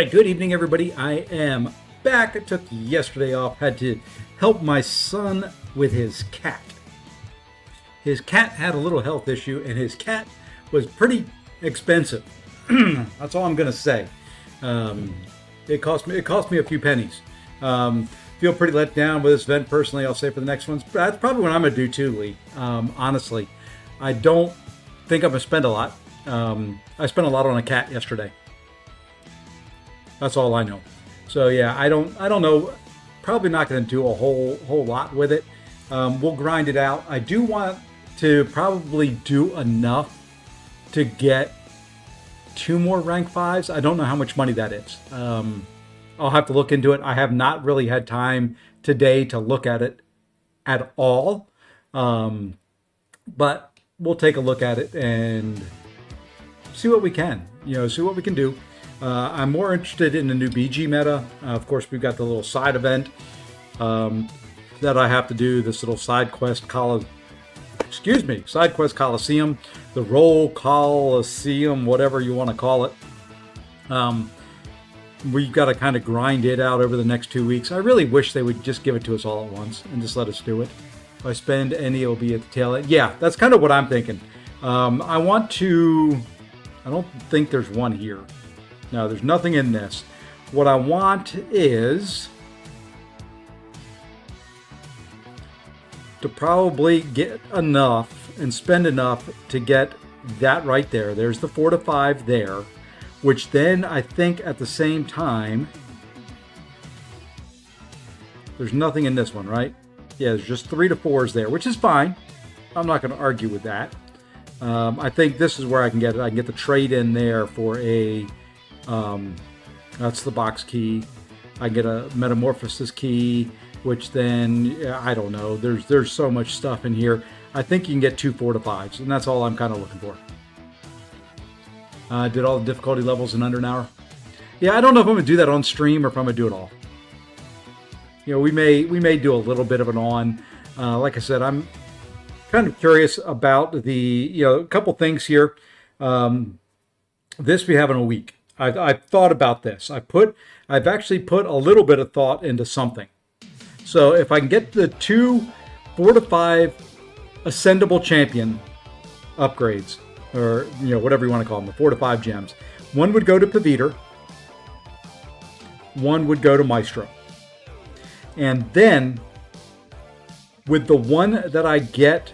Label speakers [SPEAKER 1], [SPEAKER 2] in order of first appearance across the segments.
[SPEAKER 1] Good evening, everybody. I am back. I took yesterday off. Had to help my son with his cat. His cat had a little health issue, and his cat was pretty expensive. That's all I'm gonna say. It cost me a few pennies. Feel pretty let down with this event personally. I'll say for the next ones, but that's probably what I'm gonna do too, Lee. Honestly, I don't think I'm gonna spend a lot. I spent a lot on a cat yesterday. That's all I know. So yeah, I don't know. Probably not going to do a whole lot with it. We'll grind it out. I do want to probably do enough to get 2 more rank 5s. I don't know how much money that is. I'll have to look into it. I have not really had time today to look at it at all. But we'll take a look at it and see what we can. See what we can do. I'm more interested in the new BG meta. Of course, we've got the little side event that I have to do. This little side quest side quest Coliseum, the Roll Coliseum, whatever you want to call it. We've got to kind of grind it out over the next 2 weeks. I really wish they would just give it to us all at once and just let us do it. If I spend any, it'll be at the tail end. Yeah, that's kind of what I'm thinking. I don't think there's one here. No, there's nothing in this. What I want is to probably get enough and spend enough to get that right there. There's the 4 to 5 there, which then I think at the same time, there's nothing in this one, right? Yeah, there's just 3 to 4s there, which is fine. I'm not going to argue with that. I think this is where I can get it. I can get the trade in there for a... that's the box key. I get a Metamorphosis key, which then I don't know. There's so much stuff in here. I think you can get 2 4 to 5s, and that's all I'm kind of looking for. Did all the difficulty levels in under an hour. Yeah, I don't know if I'm gonna do that on stream or if I'm gonna do it all. We may do a little bit of it on. Like I said, I'm kind of curious about the a couple things here. This we have in a week. I've thought about this. I've actually put a little bit of thought into something. So if I can get the 2 4 to 5 ascendable champion upgrades, or whatever you want to call them, the 4 to 5 gems, one would go to Paviter, one would go to Maestro, and then with the one that I get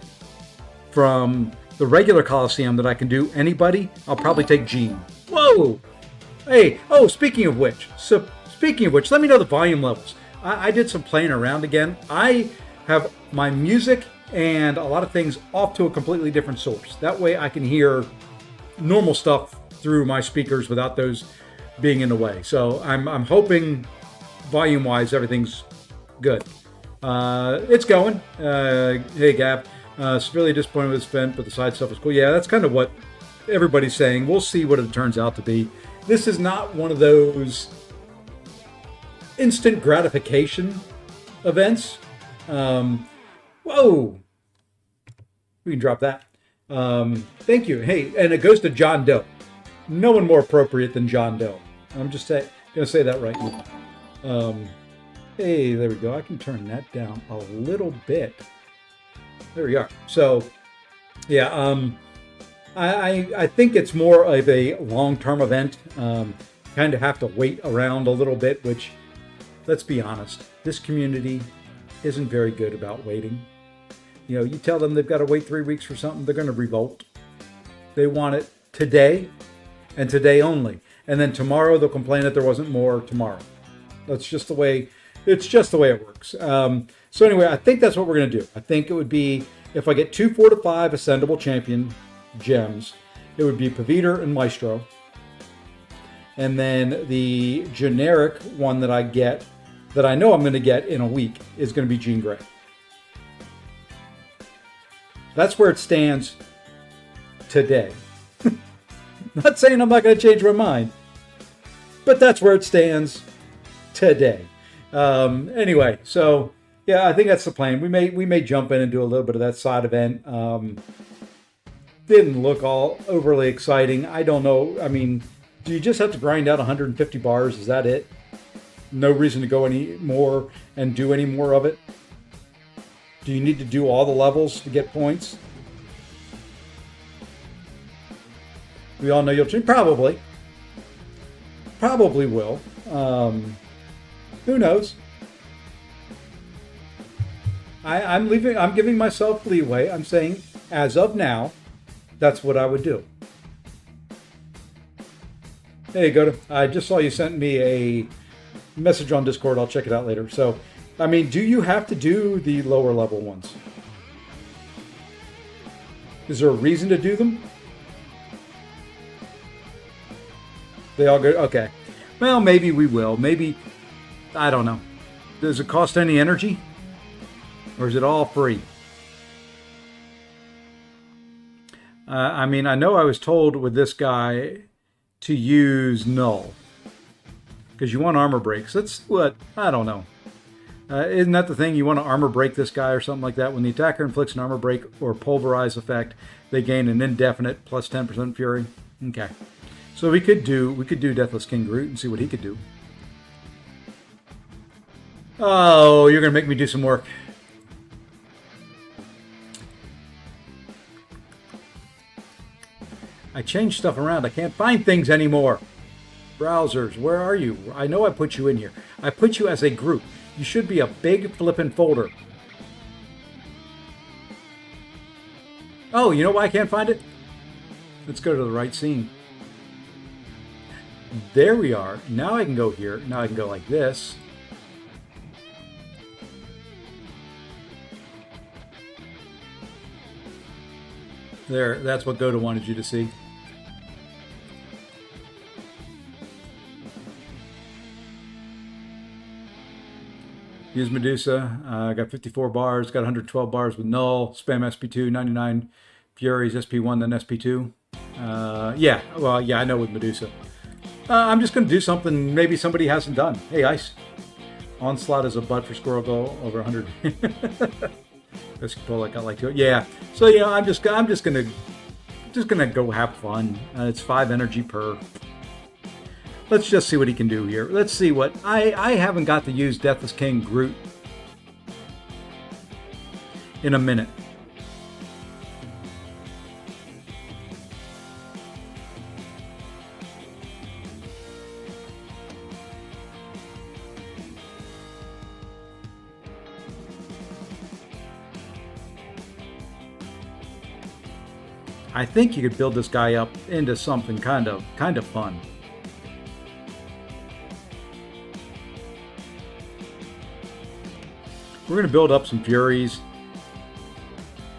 [SPEAKER 1] from the regular Coliseum that I can do anybody, I'll probably take Gene. Whoa! Hey, speaking of which, let me know the volume levels. I did some playing around again. I have my music and a lot of things off to a completely different source. That way I can hear normal stuff through my speakers without those being in the way. So I'm hoping volume-wise everything's good. It's going. Hey, Gab. Severely disappointed with this event, but the side stuff is cool. Yeah, that's kind of what everybody's saying. We'll see what it turns out to be. This is not one of those instant gratification events. Whoa. We can drop that. Thank you. Hey, and it goes to John Doe. No one more appropriate than John Doe. I'm just going to say that right now. Hey, there we go. I can turn that down a little bit. There we are. So, yeah, I think it's more of a long-term event. Kind of have to wait around a little bit, which, let's be honest, this community isn't very good about waiting. You tell them they've got to wait 3 weeks for something, they're going to revolt. They want it today and today only. And then tomorrow they'll complain that there wasn't more tomorrow. That's just the way, it's just the way it works. So anyway, I think that's what we're going to do. I think it would be, if I get 2 4 to 5 ascendable champion gems, it would be Paviter and Maestro. And then the generic one that I get, that I know I'm going to get in a week, is going to be Jean Grey. That's where it stands today. Not saying I'm not going to change my mind, but that's where it stands today. Anyway, so yeah, I think that's the plan. We may jump in and do a little bit of that side event. Didn't look all overly exciting. I don't know. I mean, Do you just have to grind out 150 bars? Is that it? No reason to go any more and do any more of it? Do you need to do all the levels to get points? We all know you'll change. Probably. Probably will. Who knows? I'm giving myself leeway. I'm saying, as of now, that's what I would do. Hey, I just saw you sent me a message on Discord. I'll check it out later. So, I mean, do you have to do the lower level ones? Is there a reason to do them? They all go, okay. Well, maybe we will. Maybe, I don't know. Does it cost any energy? Or is it all free? I mean, I know I was told with this guy to use null. Because you want armor breaks. That's what, I don't know. Isn't that the thing? You want to armor break this guy or something like that? When the attacker inflicts an armor break or pulverize effect, they gain an indefinite plus 10% fury. Okay. So we could do Deathless King Groot and see what he could do. Oh, you're going to make me do some work. I changed stuff around. I can't find things anymore. Browsers, where are you? I know I put you in here. I put you as a group. You should be a big flippin' folder. Oh, you know why I can't find it? Let's go to the right scene. There we are. Now I can go here. Now I can go like this. There, that's what Goda wanted you to see. Use Medusa. I got 54 bars, got 112 bars with null. Spam SP2, 99 Furies, SP1, then SP2. Yeah, well, yeah, I know with Medusa. I'm just going to do something maybe somebody hasn't done. Hey, Ice. Onslaught is a butt for Squirrel Go over 100. Best control I got like 2. Yeah. So yeah, I'm just gonna go have fun. It's 5 energy per. Let's just see what he can do here. Let's see what I haven't got to use Deathless King Groot in a minute. I think you could build this guy up into something kind of fun. We're going to build up some Furies.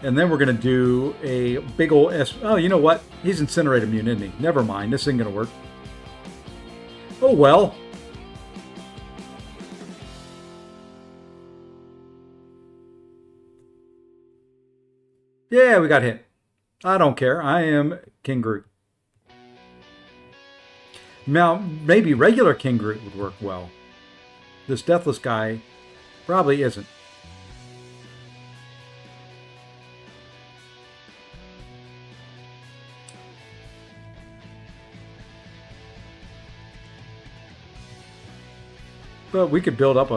[SPEAKER 1] And then we're going to do a big old Oh, you know what? He's Incinerate immune, isn't he? Never mind. This isn't going to work. Oh, well. Yeah, we got hit. I don't care. I am King Groot. Now, maybe regular King Groot would work well. This Deathless guy probably isn't. But we could build up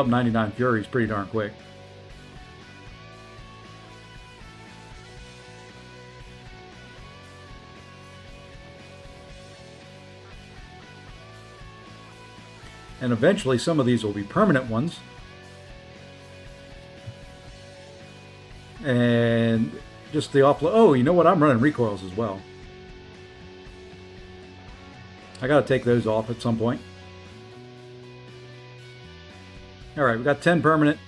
[SPEAKER 1] 99 Furies pretty darn quick. And eventually some of these will be permanent ones. And just the offload. Oh, you know what? I'm running recoils as well. I got to take those off at some point. All right, we got 10 permanent.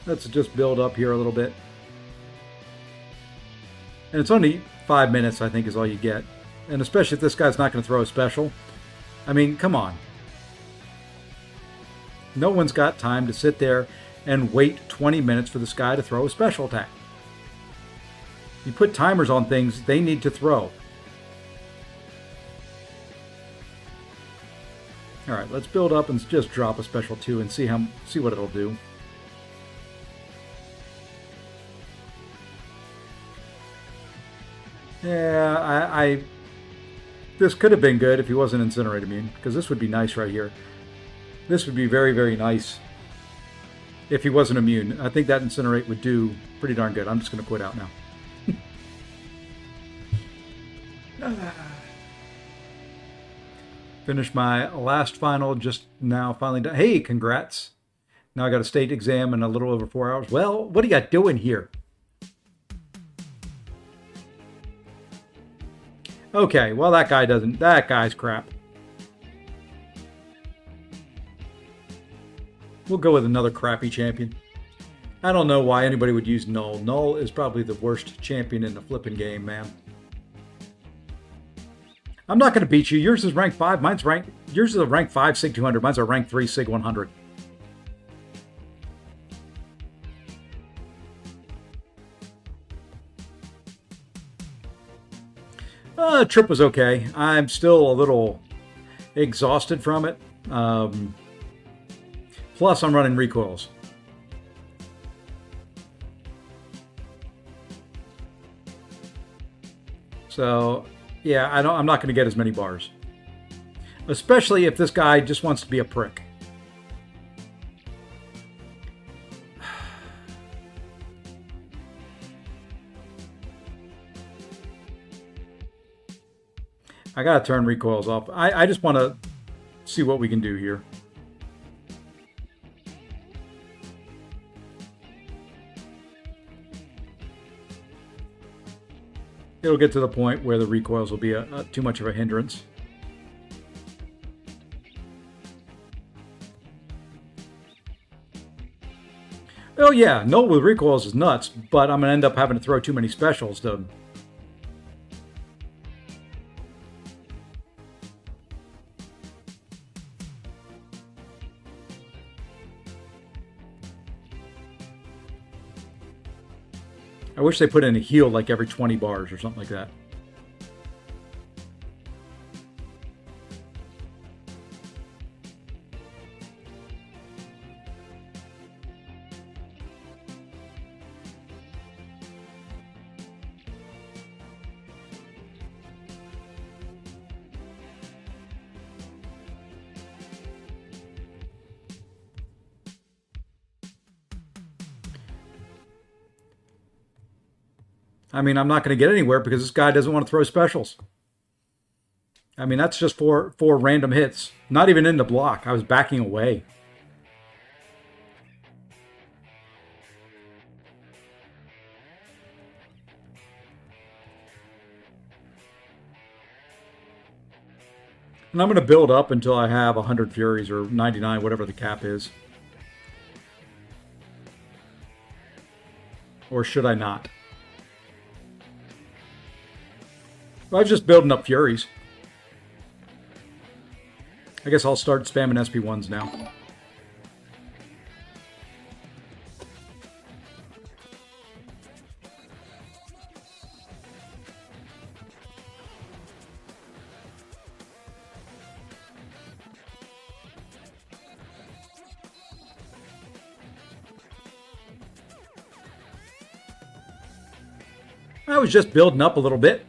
[SPEAKER 1] Let's just build up here a little bit. And it's only 5 minutes, I think, is all you get. And especially if this guy's not going to throw a special. I mean, come on. No one's got time to sit there and wait 20 minutes for this guy to throw a special attack. You put timers on things, they need to throw. All right, let's build up and just drop a special 2 and see what it'll do. Yeah, This could have been good if he wasn't Incinerate immune, because this would be nice right here. This would be very, very nice if he wasn't immune. I think that Incinerate would do pretty darn good. I'm just going to quit out now. Finished my last final just now, finally done. Hey, congrats. Now I got a state exam in a little over 4 hours. Well, what are you doing here? Okay, well that guy's crap. We'll go with another crappy champion. I don't know why anybody would use Null. Null is probably the worst champion in the flipping game, man. I'm not going to beat you. Yours is rank 5. Yours is a rank 5 Sig 200. Mine's a rank 3 Sig 100. Trip was okay. I'm still a little exhausted from it. Plus, I'm running recoils. So, yeah, I'm not going to get as many bars. Especially if this guy just wants to be a prick. I got to turn recoils off. I just want to see what we can do here. It'll get to the point where the recoils will be too much of a hindrance. Oh yeah, Null with recoils is nuts, but I'm going to end up having to throw too many specials to... I wish they put in a heal like every 20 bars or something like that. I mean, I'm not going to get anywhere because this guy doesn't want to throw specials. I mean, that's just four random hits. Not even in the block. I was backing away. And I'm going to build up until I have 100 Furies or 99, whatever the cap is. Or should I not? I was just building up Furies. I guess I'll start spamming SP1s now. I was just building up a little bit.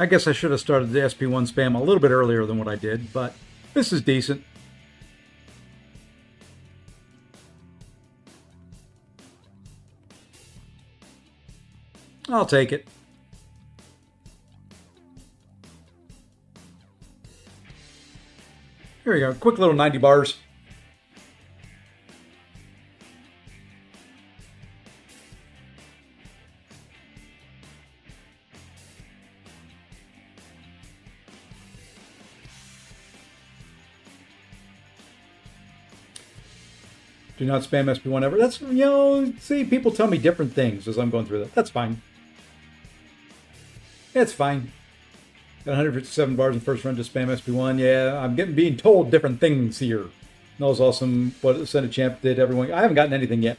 [SPEAKER 1] I guess I should have started the SP1 spam a little bit earlier than what I did, but this is decent. I'll take it. Here we go. Quick little 90 bars. Do not spam SP1 ever. That's, see, people tell me different things as I'm going through that. That's fine. It's fine. Got 157 bars in the first run to spam SP1. Yeah, I'm being told different things here. That was awesome. What Senate Champ did, everyone. I haven't gotten anything yet.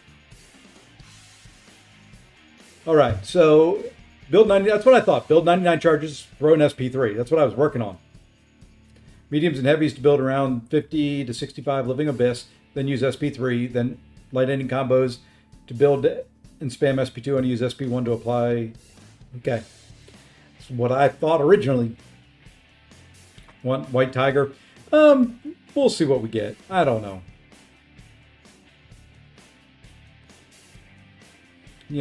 [SPEAKER 1] All right, so build 90. That's what I thought. Build 99 charges, throw an SP3. That's what I was working on. Mediums and heavies to build around 50 to 65 Living Abyss. Then use SP3. Then light ending combos to build and spam SP2 and use SP1 to apply. Okay. That's what I thought originally. Want White Tiger? We'll see what we get. I don't know.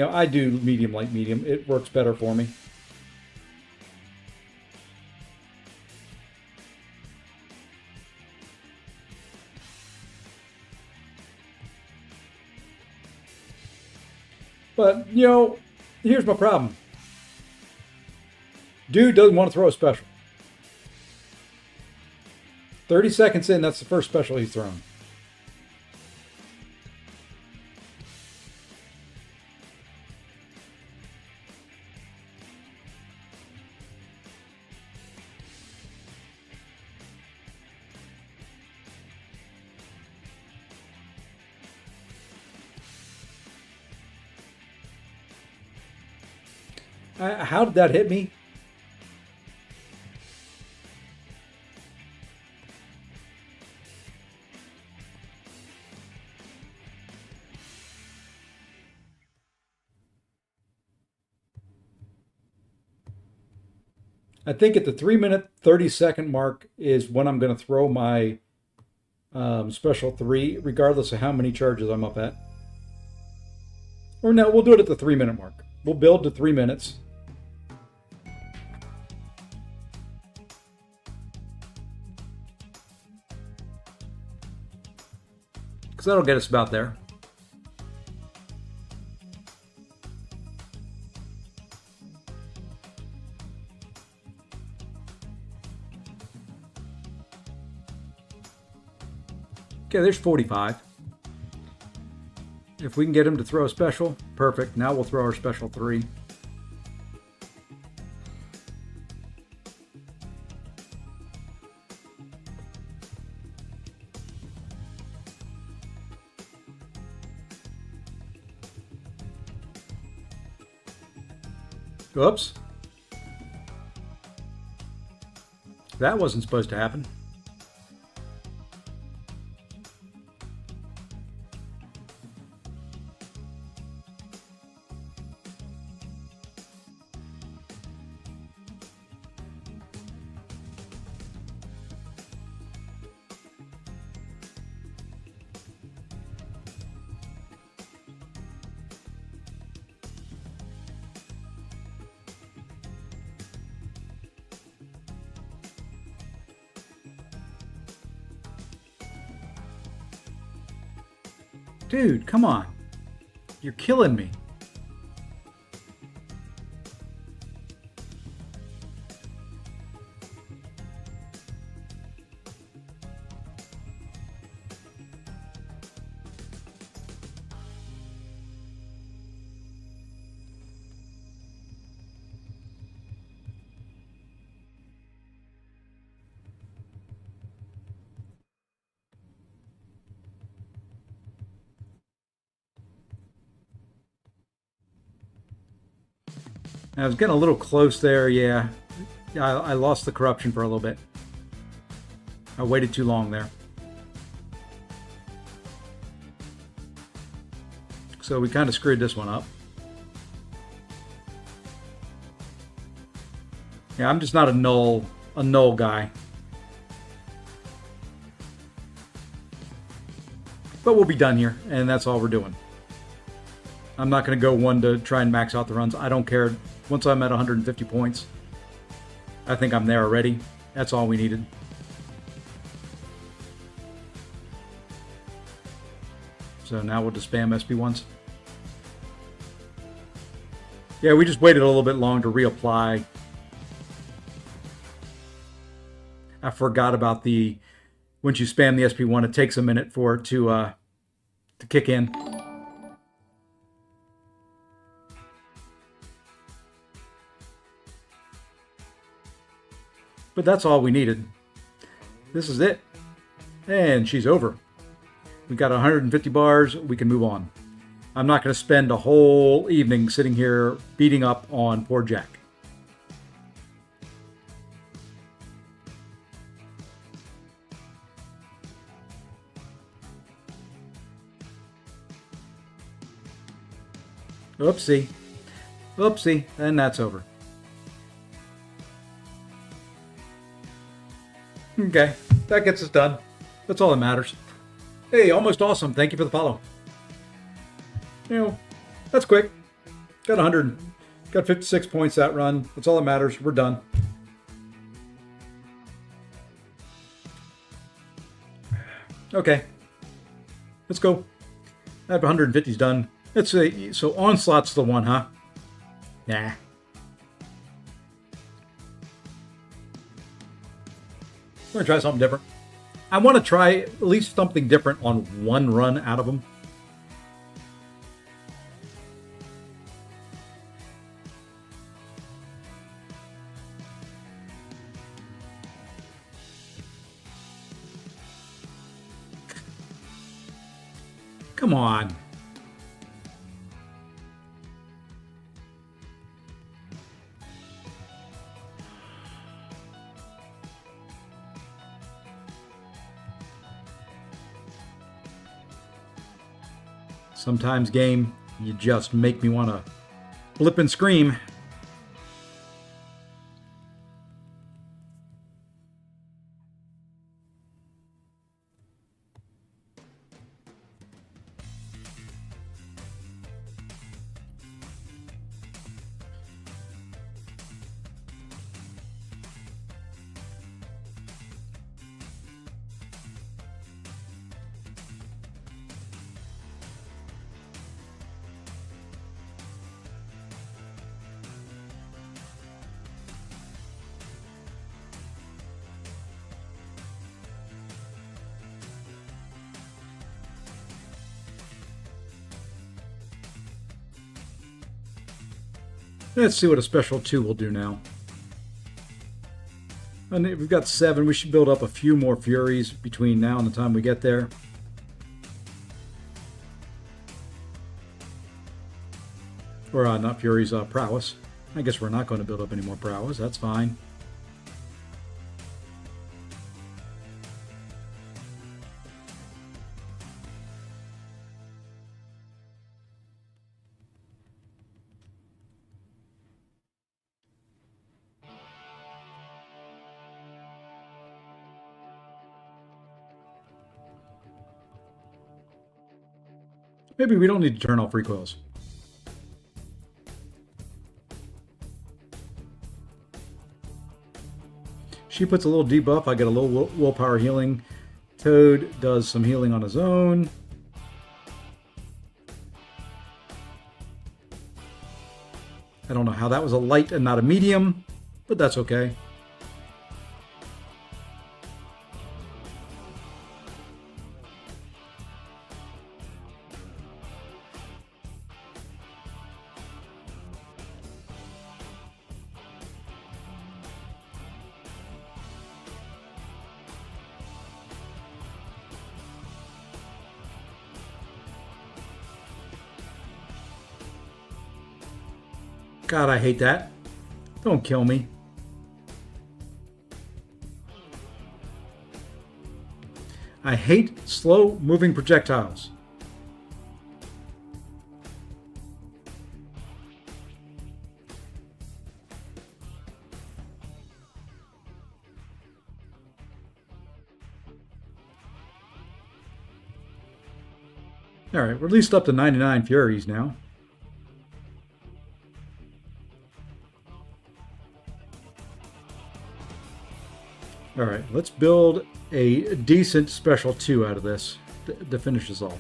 [SPEAKER 1] I do medium, light, medium. It works better for me. But, here's my problem. Dude doesn't want to throw a special. 30 seconds in, that's the first special he's thrown. How did that hit me? I think at the 3-minute, 30-second mark is when I'm going to throw my special 3, regardless of how many charges I'm up at. Or no, we'll do it at the 3-minute mark. We'll build to 3 minutes. Because that'll get us about there. Okay, there's 45. If we can get him to throw a special, perfect. Now we'll throw our special 3. Oops. That wasn't supposed to happen. Dude, come on. You're killing me. I was getting a little close there, yeah. I lost the corruption for a little bit. I waited too long there. So we kind of screwed this one up. Yeah, I'm just not a null guy. But we'll be done here, and that's all we're doing. I'm not going to go one to try and max out the runs. I don't care. Once I'm at 150 points, I think I'm there already. That's all we needed. So now we'll just spam SP1s. Yeah, we just waited a little bit long to reapply. I forgot about the, once you spam the SP1, it takes a minute for it to kick in. But that's all we needed. This is it. And she's over. We got 150 bars. We can move on. I'm not going to spend a whole evening sitting here beating up on poor Jack. Oopsie. Oopsie. And that's over. Okay. That gets us done. That's all that matters. Hey, almost awesome. Thank you for the follow. You know, that's quick. Got 100. Got 56 points that run. That's all that matters. We're done. Okay. Let's go. That 150's done. Let's say, so Onslaught's the one, huh? Yeah. We're going to try something different. I want to try at least something different on one run out of them. Come on. Sometimes, game, you just make me want to flip and scream. Let's see what a special 2 will do now. And we've got 7. We should build up a few more Furies between now and the time we get there. Or not Furies, Prowess. I guess we're not going to build up any more Prowess. That's fine. Maybe we don't need to turn off recoils. She puts a little debuff. I get a little willpower healing. Toad does some healing on his own. I don't know how that was a light and not a medium, but that's okay. God, I hate that. Don't kill me. I hate slow-moving projectiles. All right, we're at least up to 99 Furies now. All right, let's build a decent special 2 out of this to finish this off.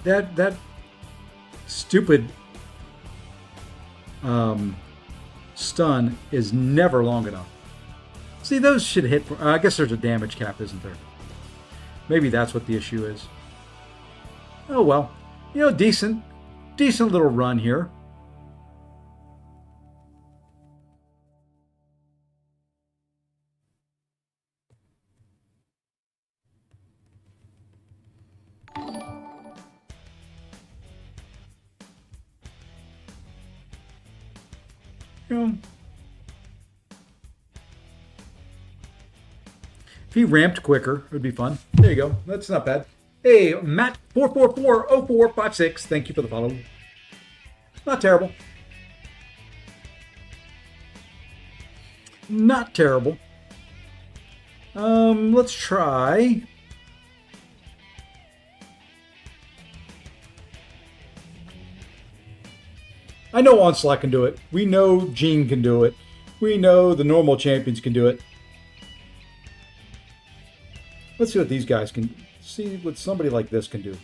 [SPEAKER 1] That stupid stun is never long enough. See, those should hit. I guess there's a damage cap, isn't there? Maybe that's what the issue is. Oh well, you know, decent little run here. You know, if he ramped quicker, it would be fun. There you go. That's not bad. Hey, Matt4440456. Thank you for the follow. Not terrible. Not terrible. Let's try. I know Onslaught can do it. We know Jean can do it. We know the normal champions can do it. Let's see what these guys can. See what somebody like this can do.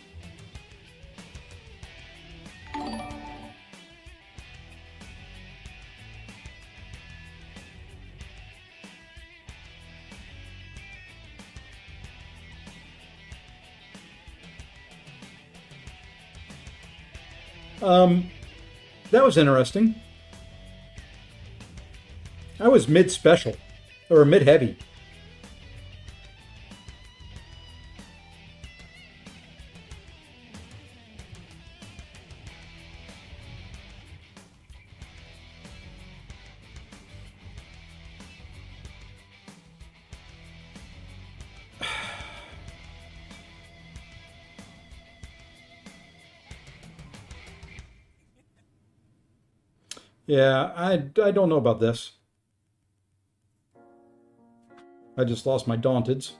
[SPEAKER 1] That was interesting. I was mid-special, or mid-heavy. Yeah, I don't know about this. I just lost my Daunteds.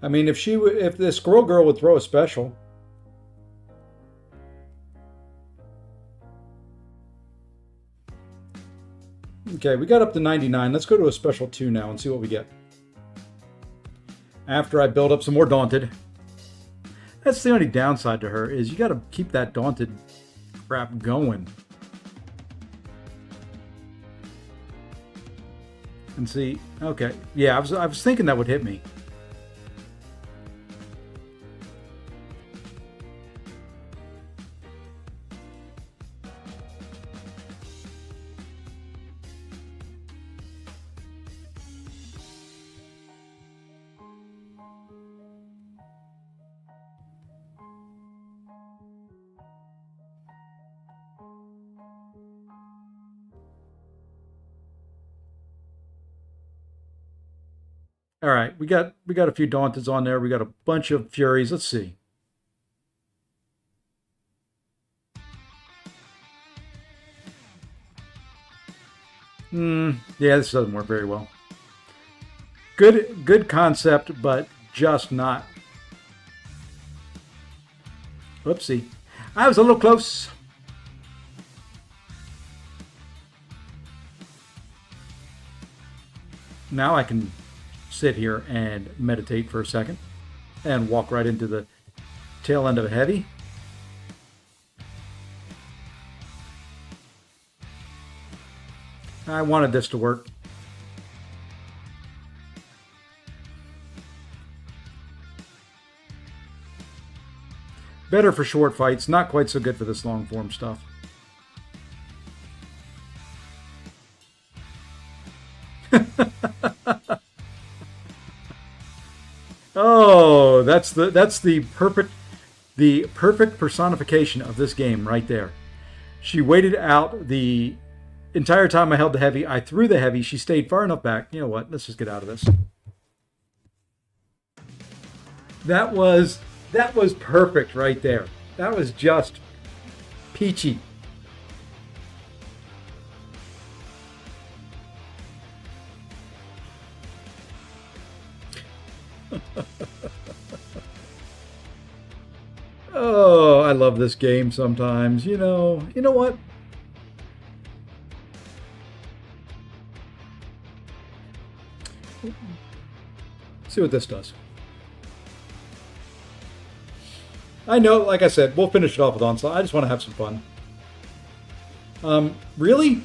[SPEAKER 1] I mean, if the Squirrel Girl would throw a special. Okay, we got up to 99. Let's go to a special 2 now and see what we get. After I build up some more Daunted. That's the only downside to her, is you got to keep that Daunted crap going. And see, okay. Yeah, I was thinking that would hit me. All right, we got a few Daunteds on there. We got a bunch of Furies. Let's see. Yeah, this doesn't work very well. Good concept, but just not. Whoopsie. I was a little close. Now I can sit here and meditate for a second and walk right into the tail end of a heavy. I wanted this to work. Better for short fights, not quite so good for this long form stuff. Oh, that's the perfect personification of this game right there. She waited out the entire time I held the heavy. I threw the heavy. She stayed far enough back. You know what? Let's just get out of this. That was perfect right there. That was just peachy. Oh, I love this game sometimes. You know what? See what this does. I know, like I said, we'll finish it off with Onslaught. I just want to have some fun. Really?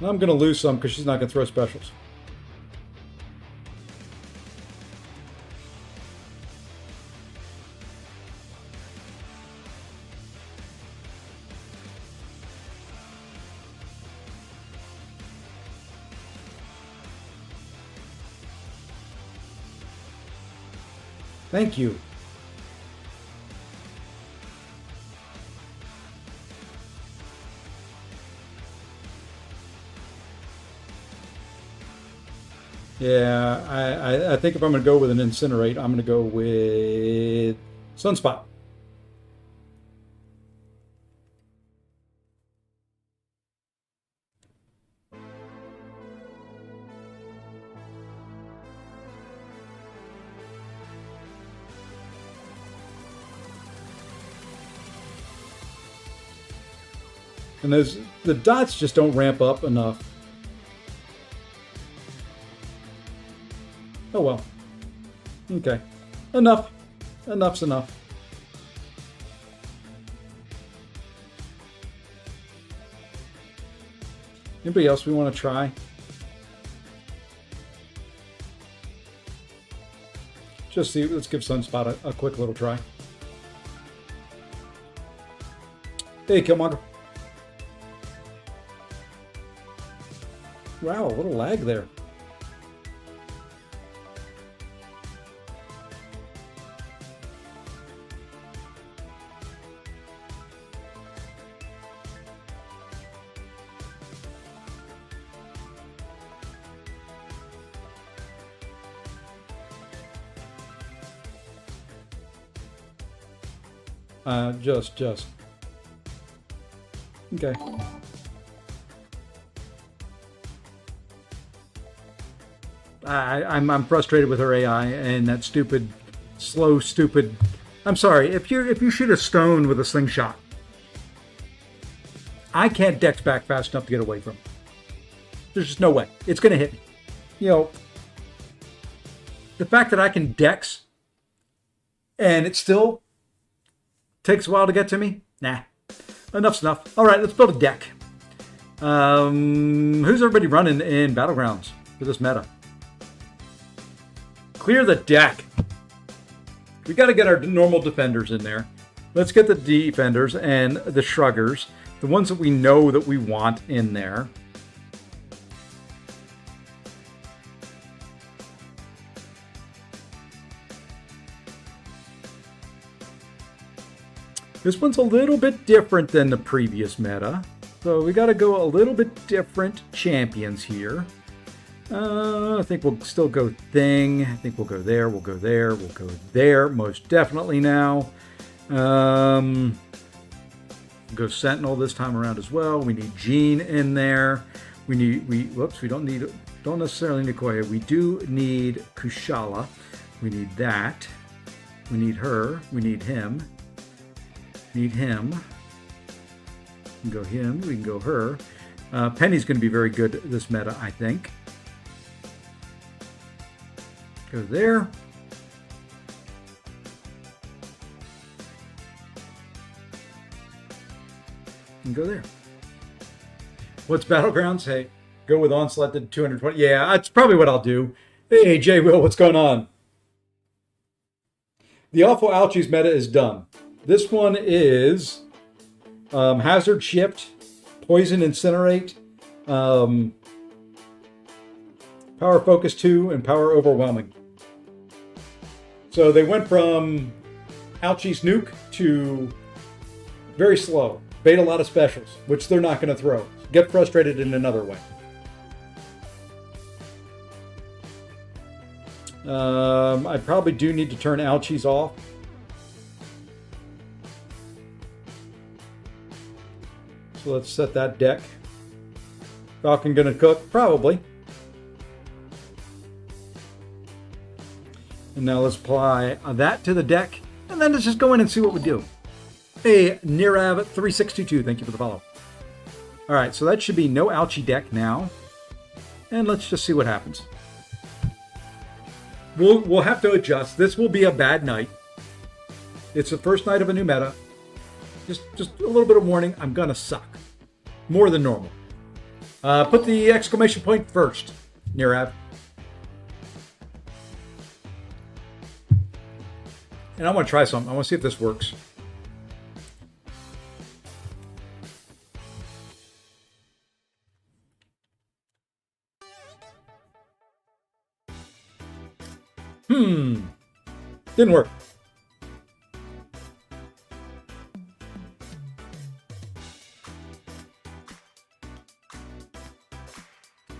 [SPEAKER 1] I'm going to lose some because she's not going to throw specials. Thank you. Yeah, I think if I'm going to go with an Incinerate, I'm going to go with Sunspot. And the dots just don't ramp up enough. Oh well. Okay. Enough. Enough's enough. Anybody else we want to try? Just see. Let's give Sunspot a quick little try. Hey, Killmonger. Wow, a little lag there. Just. Okay. I'm frustrated with her AI and that stupid, slow, stupid. I'm sorry. If you shoot a stone with a slingshot, I can't dex back fast enough to get away from it. There's just no way. It's gonna hit me. You know, the fact that I can dex and it still takes a while to get to me? Nah. Enough's enough. All right, let's build a deck. Who's everybody running in Battlegrounds for this meta? Clear the deck. We got to get our normal defenders in there. Let's get the defenders and the shruggers, the ones that we know that we want in there. This one's a little bit different than the previous meta. So we got to go a little bit different champions here. I think we'll still go Thing. I think we'll go there. We'll go there. We'll go there. Most definitely now. Go Sentinel this time around as well. We need Jean in there. We don't necessarily need Koya. We do need Kushala. We need that. We need her. We need him. Need him. We can go him. We can go her. Penny's going to be very good this meta, I think. Go there. And go there. What's Battlegrounds? Hey, go with Onslaught to 220. Yeah, that's probably what I'll do. Hey, Jay Will, what's going on? The Awful Ouchies meta is done. This one is Hazard Shift, Poison Incinerate, Power Focus 2, and Power Overwhelming. So they went from Ouchies Nuke to very slow. Bait a lot of specials, which they're not going to throw. Get frustrated in another way. I probably do need to turn Ouchies off. So let's set that deck. Falcon gonna cook? Probably. And now let's apply that to the deck, and then let's just go in and see what we do. Hey, Nirav 3622, thank you for the follow. All right, so that should be no Ouchie deck now, and let's just see what happens. We'll have to adjust. This will be a bad night. It's the first night of a new meta. Just a little bit of warning. I'm gonna suck more than normal. Put the exclamation point first, Nirav. And I want to try something. I want to see if this works. Didn't work.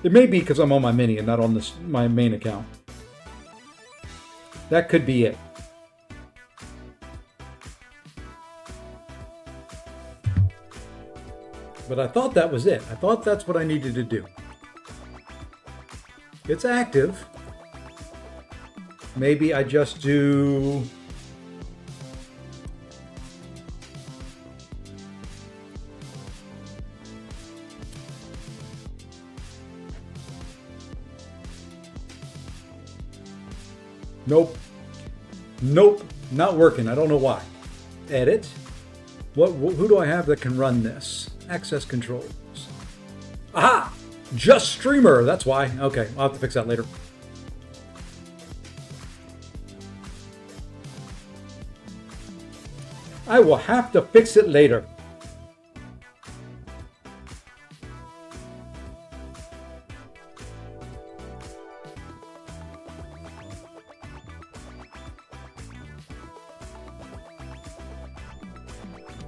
[SPEAKER 1] It may be because I'm on my mini and not on my main account. That could be it. But I thought that was it. I thought that's what I needed to do. It's active. Maybe I just do... Nope. Nope. Not working. I don't know why. Edit. Who do I have that can run this? Access controls. Aha! Just Streamer. That's why. Okay. I'll have to fix that later. I will have to fix it later.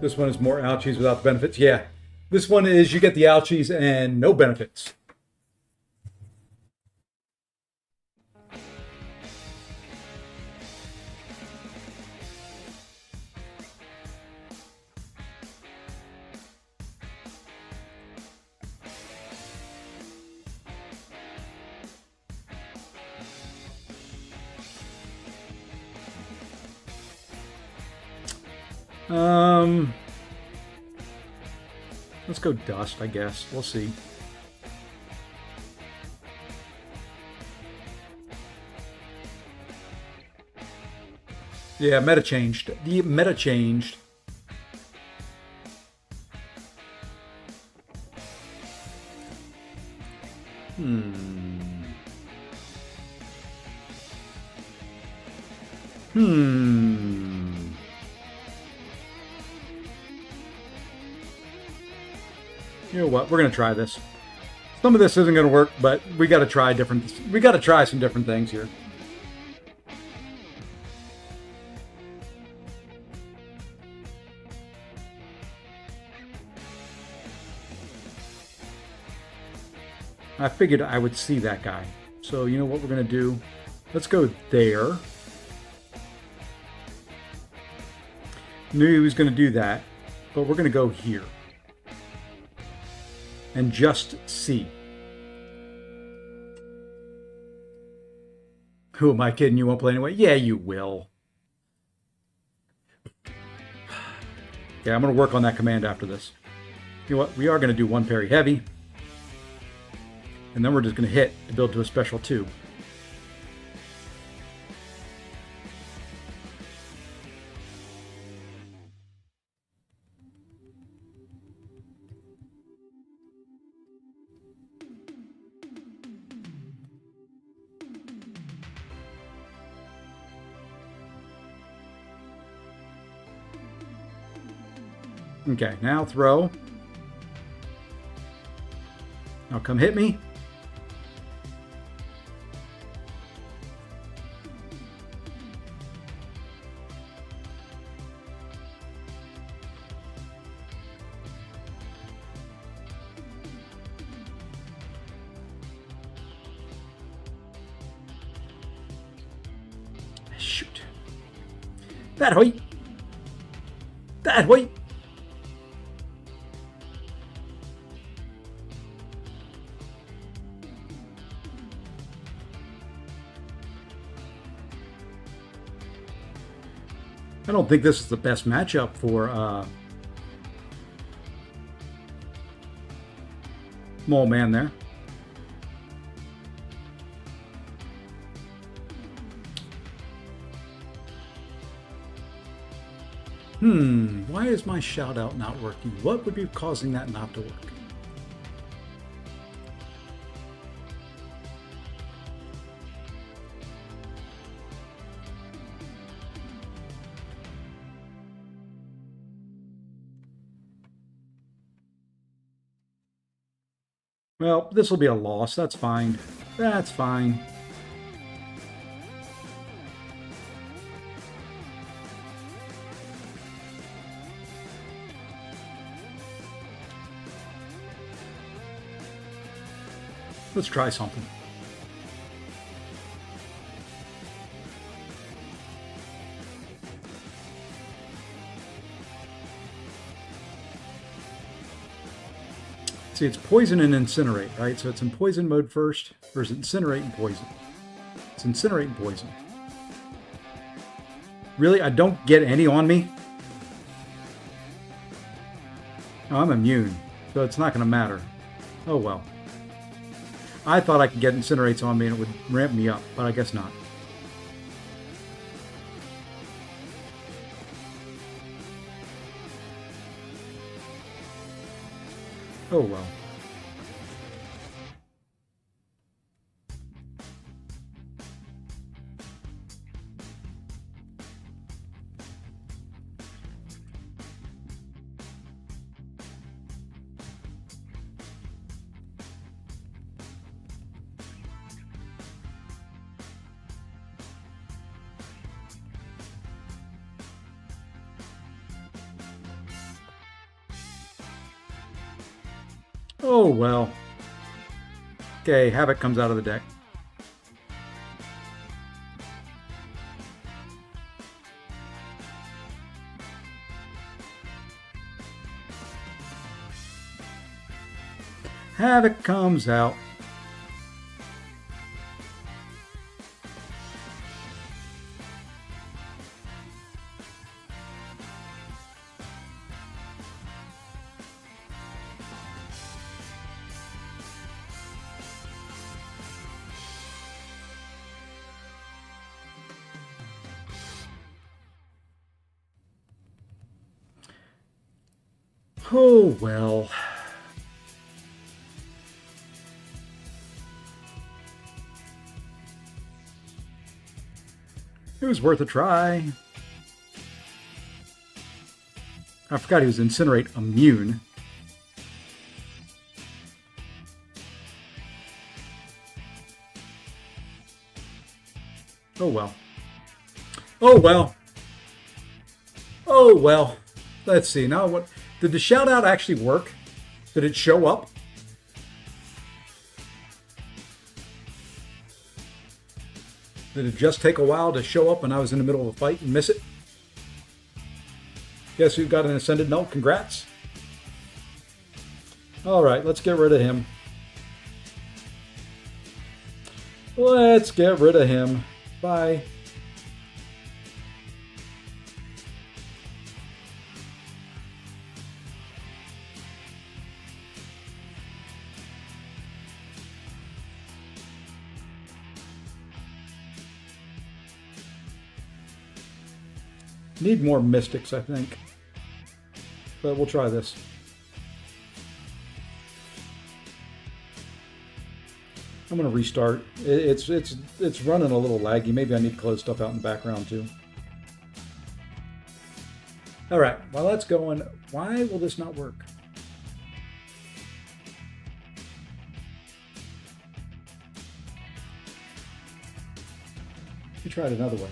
[SPEAKER 1] This one is more ouchies without the benefits. Yeah. This one is you get the ouchies and no benefits. Let's go Dust, I guess. We'll see. Yeah, meta changed. The meta changed. You know what? We're gonna try this. Some of this isn't gonna work, but we gotta try some different things here. I figured I would see that guy. So you know what we're gonna do? Let's go there. Knew he was gonna do that. but we're going to go here and just see. Who am I kidding? You won't play anyway? Yeah, you will. Yeah, I'm going to work on that command after this. You know what? We are going to do one parry heavy. And then we're just going to hit to build to a special 2. Okay, now throw. Now come hit me. Shoot. That way. That way. I don't think this is the best matchup for Mole Man there. Why is my shout out not working? What would be causing that not to work? Well, this will be a loss. That's fine. That's fine. Let's try something. See, it's poison and incinerate, right? So it's in poison mode first, or is it incinerate and poison? It's incinerate and poison. Really? I don't get any on me? Oh, I'm immune, so it's not going to matter. Oh well. I thought I could get incinerates on me and it would ramp me up, but I guess not. Oh well. Oh well. Okay, Havoc comes out of the deck. Havoc comes out. Oh well. It was worth a try. I forgot he was Incinerate immune. Oh well. Oh well. Oh well. Let's see. Now what? Did the shout out actually work? Did it show up? Did it just take a while to show up when I was in the middle of a fight and miss it? Guess who got an Ascended Null? Congrats. All right, let's get rid of him. Let's get rid of him. Bye. Need more mystics, I think. But we'll try this. I'm gonna restart. It's running a little laggy. Maybe I need to close stuff out in the background too. All right, while that's going, why will this not work? Let me try it another way.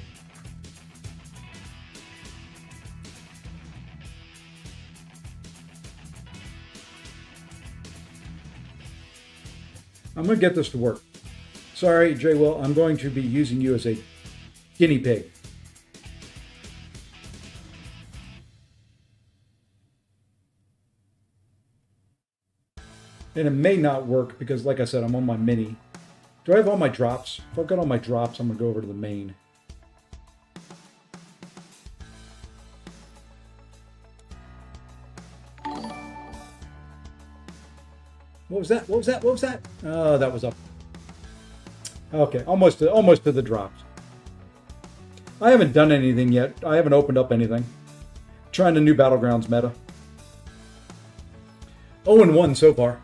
[SPEAKER 1] I'm going to get this to work. Sorry, Jay Will, I'm going to be using you as a guinea pig. And it may not work because, like I said, I'm on my mini. Do I have all my drops? If I've got all my drops, I'm going to go over to the main. What was that? What was that? What was that? Oh, that was up. Okay, almost to the drops. I haven't done anything yet. I haven't opened up anything. Trying the new battlegrounds meta. 0-1 so far,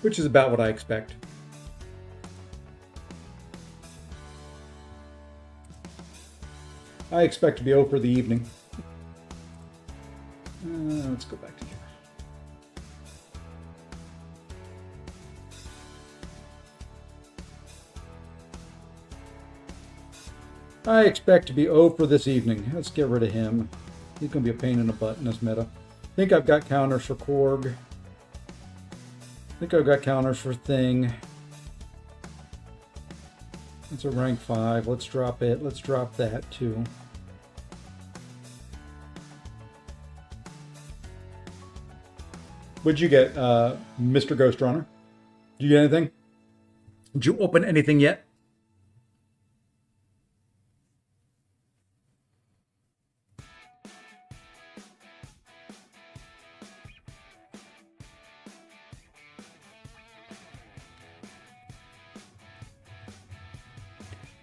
[SPEAKER 1] which is about what I expect. I expect to be 0 for the evening. Let's go back to here. I expect to be 0 for this evening. Let's get rid of him. He's going to be a pain in the butt in this meta. I think I've got counters for Korg. I think I've got counters for Thing. It's a rank 5. Let's drop it. Let's drop that too. What'd you get, Mr. Ghost Runner? Did you get anything? Did you open anything yet?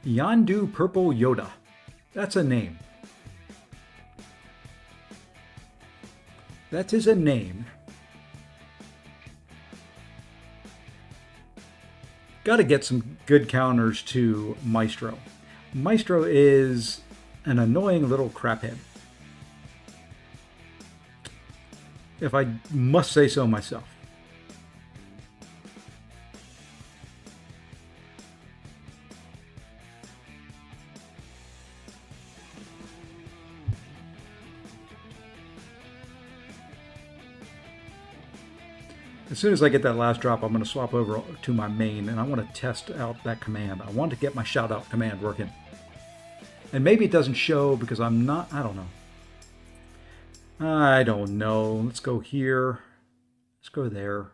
[SPEAKER 1] Yondu Purple Yoda. That's a name. That is a name. Got to get some good counters to Maestro. Maestro is an annoying little craphead, if I must say so myself. As soon as I get that last drop, I'm going to swap over to my main, and I want to test out that command. I want to get my shout-out command working. And maybe it doesn't show because I'm not... I don't know. I don't know. Let's go here. Let's go there.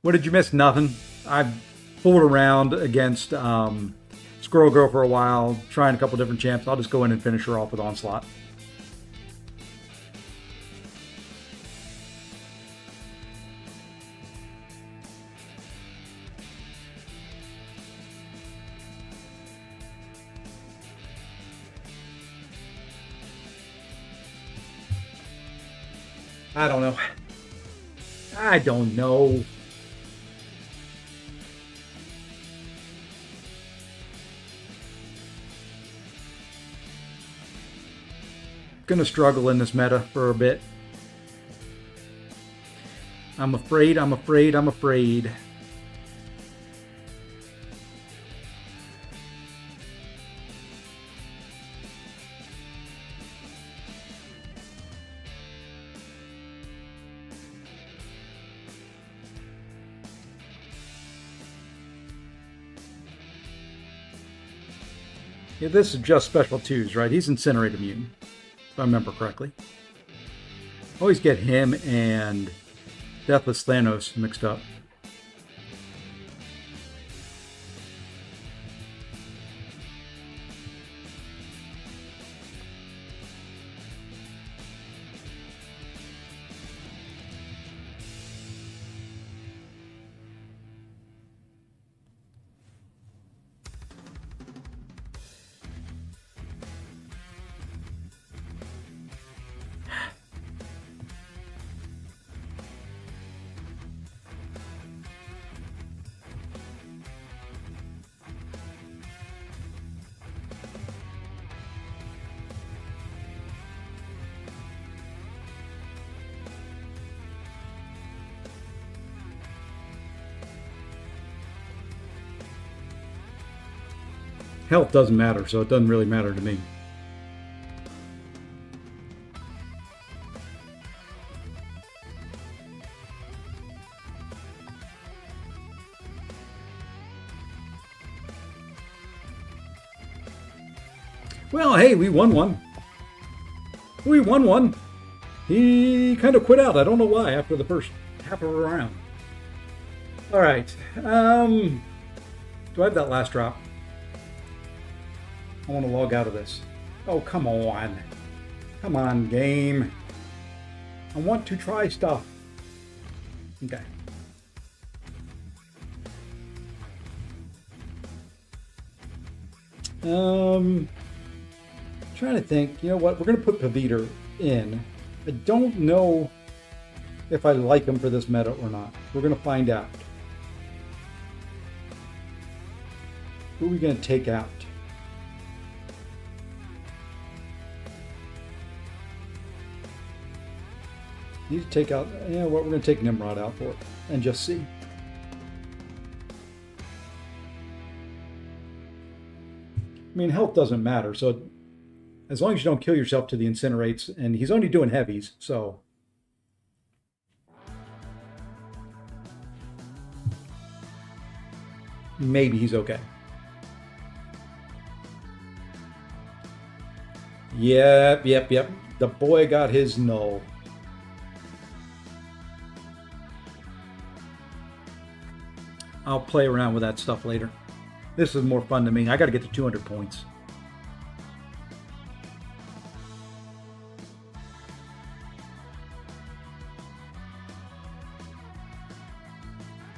[SPEAKER 1] What did you miss? Nothing. I've fooled around against Squirrel Girl for a while, trying a couple different champs. I'll just go in and finish her off with Onslaught. I don't know. I don't know. Gonna struggle in this meta for a bit. I'm afraid. Yeah, this is just special 2s, right? He's Incinerate immune, if I remember correctly. Always get him and Deathless Thanos mixed up. Health doesn't matter, so it doesn't really matter to me. Well, hey, we won one. We won one. He kind of quit out. I don't know why after the first half of a round. All right. Do I have that last drop? I want to log out of this. Oh, come on. Come on, game. I want to try stuff. Okay. Trying to think. You know what? We're going to put Paviter in. I don't know if I like him for this meta or not. We're going to find out. Who are we going to take out? Need to take out, yeah, what we're going to take Nimrod out for and just see. I mean, health doesn't matter, so as long as you don't kill yourself to the incinerates, and he's only doing heavies, so. Maybe he's okay. Yep. The boy got his null. I'll play around with that stuff later. This is more fun to me. I got to get to 200 points.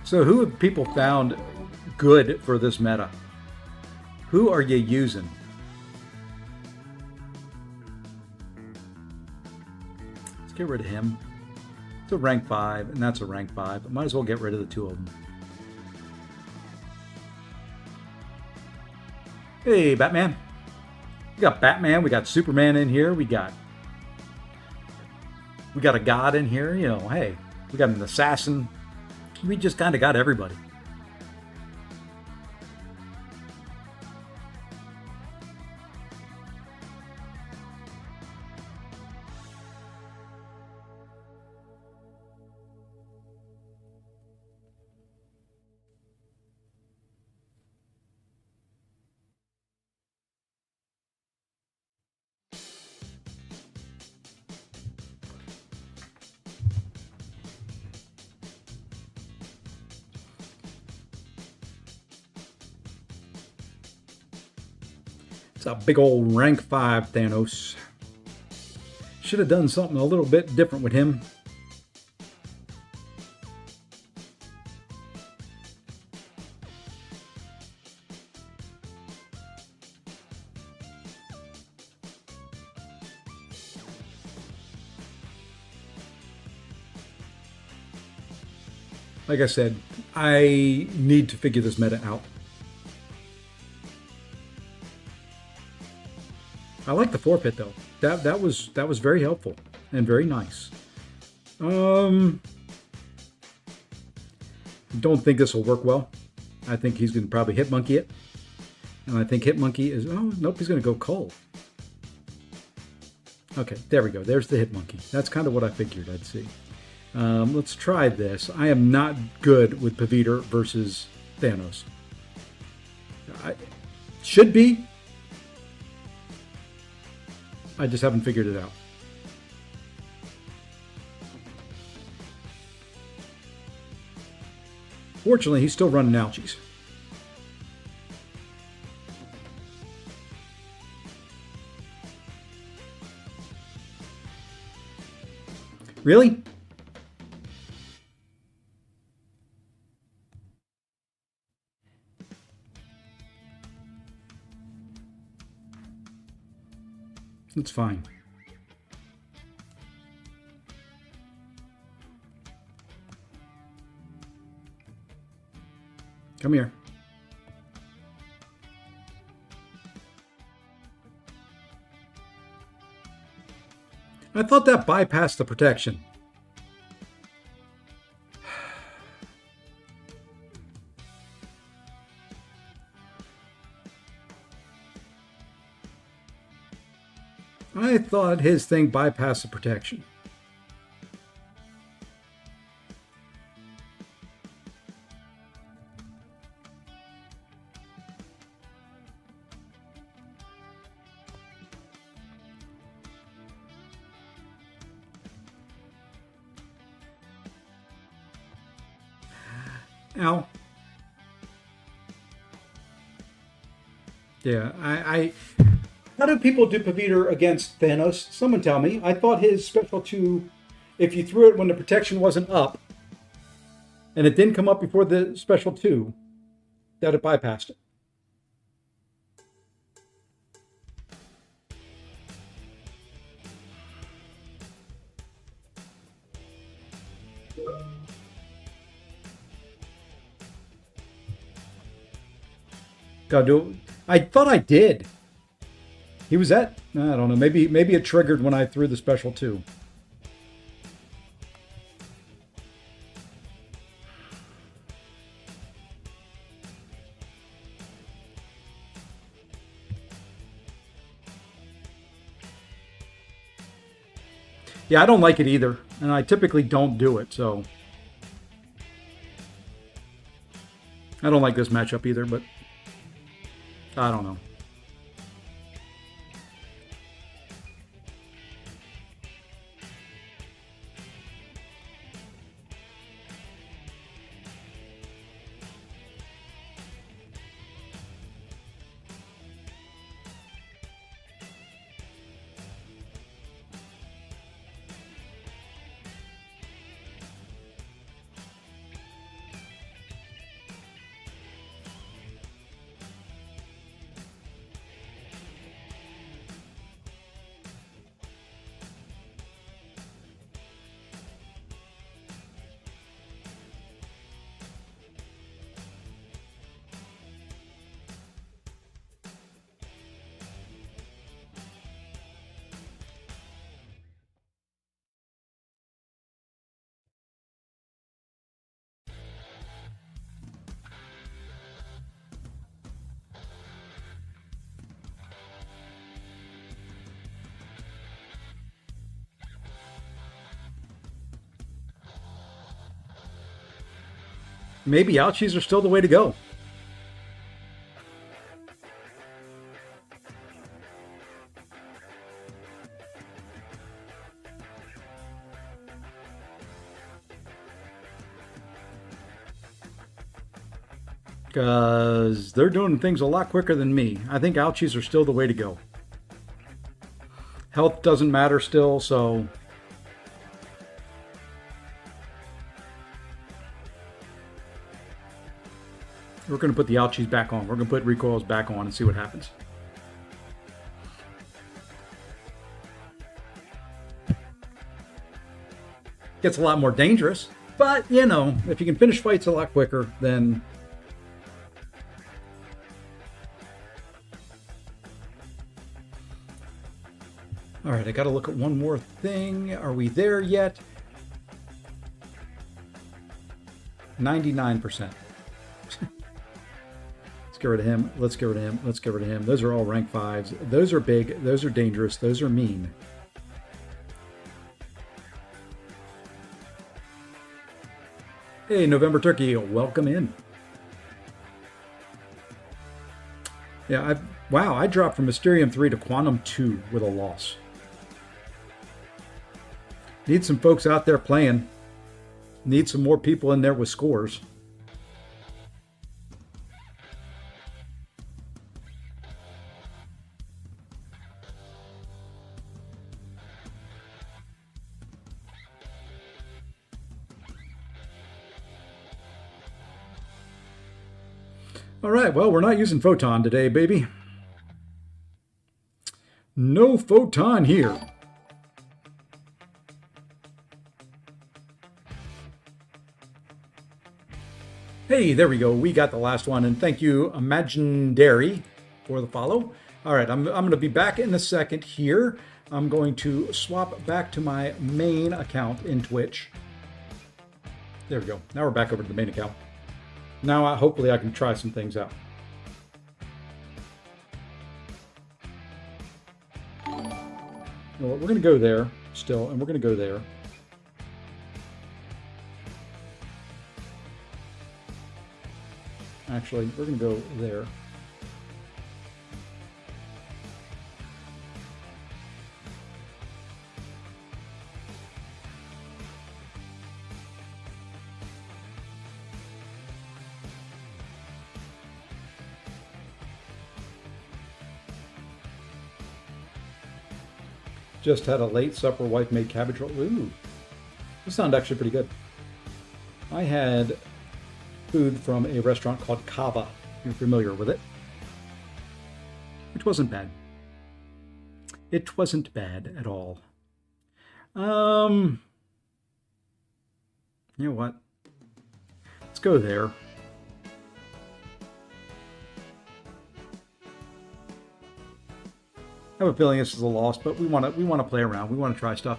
[SPEAKER 1] So who have people found good for this meta? Who are you using? Let's get rid of him. It's a rank 5, and that's a rank 5. Might as well get rid of the 2 of them. Hey, Batman. We got Batman. We got Superman in here. We got a god in here. You know, hey, we got an assassin. We just kind of got everybody. It's a big old rank 5 Thanos. Should have done something a little bit different with him. Like I said, I need to figure this meta out. I like the forfeit though. That was very helpful and very nice. Don't think this will work well. I think he's going to probably Hitmonkey it, and I think Hitmonkey is nope, he's going to go cold. Okay, there we go. There's the Hitmonkey. That's kind of what I figured I'd see. Let's try this. I am not good with Paviter versus Thanos. I should be. I just haven't figured it out. Fortunately, he's still running ouchies. Really? That's fine. Come here. I thought that bypassed the protection. I thought his thing bypassed the protection. Ow. Yeah, how do people do Paviter against Thanos? Someone tell me. I thought his special 2, if you threw it when the protection wasn't up, and it didn't come up before the special 2, that it bypassed it. Gotta do it. I thought I did. He was at, I don't know, maybe it triggered when I threw the special 2. Yeah, I don't like it either, and I typically don't do it, so I don't like this matchup either, but I don't know. Maybe ouchies are still the way to go. Because they're doing things a lot quicker than me. I think ouchies are still the way to go. Health doesn't matter still, so we're going to put the ouchies back on. We're going to put recoils back on and see what happens. Gets a lot more dangerous, but you know, if you can finish fights a lot quicker, then all right, I got to look at one more thing. Are we there yet? 99%. Let's get rid of him. Let's get rid of him. Let's get rid of him. Those are all rank 5s. Those are big. Those are dangerous. Those are mean. Hey, November Turkey, welcome in. Yeah, wow, I dropped from Mysterium 3 to Quantum 2 with a loss. Need some folks out there playing. Need some more people in there with scores. All right, well, we're not using photon today, baby. No photon here. Hey, there we go. We got the last one, and thank you, Imaginary, for the follow. All right, I'm going to be back in a second here. I'm going to swap back to my main account in Twitch. There we go. Now we're back over to the main account. Now, hopefully I can try some things out. You know what, we're going to go there still, and we're going to go there. Actually, we're going to go there. Just had a late supper, wife made cabbage roll. Ooh, this sounded actually pretty good. I had food from a restaurant called Kava. You're familiar with it. Which wasn't bad. It wasn't bad at all. You know what? Let's go there. I have a feeling this is a loss, but we want to play around. We want to try stuff.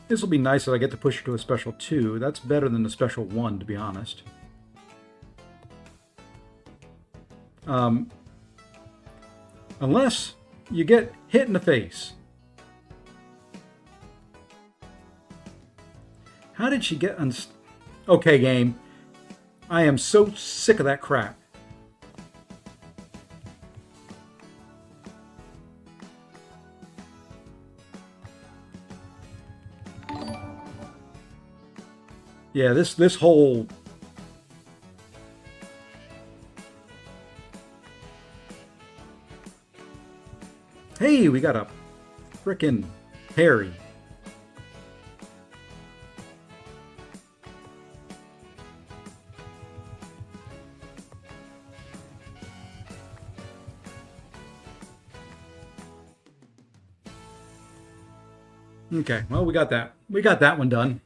[SPEAKER 1] This will be nice that I get to push it to a special 2. That's better than the special 1, to be honest. Unless you get hit in the face. How did she get Okay, game. I am so sick of that crap. Yeah, this whole... Hey, we got a frickin' parry. Okay, well, we got that. We got that one done.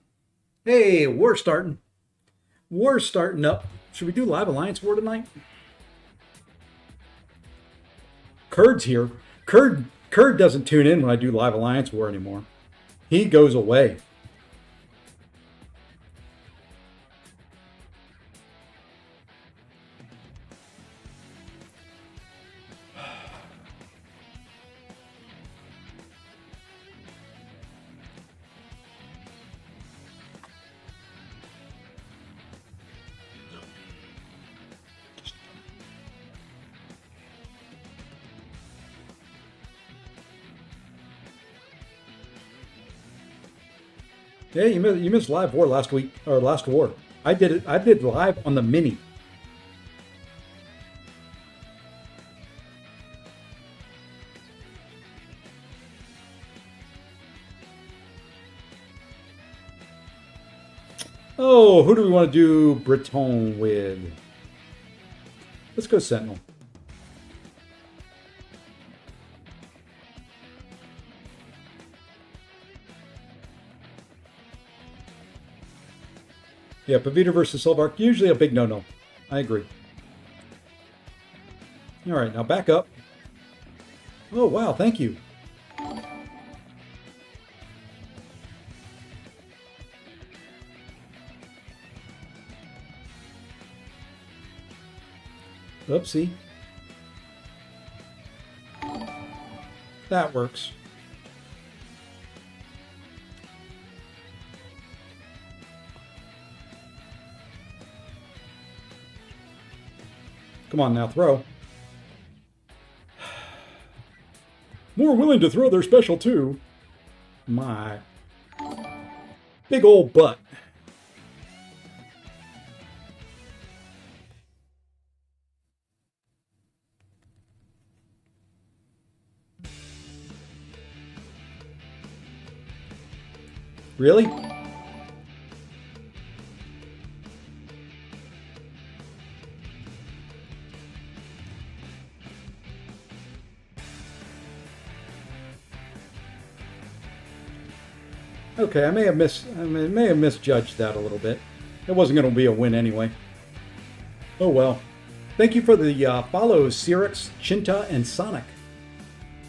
[SPEAKER 1] Hey, war's starting. War's starting up. Should we do Live Alliance War tonight? Kurd's here. Kurd doesn't tune in when I do Live Alliance War anymore. He goes away. Yeah, you missed Live War last week, or last war. I did it. I did live on the mini. Oh, who do we want to do Breton with? Let's go Sentinel. Yeah, Pavita versus Silvark, usually a big no-no. I agree. All right, now back up. Oh, wow, thank you. Oopsie. That works. Come on now, throw. More willing to throw their special too. My big old butt. Really? Okay, I may have misjudged that a little bit. It wasn't going to be a win anyway. Oh well. Thank you for the follows, Sirix, Chinta, and Sonic.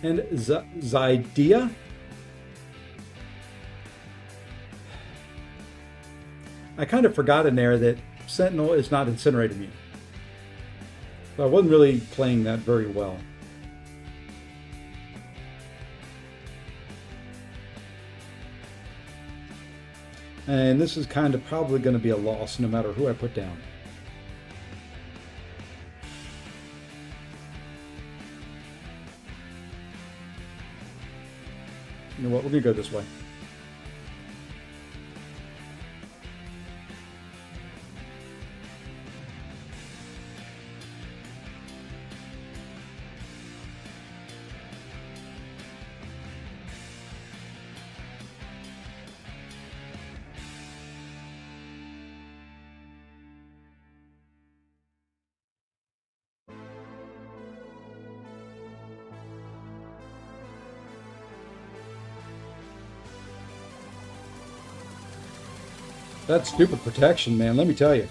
[SPEAKER 1] And Zydia? I kind of forgot in there that Sentinel is not Incinerate immune. So I wasn't really playing that very well. And this is kind of probably going to be a loss no matter who I put down. You know what, we're going to go this way. That stupid protection, man, let me tell you.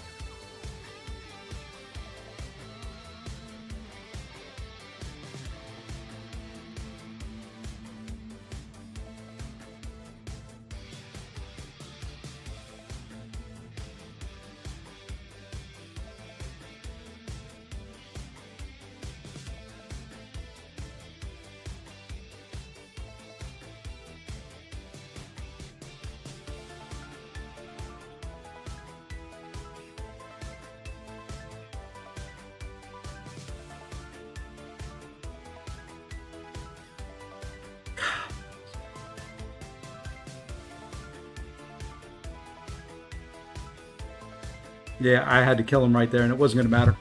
[SPEAKER 1] Yeah, I had to kill him right there, and it wasn't going to matter.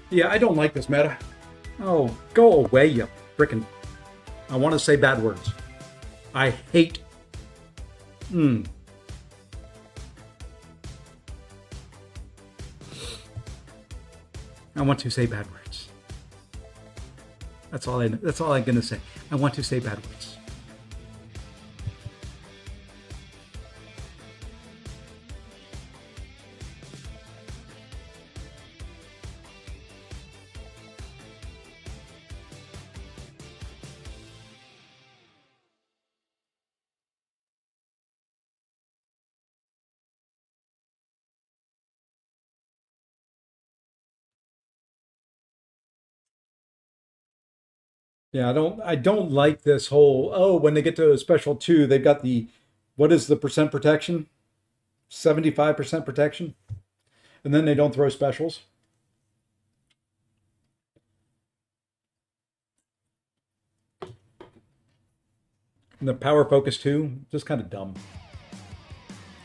[SPEAKER 1] Yeah, I don't like this meta. Oh, go away, you frickin'... I want to say bad words. I hate... I want to say bad words. That's all I'm going to say. I want to say bad words. Yeah, I don't like this whole, oh, when they get to a special 2, they've got the, what is the percent protection? 75% protection? And then they don't throw specials. And the power focus 2, just kind of dumb.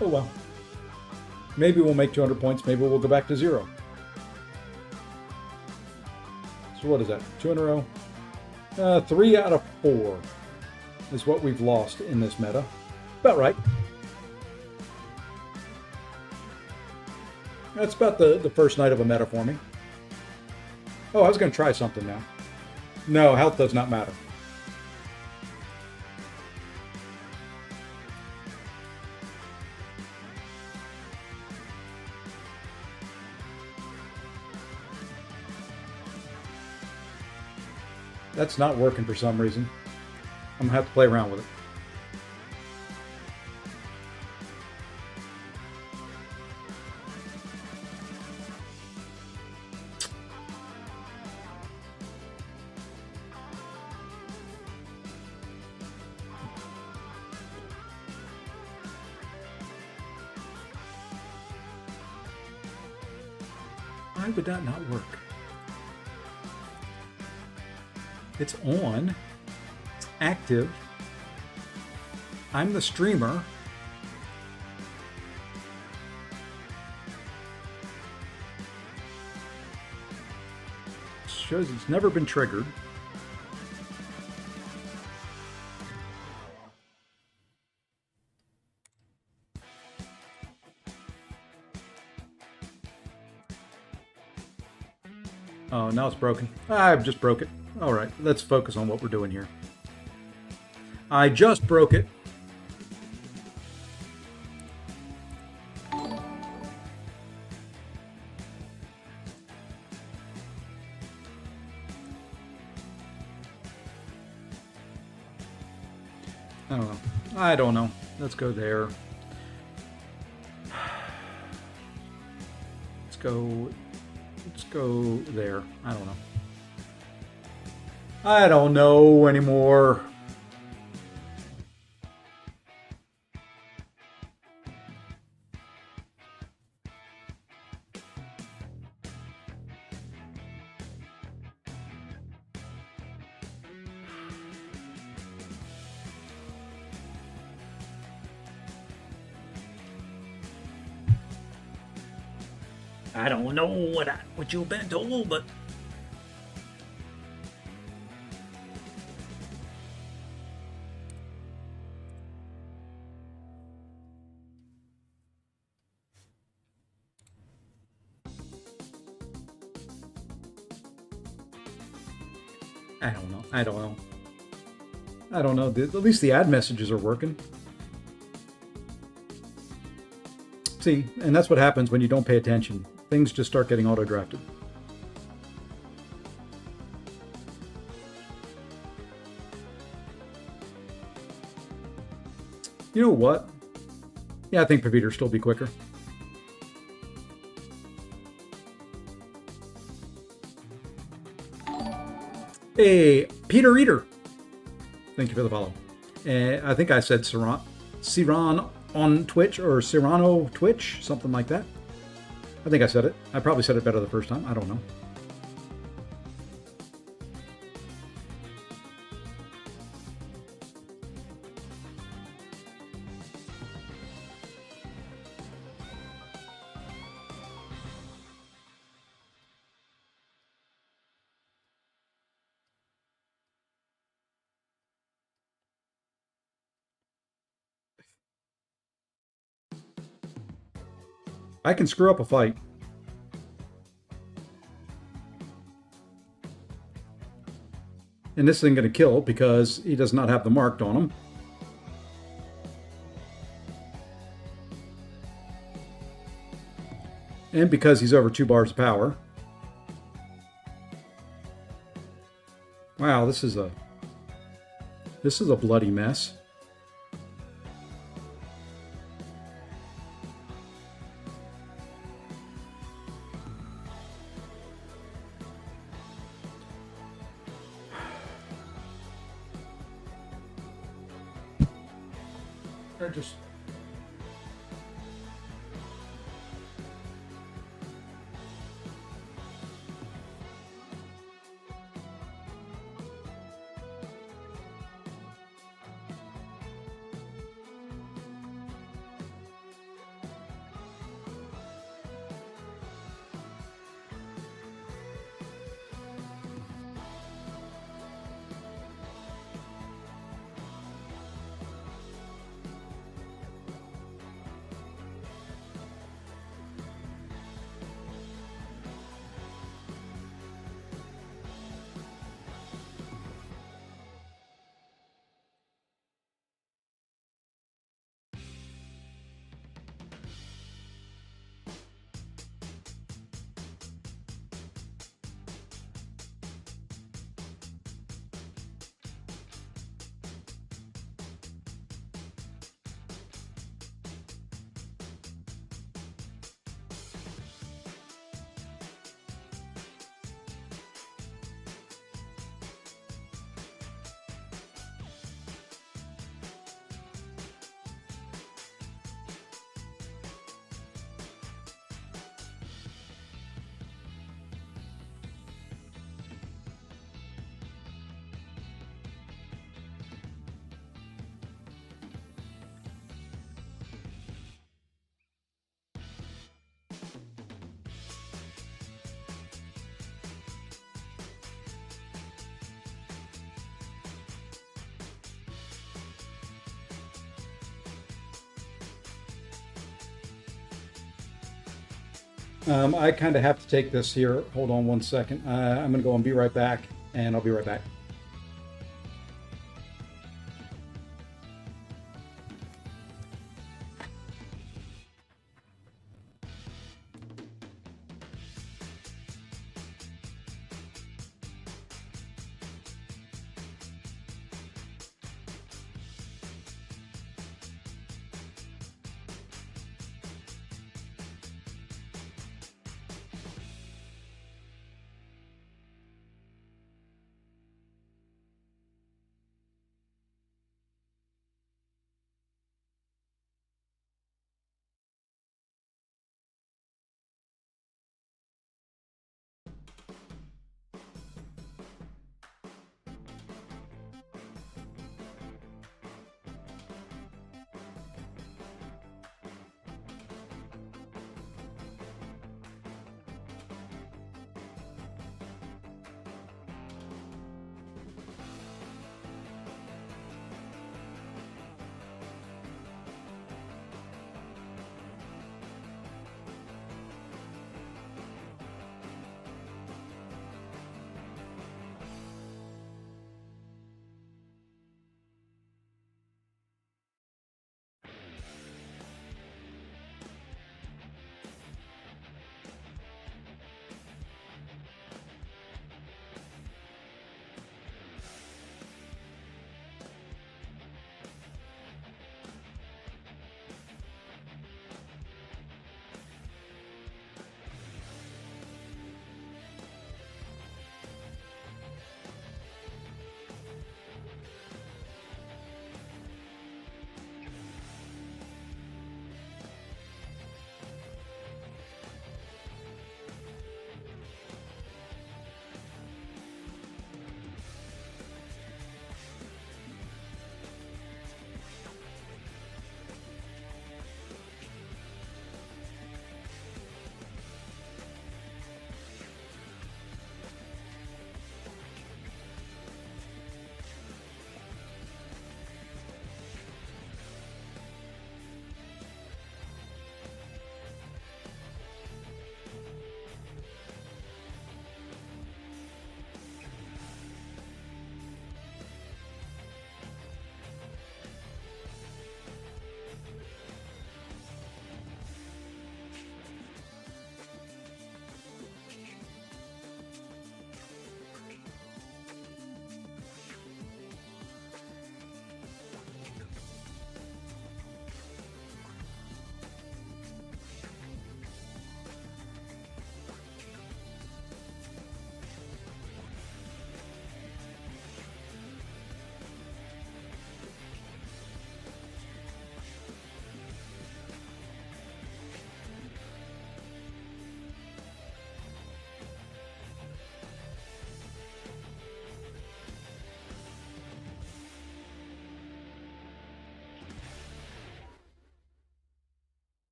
[SPEAKER 1] Oh well. Maybe we'll make 200 points, maybe we'll go back to 0. So what is that, 2 in a row? 3 out of 4 is what we've lost in this meta. About right. That's about the first night of a meta for me. Oh, I was going to try something now. No, health does not matter. That's not working for some reason. I'm going to have to play around with it. Why would that not work? It's on. It's active. I'm the streamer. Shows it's never been triggered. Oh, now it's broken. I just broke it. All right, let's focus on what we're doing here. I just broke it. I don't know. I don't know. Let's go there. Let's go there. I don't know. I don't know anymore. I don't know what you've been told, but I don't know. I don't know. I don't know. At least the ad messages are working. See, and that's what happens when you don't pay attention. Things just start getting auto-drafted. You know what? Yeah, I think Pavita will still be quicker. Hey, Peter Eater. Thank you for the follow. I think I said Siran on Twitch or Cyrano Twitch, something like that. I think I said it. I probably said it better the first time. I don't know. I can screw up a fight. And this isn't going to kill because he does not have the marked on him. And because he's over 2 bars of power. Wow, this is a bloody mess. I just... I kind of have to take this here. Hold on one second. I'm going to go and be right back, and I'll be right back.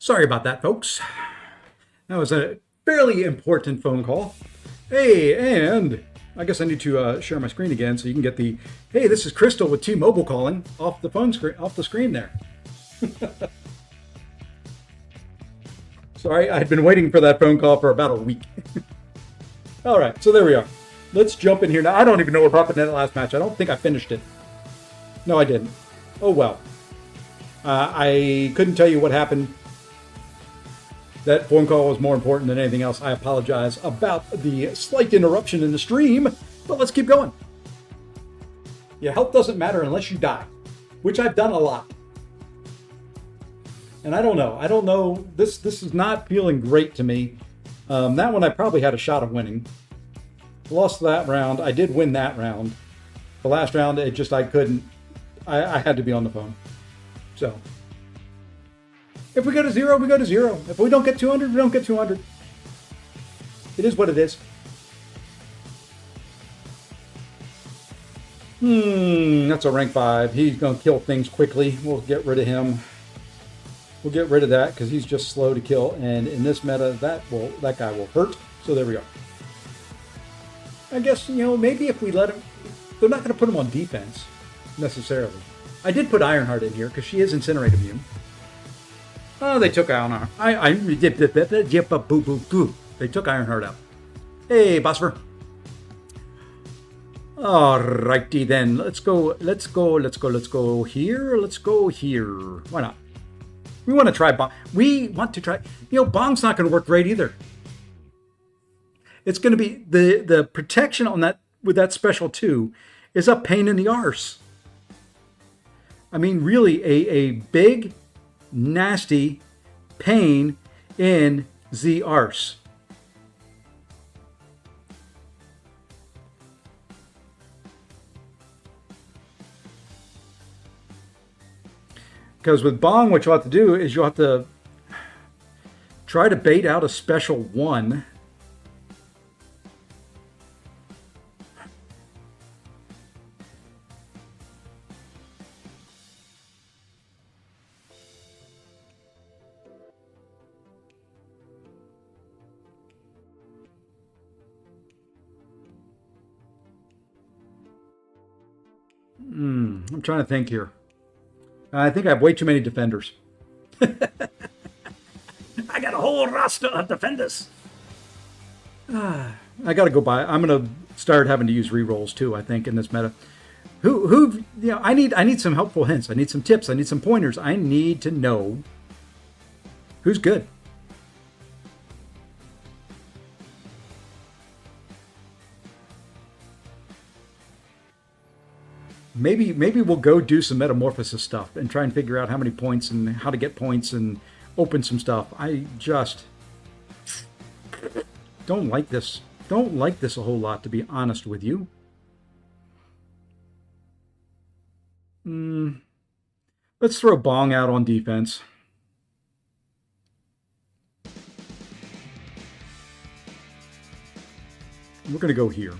[SPEAKER 1] Sorry about that, folks. That was a fairly important phone call. Hey, and I guess I need to share my screen again so you can get the, hey, this is Crystal with T-Mobile calling off the phone screen, off the screen there. Sorry, I'd been waiting for that phone call for about a week. All right, so there we are. Let's jump in here now. I don't even know what happened in that last match. I don't think I finished it. No, I didn't. Oh, well. I couldn't tell you what happened. That phone call was more important than anything else. I apologize about the slight interruption in the stream, but let's keep going. Your health doesn't matter unless you die, which I've done a lot. And I don't know. This is not feeling great to me. That one I probably had a shot of winning. Lost that round. I did win that round. The last round, I couldn't. I had to be on the phone. So, if we go to 0, we go to 0. If we don't get 200, we don't get 200. It is what it is. That's a rank 5. He's going to kill things quickly. We'll get rid of him. We'll get rid of that because he's just slow to kill. And in this meta, that guy will hurt. So there we go. I guess, maybe if we let him, they're not going to put him on defense necessarily. I did put Ironheart in here because she is Incinerate immune. Oh, they took Ironheart. They took Ironheart out. Hey, Bosfer. Alrighty then. Let's go here. Let's go here. Why not? We want to try Bong. Bong's not going to work great either. It's going to be the protection on that with that special 2 is a pain in the arse. I mean, really a big, nasty pain in the arse. Because with Bong, what you'll have to do is you'll have to try to bait out a special 1. I'm trying to think here. I think I have way too many defenders. I got a whole roster of defenders. I got to go by. I'm going to start having to use rerolls too, I think, in this meta. I need some helpful hints. I need some tips. I need some pointers. I need to know who's good. Maybe we'll go do some Metamorphosis stuff and try and figure out how many points and how to get points and open some stuff. I just don't like this. Don't like this a whole lot, to be honest with you. Let's throw Bong out on defense. We're going to go here.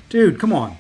[SPEAKER 1] Dude, come on.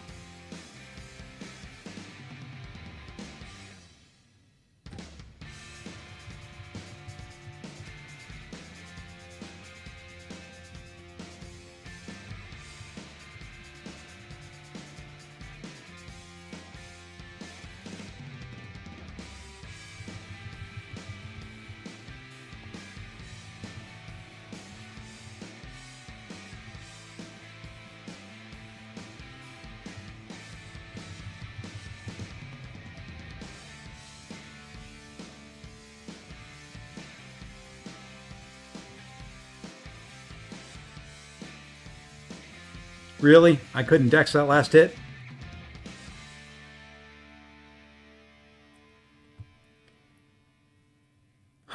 [SPEAKER 1] Really? I couldn't dex that last hit?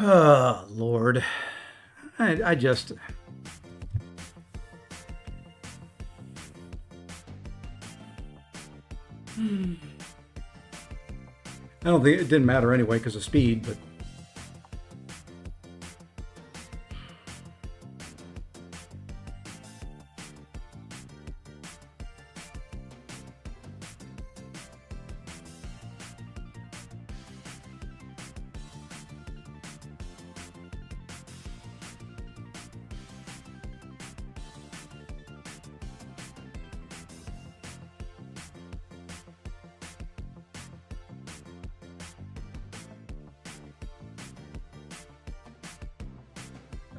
[SPEAKER 1] Oh, Lord. I just... I don't think it didn't matter anyway because of speed, but...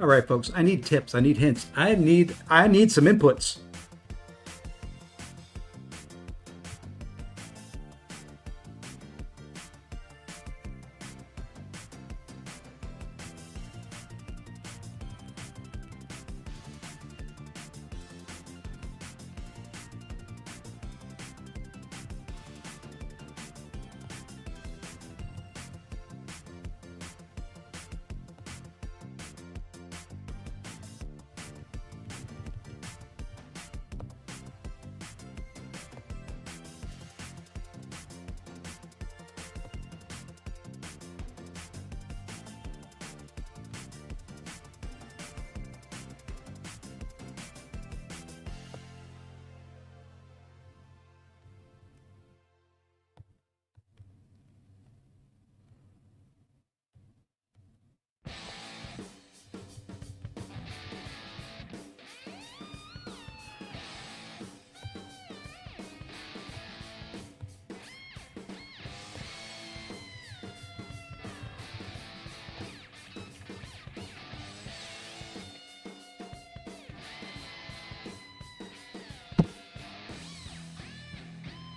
[SPEAKER 1] All right, folks, I need tips. I need hints. I need some inputs.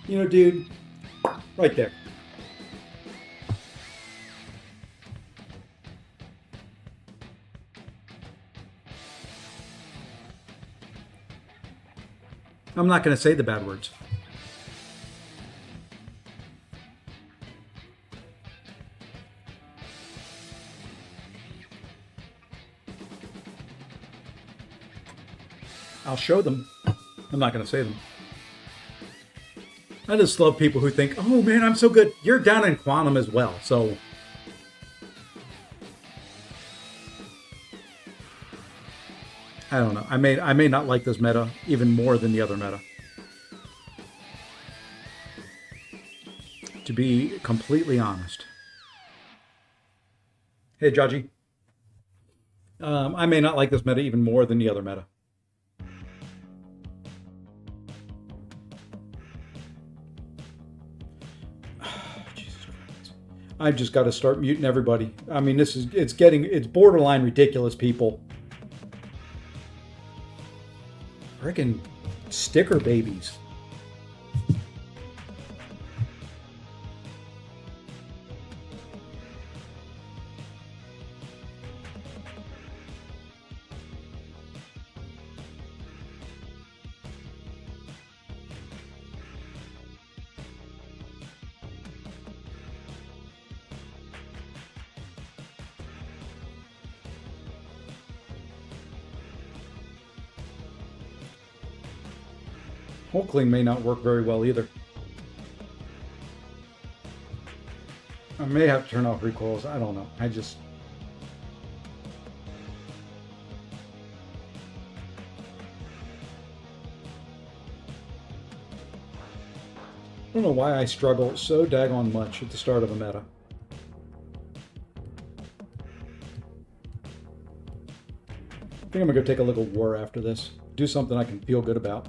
[SPEAKER 1] You know, dude, right there. I'm not going to say the bad words. I'll show them. I'm not going to say them. I just love people who think, oh man, I'm so good. You're down in quantum as well, so. I don't know. I may not like this meta even more than the other meta. To be completely honest. Hey, Jaji. I may not like this meta even more than the other meta. I've just got to start muting everybody. I mean, it's borderline ridiculous, people. Freaking sticker babies. Hulkling may not work very well either. I may have to turn off recoils. I don't know. I don't know why I struggle so daggone much at the start of a meta. I think I'm gonna go take a look at war after this. Do something I can feel good about.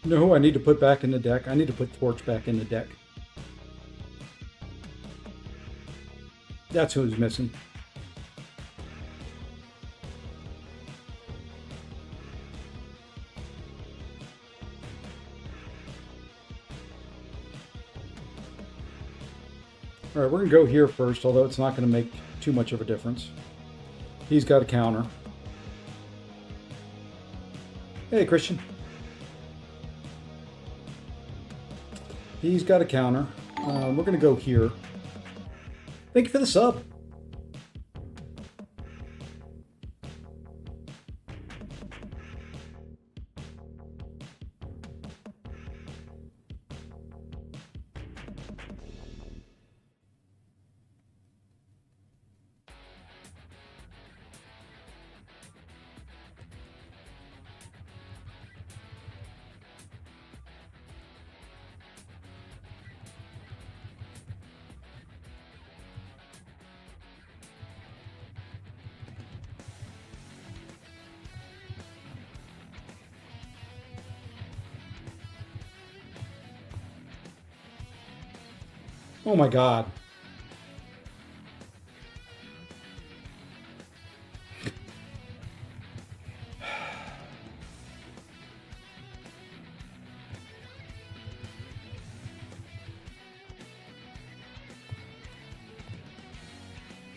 [SPEAKER 1] You know who I need to put back in the deck? I need to put Torch back in the deck. That's who's missing. All right, we're going to go here first, although it's not going to make too much of a difference. He's got a counter. Hey, Christian. He's got a counter. We're going to go here. Thank you for the sub. Oh my God.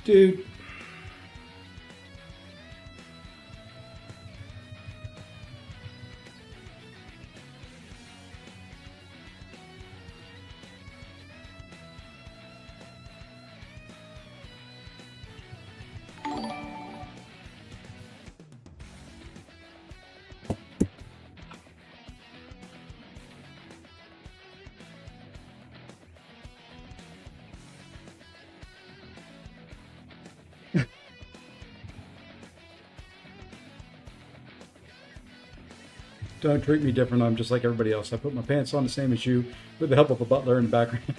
[SPEAKER 1] Dude. Don't treat me different. I'm just like everybody else. I put my pants on the same as you with the help of a butler in the background.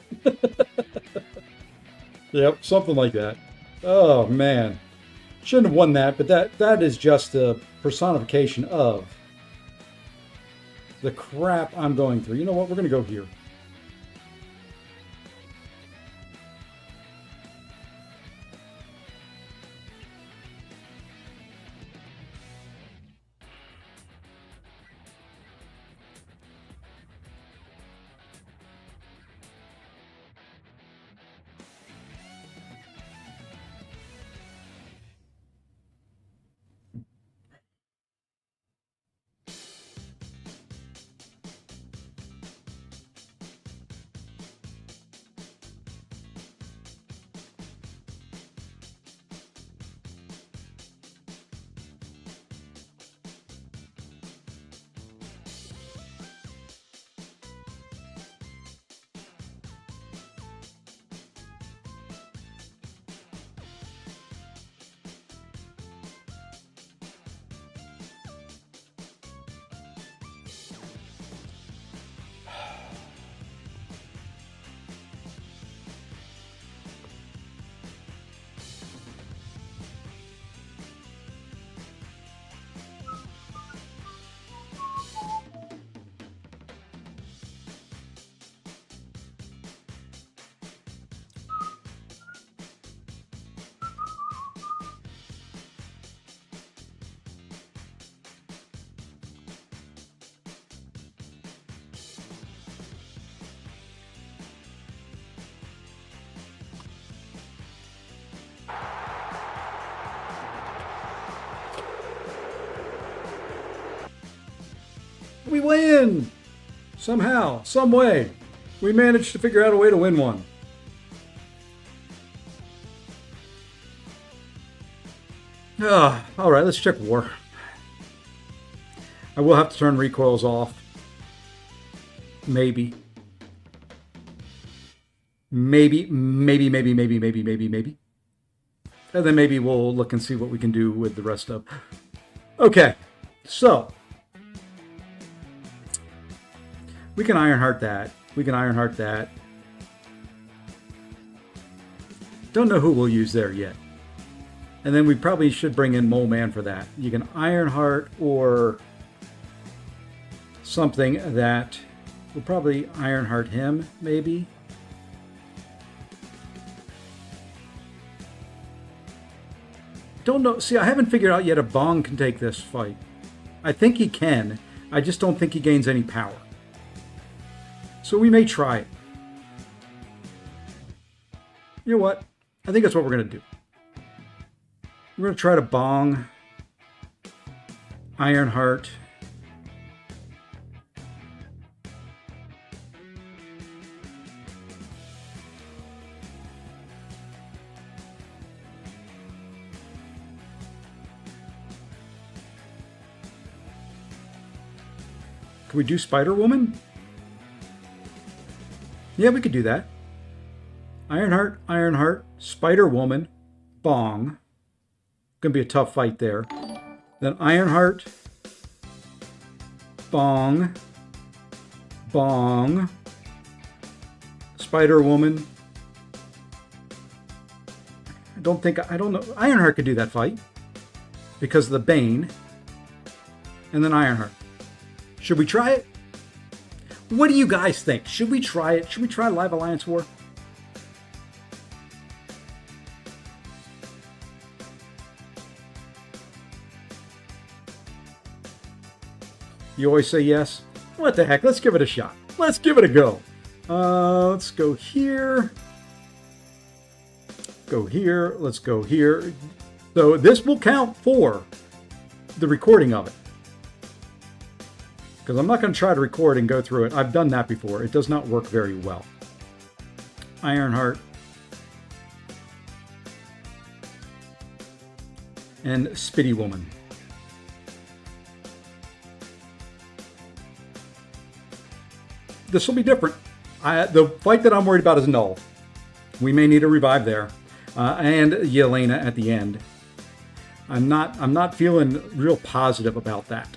[SPEAKER 1] Yep, something like that. Oh, man. Shouldn't have won that, but that is just a personification of the crap I'm going through. You know what? We're going to go here. We win! Somehow, some way, we managed to figure out a way to win one. All right, let's check war. I will have to turn recoils off. Maybe. Maybe. And then maybe we'll look and see what we can do with the rest of. Okay, so. We can Ironheart that. Don't know who we'll use there yet. And then we probably should bring in Mole Man for that. You can Ironheart or something that will probably Ironheart him, maybe. don't know. See, I haven't figured out yet if Bong can take this fight. I think he can. I just don't think he gains any power. So we may try it. You know what? I think that's what we're going to do. We're going to try to Bong Ironheart. Can we do Spider-Woman? Yeah, we could do that. Ironheart, Ironheart, Spider-Woman, Bong. Gonna be a tough fight there. Then Ironheart, Bong, Bong, Spider-Woman. I don't know. Ironheart could do that fight because of the Bane. And then Ironheart. Should we try it? What do you guys think? Should we try it? Should we try Live Alliance War? You always say yes? What the heck? Let's give it a shot. Let's give it a go. Let's go here. Go here. Let's go here. So this will count for the recording of it. Because I'm not going to try to record and go through it. I've done that before. It does not work very well. Ironheart. And Spitty Woman. This will be different. The fight that I'm worried about is Null. We may need a revive there. And Yelena at the end. I'm not feeling real positive about that.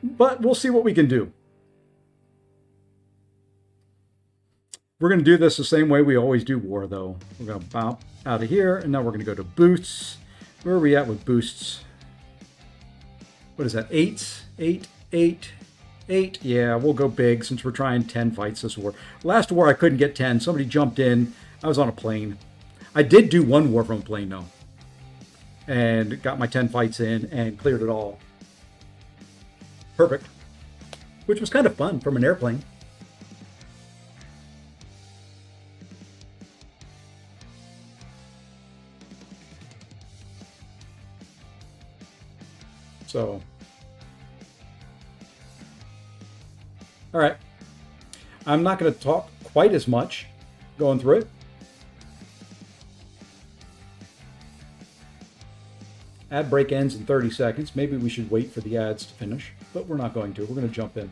[SPEAKER 1] But we'll see what we can do. We're going to do this the same way we always do war, though. We're going to bop out of here, and now we're going to go to boosts. Where are we at with boosts? What is that? 8? 8, 8, 8. Yeah, we'll go big since we're trying 10 fights this war. Last war I couldn't get 10. Somebody jumped in. I was on a plane. I did do one war from a plane, though. And got my 10 fights in and cleared it all. Perfect. Which was kind of fun from an airplane. So, all right. I'm not going to talk quite as much going through it. Ad break ends in 30 seconds. Maybe we should wait for the ads to finish, but we're not going to. We're going to jump in.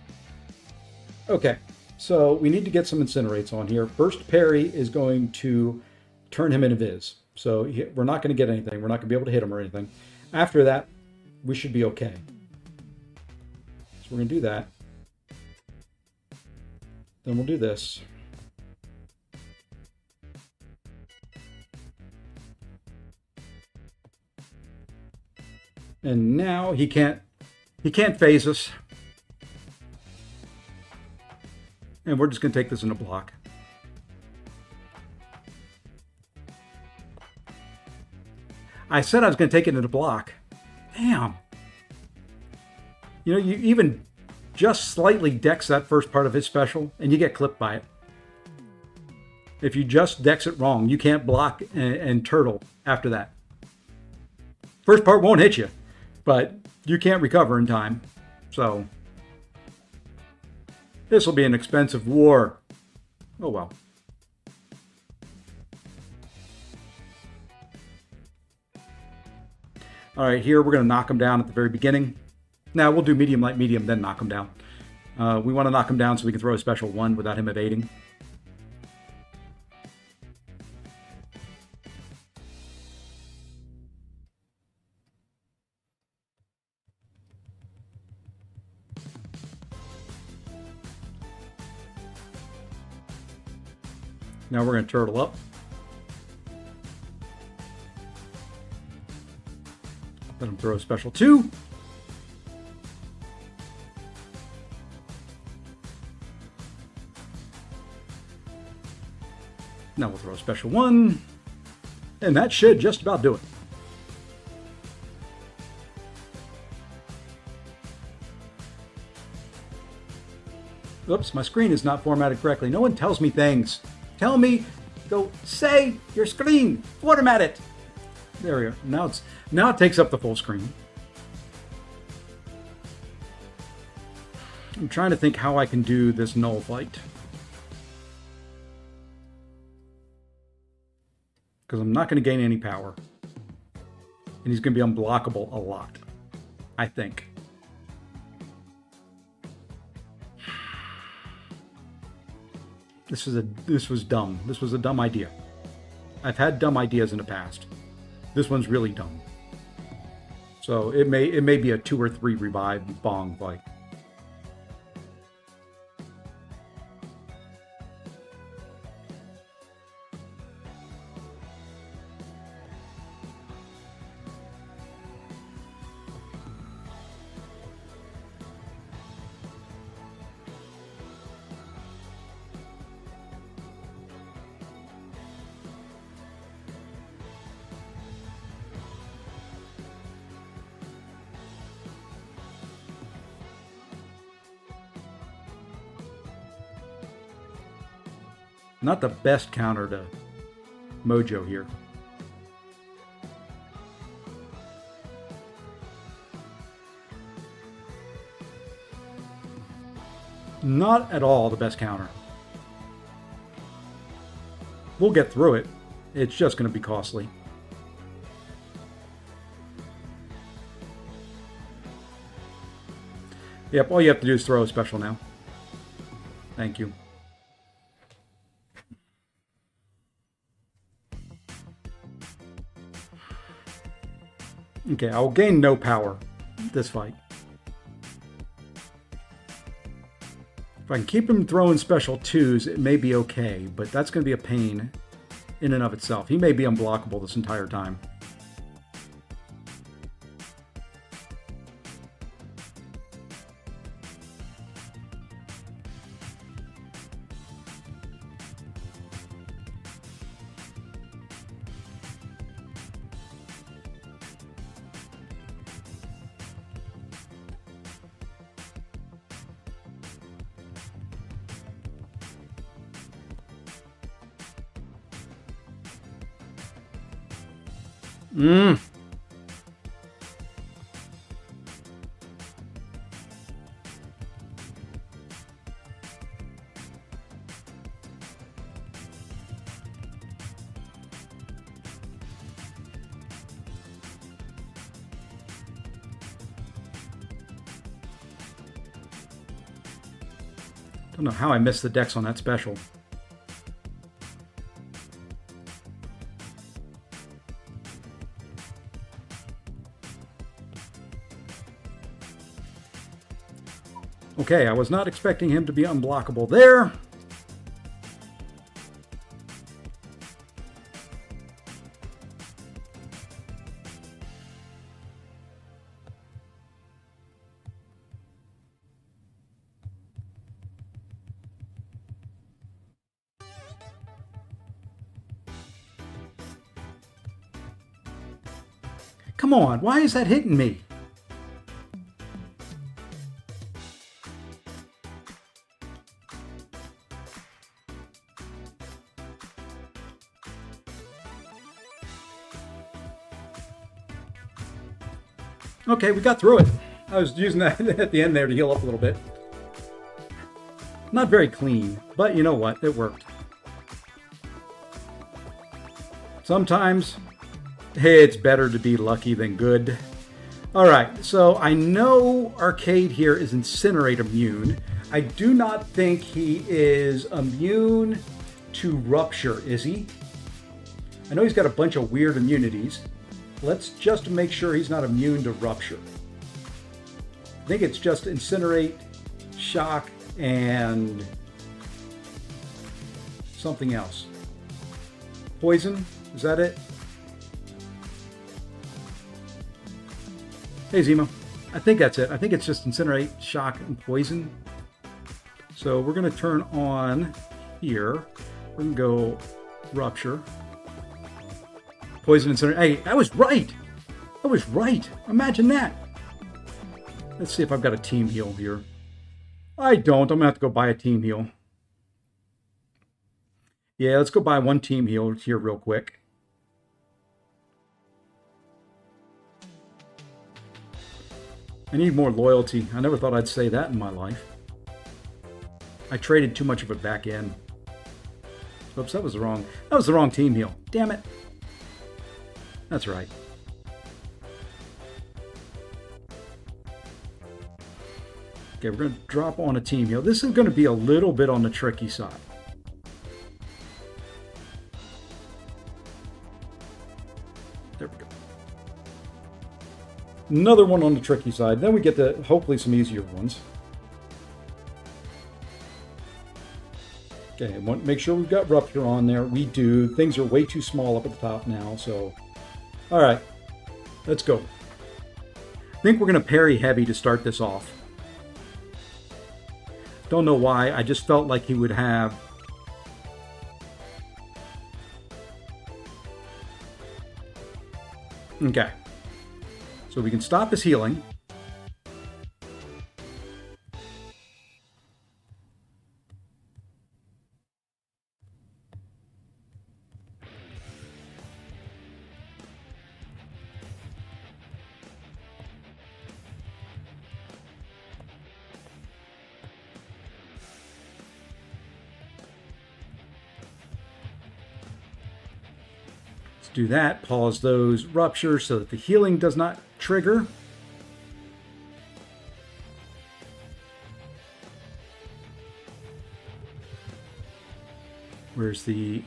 [SPEAKER 1] Okay, so we need to get some incinerates on here. First parry is going to turn him into Viz. So we're not going to get anything. We're not going to be able to hit him or anything. After that, we should be okay. So we're going to do that. Then we'll do this. And now he can't phase us. And we're just going to take this in a block. I said I was going to take it in a block. Damn. You know, you even just slightly dex that first part of his special, and you get clipped by it. If you just dex it wrong, you can't block and turtle after that. First part won't hit you, but you can't recover in time. So this will be an expensive war. Oh well. All right, here we're going to knock him down at the very beginning. Now we'll do medium, light, medium, then knock him down. We want to knock him down so we can throw a special 1 without him evading. Now we're going to turtle up. Let him throw a special 2. Now we'll throw a special 1. And that should just about do it. Oops, my screen is not formatted correctly. No one tells me things. Tell me, go say your screen, format it. There we go. Now it takes up the full screen. I'm trying to think how I can do this null fight. Because I'm not going to gain any power. And he's going to be unblockable a lot, I think. This was dumb. This was a dumb idea. I've had dumb ideas in the past. This one's really dumb. So it may be a 2 or 3 revive bong fight. Not the best counter to Mojo here. Not at all the best counter. We'll get through it. It's just going to be costly. Yep, all you have to do is throw a special now. Thank you. Okay, I'll gain no power this fight. If I can keep him throwing special 2s, it may be okay, but that's going to be a pain in and of itself. He may be unblockable this entire time. Don't know how I missed the dex on that special. Okay, I was not expecting him to be unblockable there. Come on, why is that hitting me? Okay, we got through it. I was using that at the end there to heal up a little bit. Not very clean, but you know what? It worked. Sometimes, hey, it's better to be lucky than good. All right, so I know Arcade here is Incinerate immune. I do not think he is immune to Rupture, is he? I know he's got a bunch of weird immunities. Let's just make sure he's not immune to Rupture. I think it's just Incinerate, Shock, and something else. Poison, is that it? Hey Zemo, I think that's it. I think it's just Incinerate, Shock, and Poison. So we're going to turn on here. We're going to go Rupture. Poison incendiary. Hey, I was right. I was right. Imagine that. Let's see if I've got a team heal here. I don't. I'm going to have to go buy a team heal. Yeah, let's go buy one team heal here real quick. I need more loyalty. I never thought I'd say that in my life. I traded too much of it back in. Oops, that was the wrong team heal. Damn it. That's right. Okay, we're going to drop on a team heal. This is going to be a little bit on the tricky side. There we go. Another one on the tricky side. Then we get to hopefully some easier ones. Okay, make sure we've got Rupture on there. We do. Things are way too small up at the top now, so... All right, let's go. I think we're going to parry heavy to start this off. Don't know why. I just felt like he would have... Okay. So we can stop his healing. Do that, pause those ruptures so that the healing does not trigger. Where's the...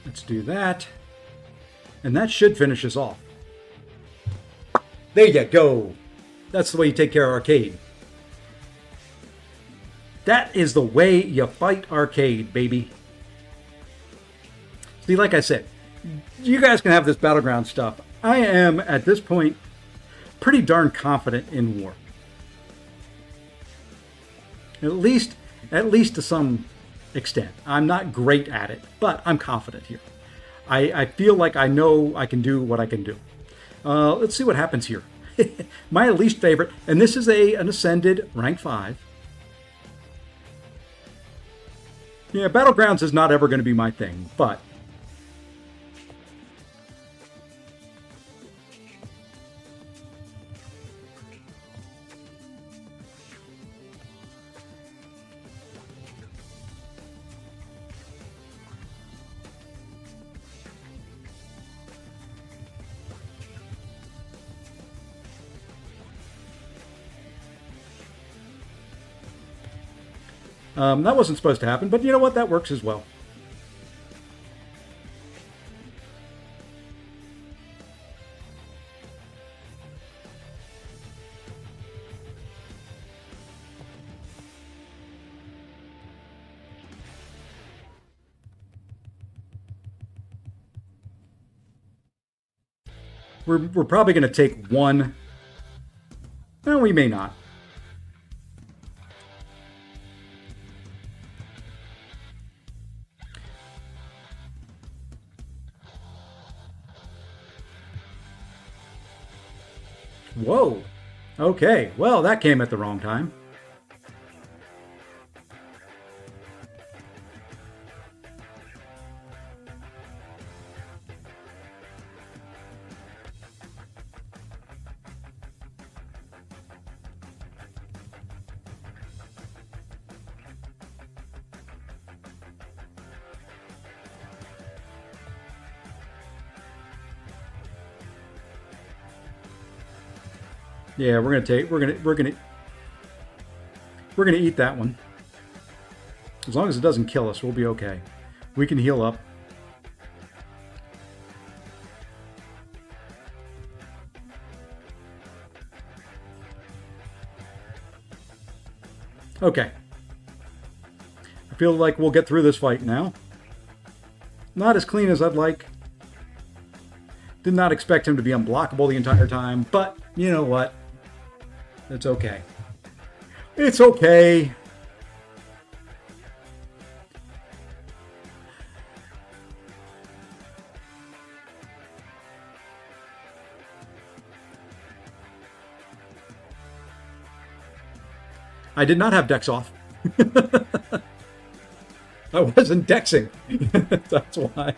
[SPEAKER 1] Let's do that. And that should finish us off. There you go. That's the way you take care of Arcade. That is the way you fight Arcade, baby. See, like I said, you guys can have this battleground stuff. I am, at this point, pretty darn confident in war. At least to some extent. I'm not great at it, but I'm confident here. I feel like I know I can do what I can do. Let's see what happens here. My least favorite, and this is an ascended rank 5. Yeah, battlegrounds is not ever going to be my thing, but... that wasn't supposed to happen, but you know what? That works as well. We're probably going to take one. Well, we may not. Whoa. Okay. Well, that came at the wrong time. Yeah, we're gonna eat that one. As long as it doesn't kill us, we'll be okay. We can heal up. Okay. I feel like we'll get through this fight now. Not as clean as I'd like. Did not expect him to be unblockable the entire time, but you know what? It's okay. It's okay. I did not have Dex off. I wasn't dexing. That's why.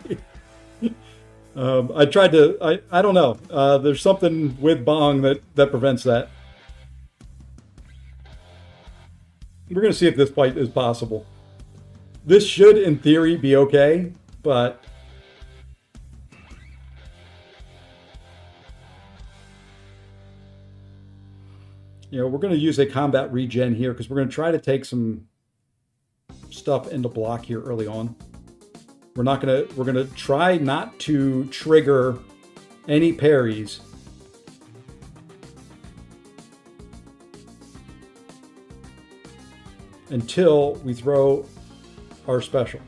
[SPEAKER 1] I tried to, I don't know. There's something with Bong that prevents that. We're going to see if this fight is possible. This should, in theory, be okay, but... You know, we're going to use a combat regen here because we're going to try to take some stuff into block here early on. We're going to try not to trigger any parries. Until we throw our special.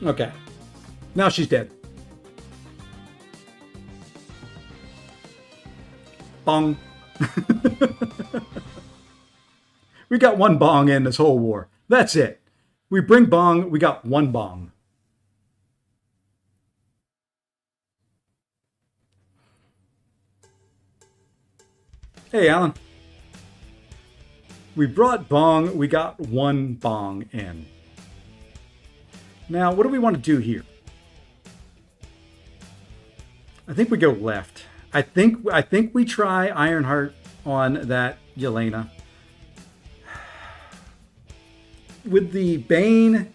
[SPEAKER 1] Okay. Now she's dead. Bong. We got one bong in this whole war. That's it. We bring bong, we got one bong. Hey, Alan. We brought bong, we got one bong in. Now, what do we want to do here? I think we go left. I think we try Ironheart on that Yelena. With the Bane,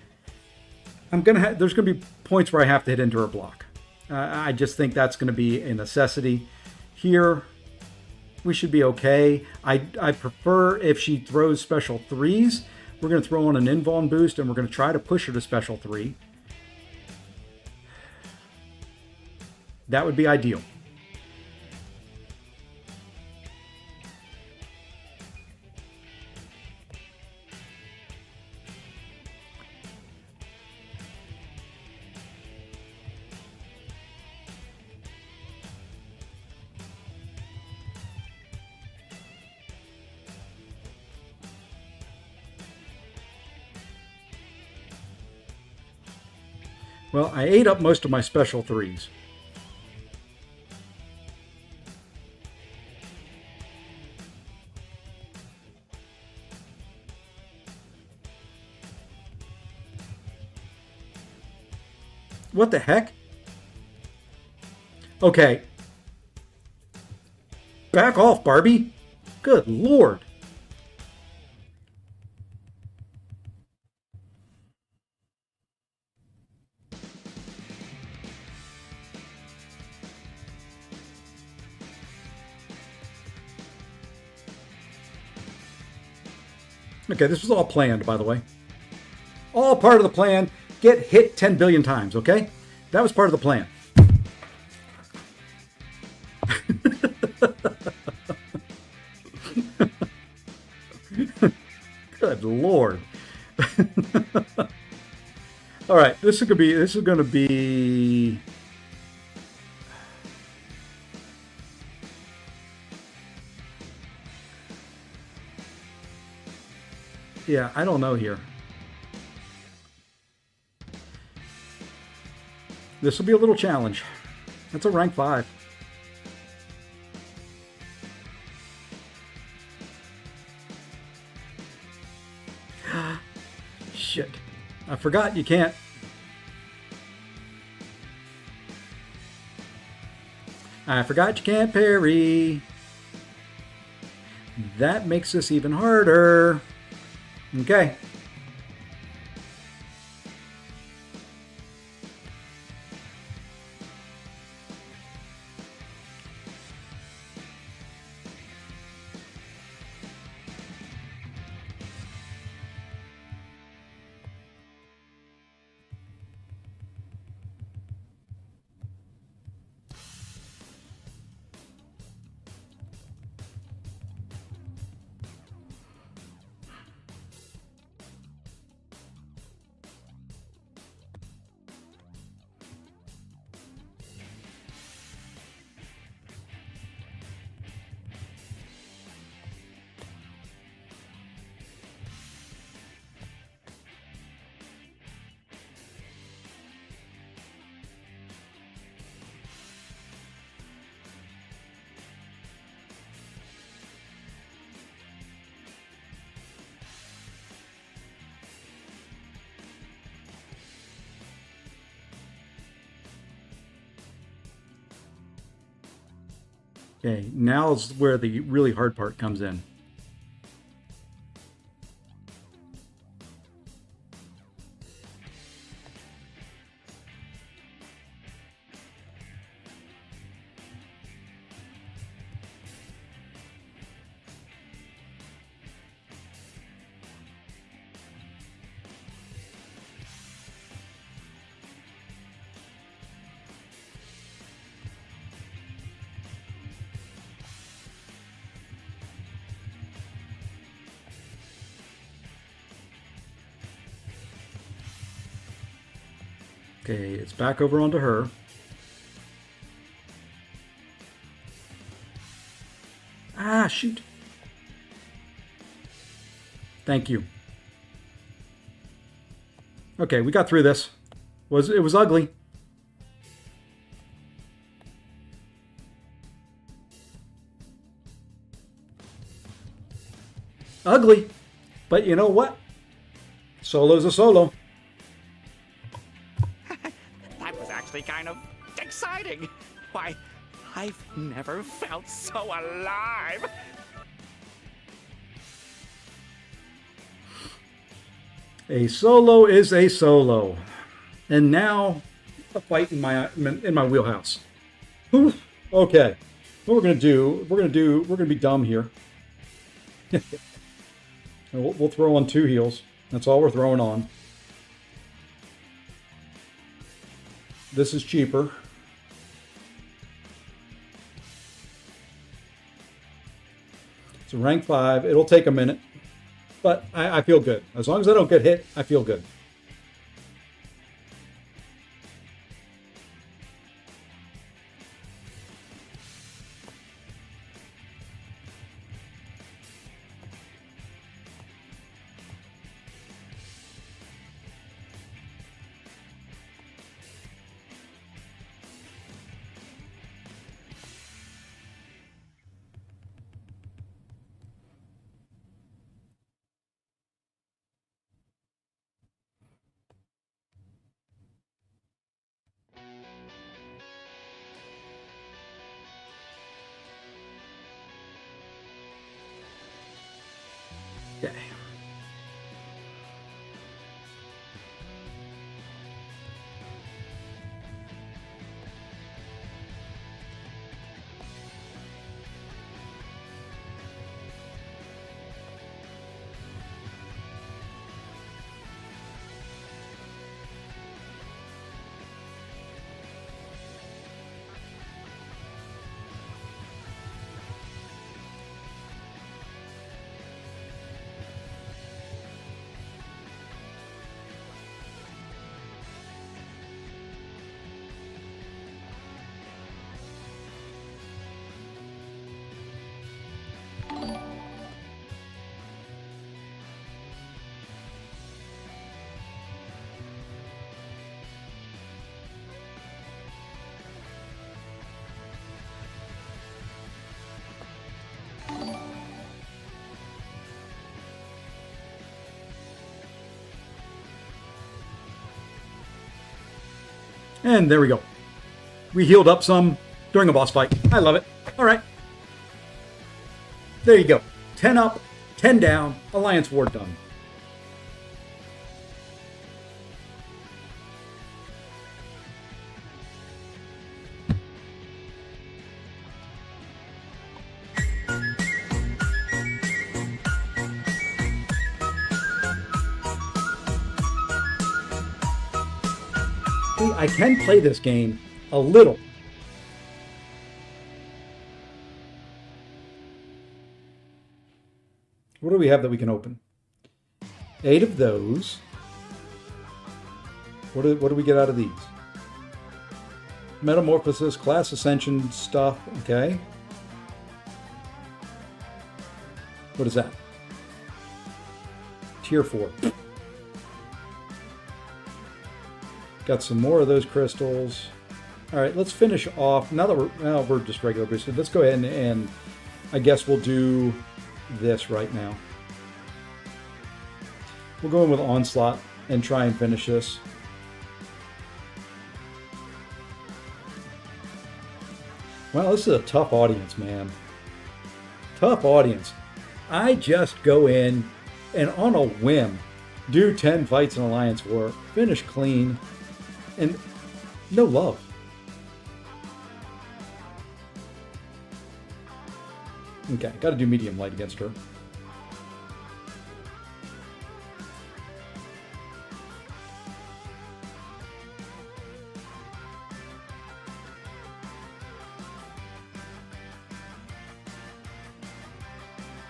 [SPEAKER 1] there's gonna be points where I have to hit into her block. I just think that's gonna be a necessity. Here, we should be okay. I prefer if she throws special threes. We're going to throw on an invuln boost, and we're going to try to push her to special 3. That would be ideal. Well, I ate up most of my special 3s. What the heck? Okay. Back off, Barbie. Good Lord. Okay, this was all planned, by the way. All part of the plan. Get hit 10 billion times, okay? That was part of the plan. Good Lord. All right, this is going to be yeah, I don't know here. This will be a little challenge. That's a rank 5. Shit. I forgot you can't. I forgot you can't parry. That makes this even harder. Okay. Okay, now is where the really hard part comes in. Okay, it's back over onto her. Ah, shoot. Thank you. Okay, we got through this. It was ugly. Ugly. But you know what? Solo's a solo.
[SPEAKER 2] That was actually kind of exciting. Why, I've never felt so alive.
[SPEAKER 1] A solo is a solo. And now a fight in my wheelhouse. Whew. Okay. What we're gonna be dumb here. We'll throw on 2 heals. That's all we're throwing on. This is cheaper. It's a rank 5. It'll take a minute, but I feel good. As long as I don't get hit, I feel good. Okay. And there we go. We healed up some during a boss fight. I love it. All right. There you go. 10 up, 10 down. Alliance War done. I can play this game a little. What do we have that we can open? 8 of those. What do we get out of these? Metamorphosis, class ascension stuff. Okay. What is that? Tier 4. Got some more of those crystals. All right, let's finish off. Now that we're just regular boosted, let's go ahead and I guess we'll do this right now. We'll go in with Onslaught and try and finish this. Well, this is a tough audience, man. Tough audience. I just go in and on a whim do 10 fights in Alliance War, finish clean, and no love. Okay, got to do medium light against her.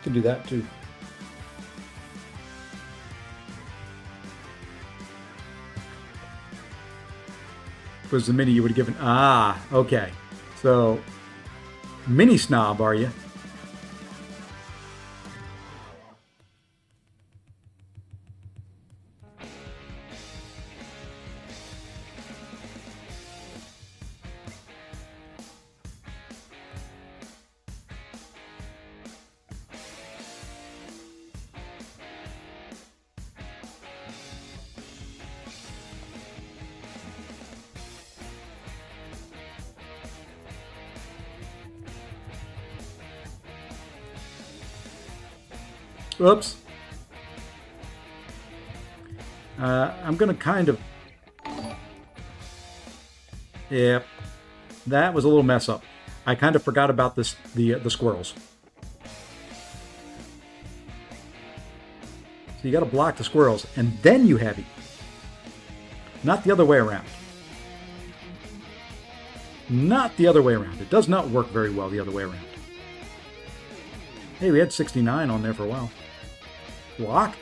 [SPEAKER 1] Can do that too. Was the mini you would have given? Ah, okay. So, mini snob, are you? Oops. I'm going to kind of... Yep. That was a little mess up. I kind of forgot about this, the squirrels. So you got to block the squirrels, and then you heavy. Not the other way around. Not the other way around. It does not work very well the other way around. Hey, we had 69 on there for a while. Block.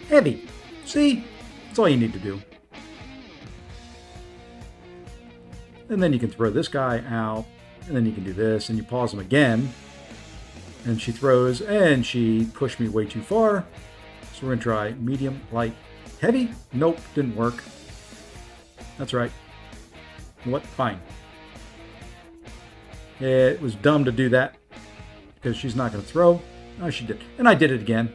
[SPEAKER 1] Heavy. See? That's all you need to do. And then you can throw this guy out. And then you can do this. And you pause him again. And she throws. And she pushed me way too far. So we're going to try medium, light, heavy. Nope. Didn't work. That's right. You know what? Fine. It was dumb to do that. Because she's not going to throw. Oh, she did. And I did it again.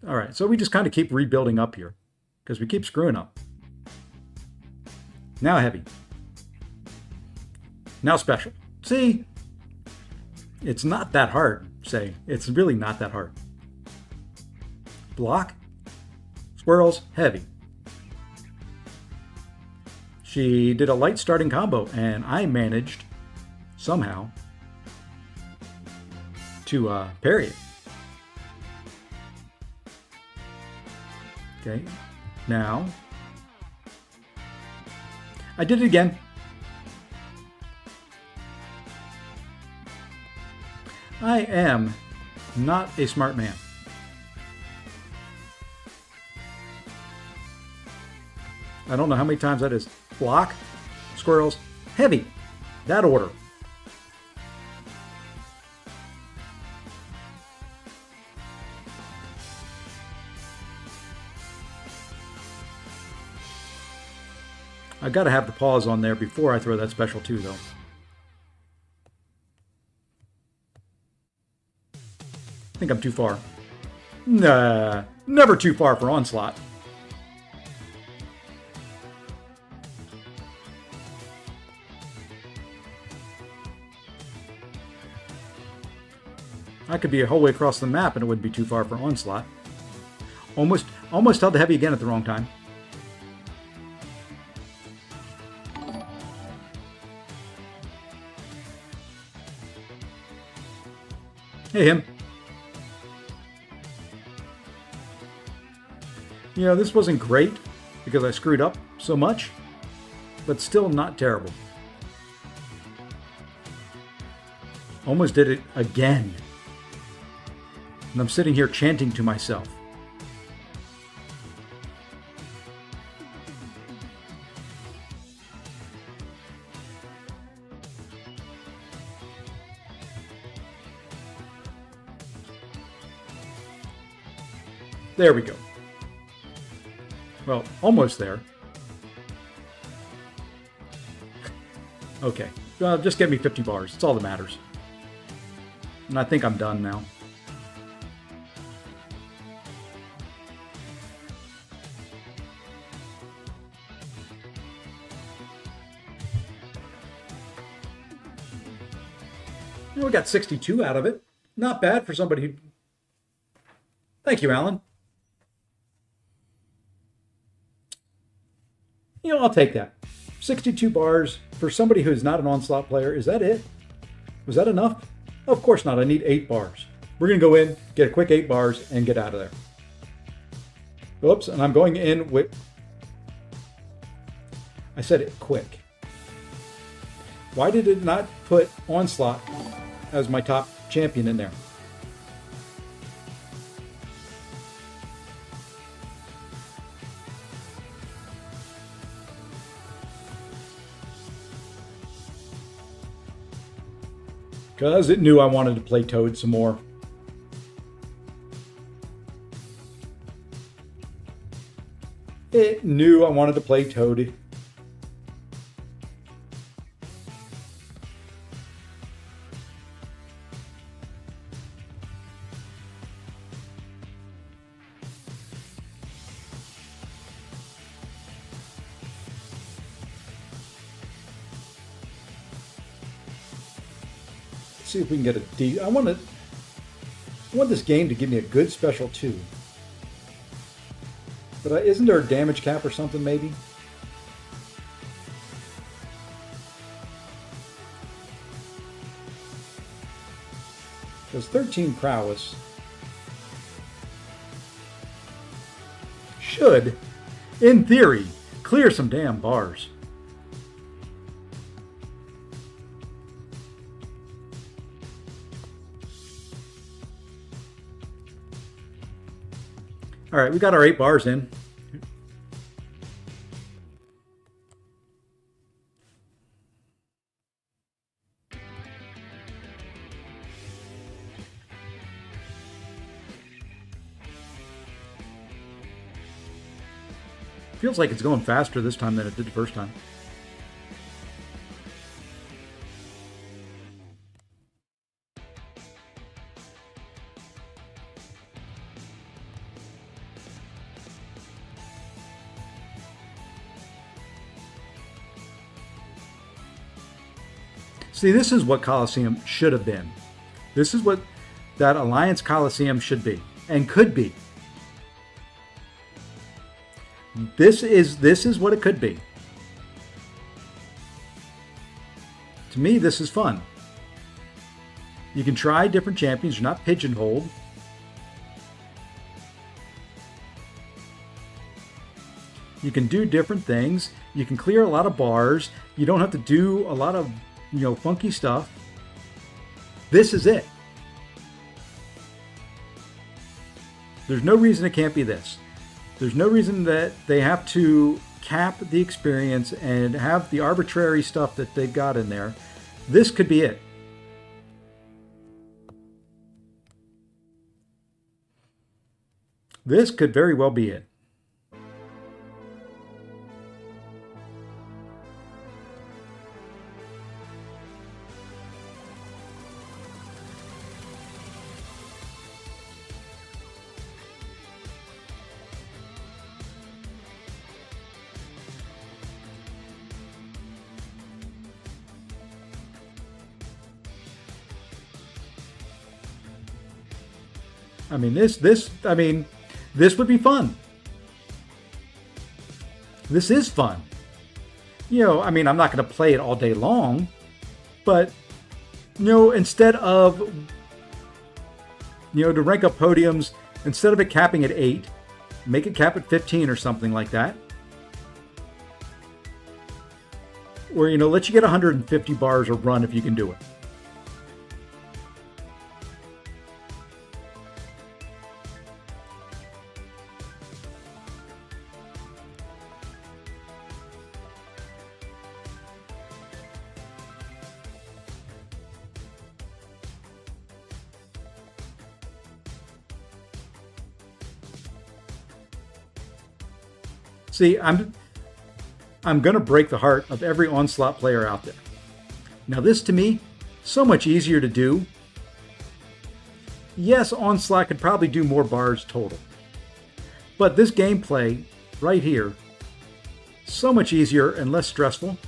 [SPEAKER 1] All right, so we just kind of keep rebuilding up here. Because we keep screwing up. Now heavy. Now special. See? It's not that hard, say. It's really not that hard. Block. Squirrels. Heavy. She did a light starting combo, and I managed, somehow, to parry it. Okay, now, I did it again. I am not a smart man. I don't know how many times that is. Block, squirrels, heavy. That order. I've got to have the pause on there before I throw that special too, though. I think I'm too far. Nah, never too far for onslaught. I could be a whole way across the map and it wouldn't be too far for onslaught. Almost held the heavy again at the wrong time. Hey, him. You know, this wasn't great because I screwed up so much, but still not terrible. Almost did it again. And I'm sitting here chanting to myself. There we go. Well, almost there. Okay. Well, just get me 50 bars. That's all that matters. And I think I'm done now. We got 62 out of it. Not bad for somebody who... Thank you, Alan. I'll take that. 62 bars for somebody who's not an Onslaught player. Is that it? Was that enough? Of course not. I need 8 bars. We're going to go in, get a quick 8 bars, and get out of there. Oops, and I'm going in with... I said it quick. Why did it not put Onslaught as my top champion in there? Because it knew I wanted to play Toad some more. It knew I wanted to play Toad. See if we can get a D. I want this game to give me a good special 2. But isn't there a damage cap or something maybe? Because 13 prowess should, in theory, clear some damn bars. All right, we got our 8 bars in. Feels like it's going faster this time than it did the first time. See, this is what Coliseum should have been. This is what that Alliance Coliseum should be and could be. This is what it could be. To me, this is fun. You can try different champions. You're not pigeonholed. You can do different things. You can clear a lot of bars. You don't have to do a lot of, funky stuff. This is it. There's no reason it can't be this. There's no reason that they have to cap the experience and have the arbitrary stuff that they've got in there. This could be it. This could very well be it. I mean, this would be fun. This is fun. I'm not going to play it all day long, but, instead of, to rank up podiums, instead of it capping at 8, make it cap at 15 or something like that. Or, let you get 150 bars or run if you can do it. See, I'm going to break the heart of every Onslaught player out there. Now this, to me, so much easier to do. Yes, Onslaught could probably do more bars total. But this gameplay right here, so much easier and less stressful.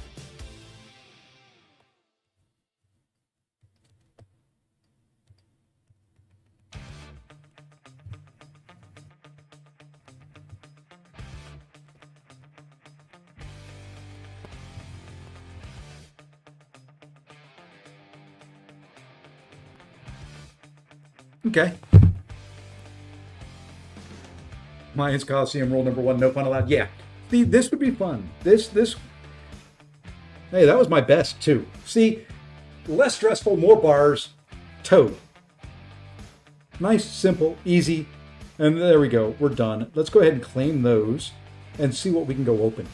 [SPEAKER 1] Okay. Mayans Coliseum rule number 1, no fun allowed. Yeah. See, this would be fun. This. Hey, that was my best too. See, less stressful, more bars, Toad. Nice, simple, easy. And there we go. We're done. Let's go ahead and claim those and see what we can go open.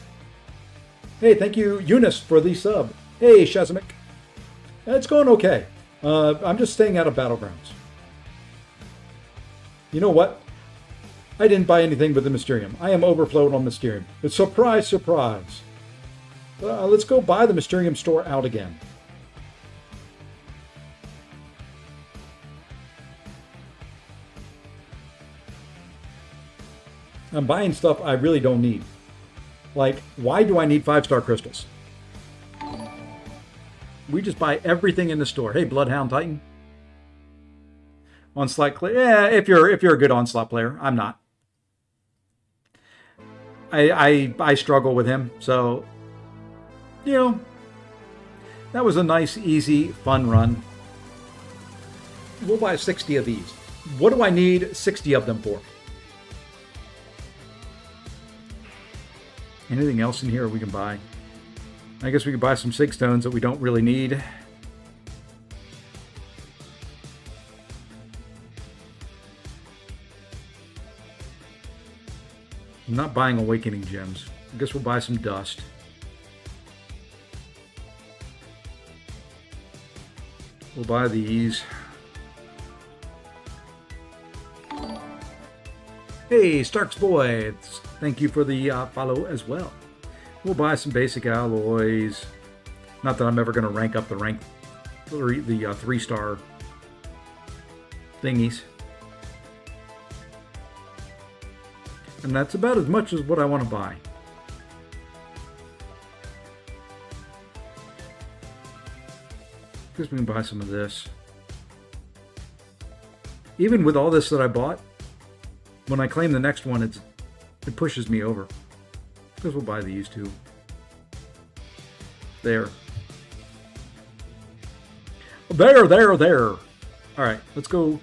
[SPEAKER 1] Hey, thank you, Eunice, for the sub. Hey, Shazamik. It's going okay. I'm just staying out of battlegrounds. You know what? I didn't buy anything but the Mysterium. I am overflowed on Mysterium. It's surprise, surprise. Let's go buy the Mysterium store out again. I'm buying stuff I really don't need. Like, why do I need 5-star crystals? We just buy everything in the store. Hey, Bloodhound Titan. Onslaught player. Yeah, if you're a good Onslaught player. I'm not. I struggle with him, so you know, that was a nice, easy, fun run. We'll buy 60 of these. What do I need 60 of them for? Anything else in here we can buy? I guess we could buy some sig stones that we don't really need. I'm not buying awakening gems. I guess we'll buy some dust. We'll buy these. Hey, Stark's boy. Thank you for the follow as well. We'll buy some basic alloys. Not that I'm ever going to rank up the 3-star thingies. And that's about as much as what I want to buy. Guess we can buy some of this. Even with all this that I bought, when I claim the next one, it pushes me over. Because we'll buy these two. There. There. All right, let's go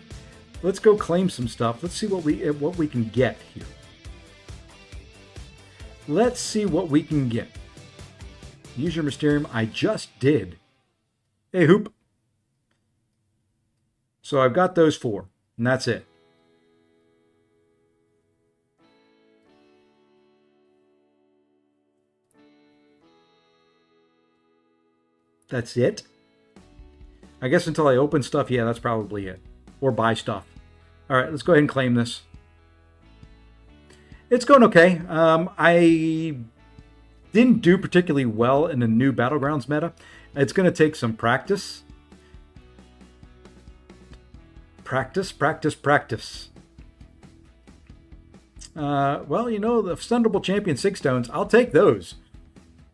[SPEAKER 1] claim some stuff. Let's see what we can get here. Let's see what we can get. Use your Mysterium. I just did. Hey, Hoop. So I've got those 4, and that's it. That's it? I guess until I open stuff, yeah, that's probably it. Or buy stuff. All right, let's go ahead and claim this. It's going okay. I didn't do particularly well in the new Battlegrounds meta. It's going to take some practice. Practice. Well, you know, the Thunderbolt Champion 6 stones, I'll take those.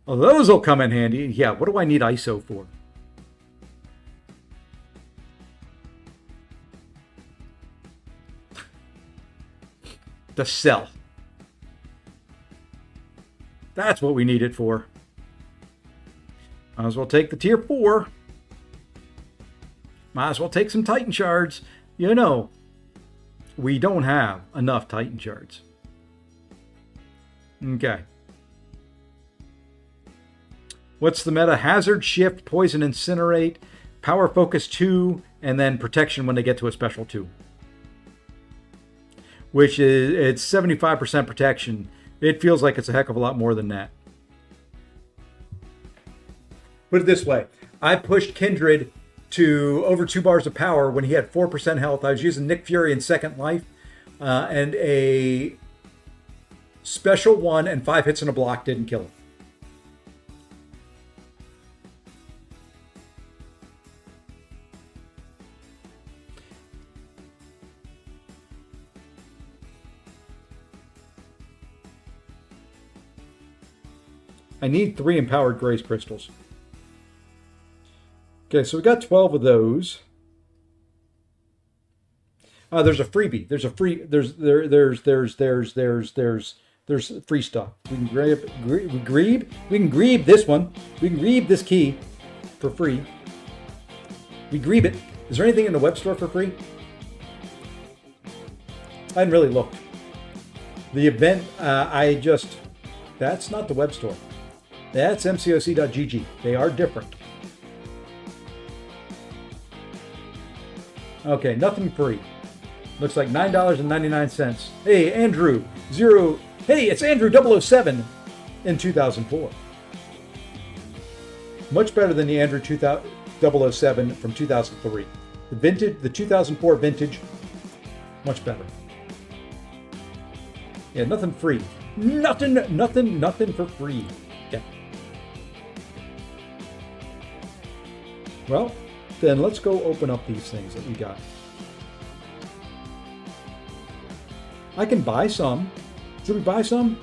[SPEAKER 1] Well, those will come in handy. Yeah, what do I need ISO for? To sell. That's what we need it for. Might as well take the tier 4. Might as well take some Titan shards. You know, we don't have enough Titan shards. Okay. What's the meta? Hazard, Shift, Poison, Incinerate, Power Focus 2, and then Protection when they get to a special 2. Which is, it's 75% protection. It feels like it's a heck of a lot more than that. Put it this way. I pushed Kindred to over 2 bars of power when he had 4% health. I was using Nick Fury in Second Life and a special 1 and 5 hits in a block didn't kill him. I need 3 empowered grace crystals. Okay, so we got 12 of those. There's a freebie. There's free stuff. We can greeb this one. We can greeb this key for free. We greeb it. Is there anything in the web store for free? I hadn't really looked. The event, that's not the web store. That's MCOC.gg. They are different. Okay, nothing free. Looks like $9.99. Hey, Andrew, Hey, it's Andrew 007 in 2004. Much better than the Andrew 007 from 2003. The 2004 vintage, much better. Yeah, nothing free. Nothing for free. Yeah. Well, then let's go open up these things that we got. I can buy some. Should we buy some?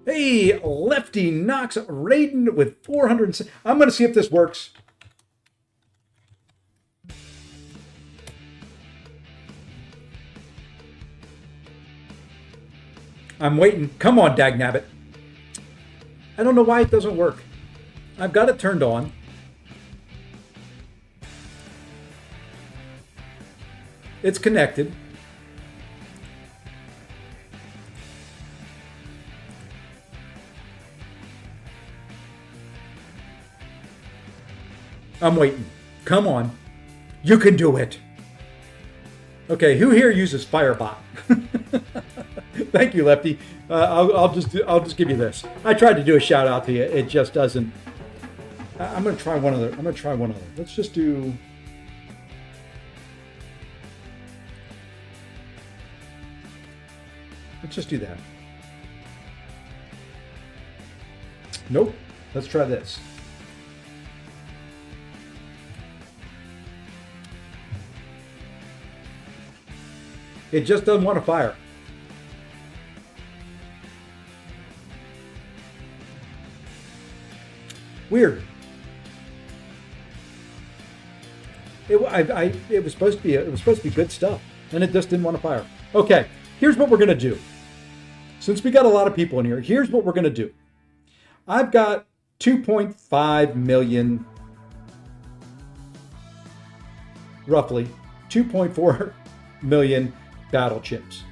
[SPEAKER 1] Hey, Lefty knocks Raiden with 400. I'm going to see if this works. I'm waiting. Come on, Dagnabbit. I don't know why it doesn't work. I've got it turned on. It's connected. I'm waiting. Come on. You can do it. Okay, who here uses Firebot? Thank you, Lefty. I'll just give you this. I tried to do a shout out to you. It just doesn't. I'm gonna try one other. Let's just do. Let's just do that. Nope. Let's try this. It just doesn't want to fire. Weird. It was supposed to be good stuff, and it just didn't want to fire. Okay, here's what we're gonna do. Since we got a lot of people in here, here's what we're gonna do. I've got 2.5 million, roughly 2.4 million battle chips.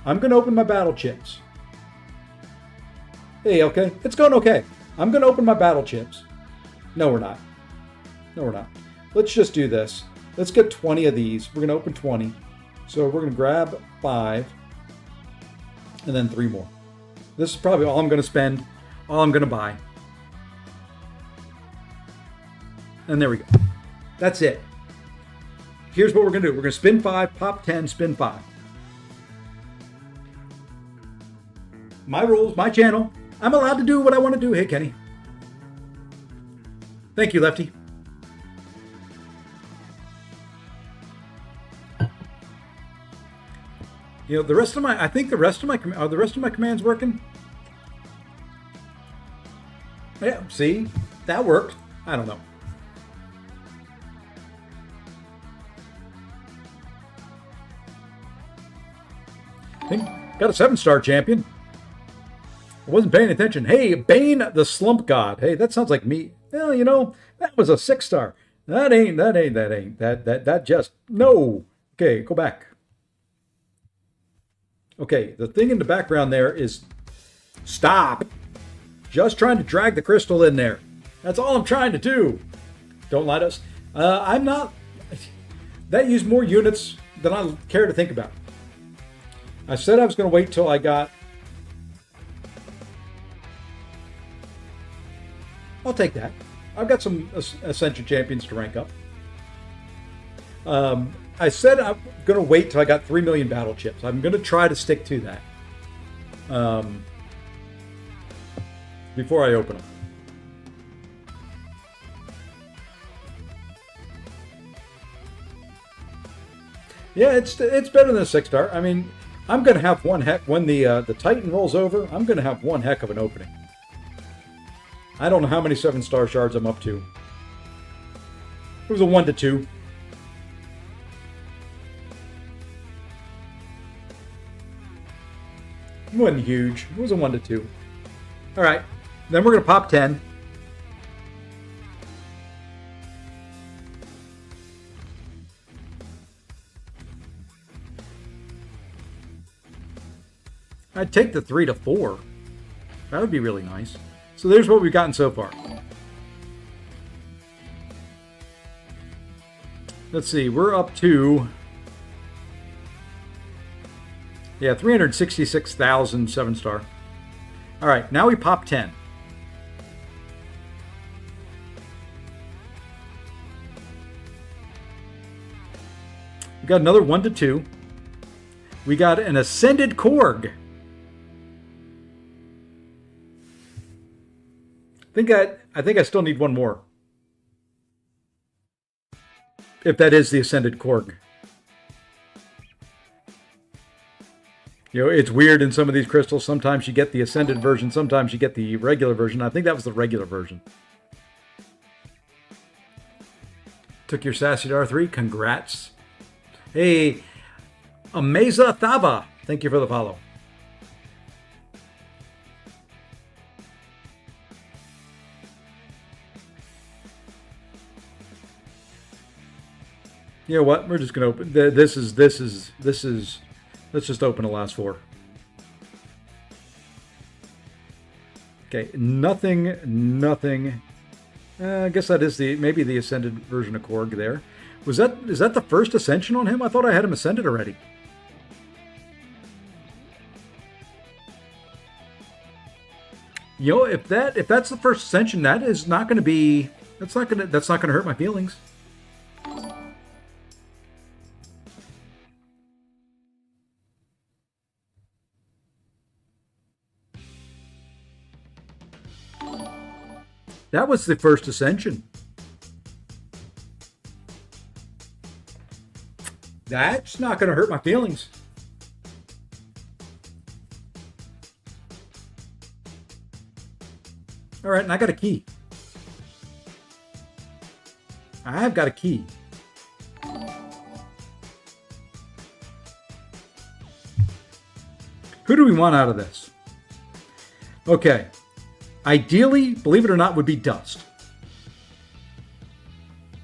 [SPEAKER 1] I'm gonna open my battle chips. Hey, okay, it's going okay. I'm gonna open my battle chips. No, we're not. No, we're not. Let's just do this. Let's get 20 of these. We're gonna open 20. So we're gonna grab 5 and then 3 more. This is probably all I'm gonna spend, all I'm gonna buy. And there we go. That's it. Here's what we're gonna do. We're gonna spin 5, pop 10, spin 5. My rules, my channel. I'm allowed to do what I want to do. Hey, Kenny. Thank you, Lefty. You know, the rest of my, I think the rest of my, are the rest of my commands working? Yeah, see? That worked. I don't know. I think got a 7-star champion. I wasn't paying attention. Hey, Bane the Slump God. Hey, that sounds like me. Well, you know, that was a 6-star. That just, no. Okay, go back. Okay, the thing in the background there is, stop. Just trying to drag the crystal in there. That's all I'm trying to do. Don't let us. I'm not, that used more units than I care to think about. I said I was going to wait till I got, I'll take that. I've got some Ascension champions to rank up. I said I'm going to wait till I got 3 million battle chips. I'm going to try to stick to that before I open them. Yeah, it's better than a 6-star. I mean, I'm going to have one heck when the Titan rolls over. I'm going to have one heck of an opening. I don't know how many 7-star shards I'm up to. It was a 1 to 2. It wasn't huge. It was a 1 to 2. All right. Then we're going to pop 10. I'd take the 3 to 4. That would be really nice. So there's what we've gotten so far. Let's see, we're up to, yeah, 366,000 7-star. All right, now we pop 10. We got another 1 to 2. We got an Ascended Korg. I think I still need one more. If that is the Ascended Korg. You know, it's weird in some of these crystals. Sometimes you get the Ascended version. Sometimes you get the regular version. I think that was the regular version. Took your Sassy to R3. Congrats. Hey, Ameza Thava. Thank you for the follow. You know what? We're just gonna open. This is. Let's just open the last 4. Okay, nothing. I guess that is maybe the Ascended version of Korg there. Is that the first Ascension on him? I thought I had him Ascended already. You know, if that's the first Ascension, that is not going to be. That's not going to hurt my feelings. That was the first Ascension. That's not going to hurt my feelings. All right, and I got a key. I've got a key. Who do we want out of this? Okay. Ideally, believe it or not, would be Dust.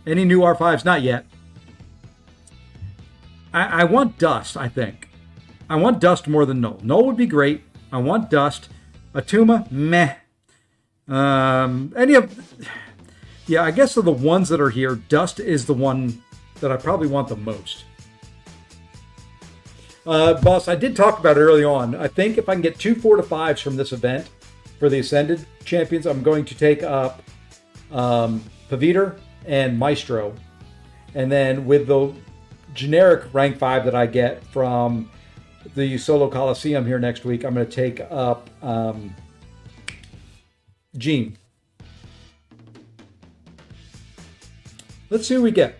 [SPEAKER 1] Any new R5s? Not yet. I want Dust, I think. I want Dust more than Null. Null would be great. I want Dust. Atuma, meh. Yeah, I guess of the ones that are here, Dust is the one that I probably want the most. Boss, I did talk about it early on. I think if I can get 2 4 to 5s from this event, for the Ascended Champions, I'm going to take up Paviter and Maestro. And then with the generic rank 5 that I get from the Solo Coliseum here next week, I'm going to take up Gene. Let's see what we get.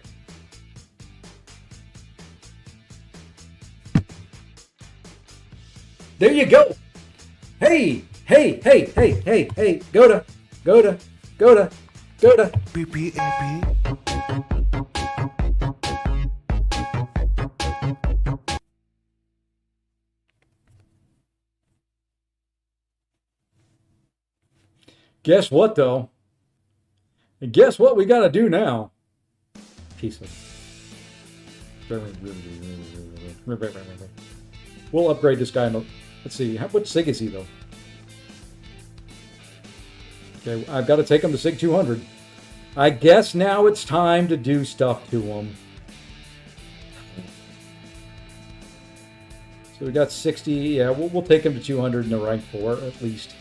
[SPEAKER 1] There you go. Hey, go to.
[SPEAKER 3] BPAP.
[SPEAKER 1] Guess what, though? And guess what we got to do now? Peace. We'll upgrade this guy. Let's see. What SIG is he, though? Okay, I've got to take him to SIG 200. I guess now it's time to do stuff to him. So we got 60. Yeah, we'll take him to 200 in the rank 4 at least.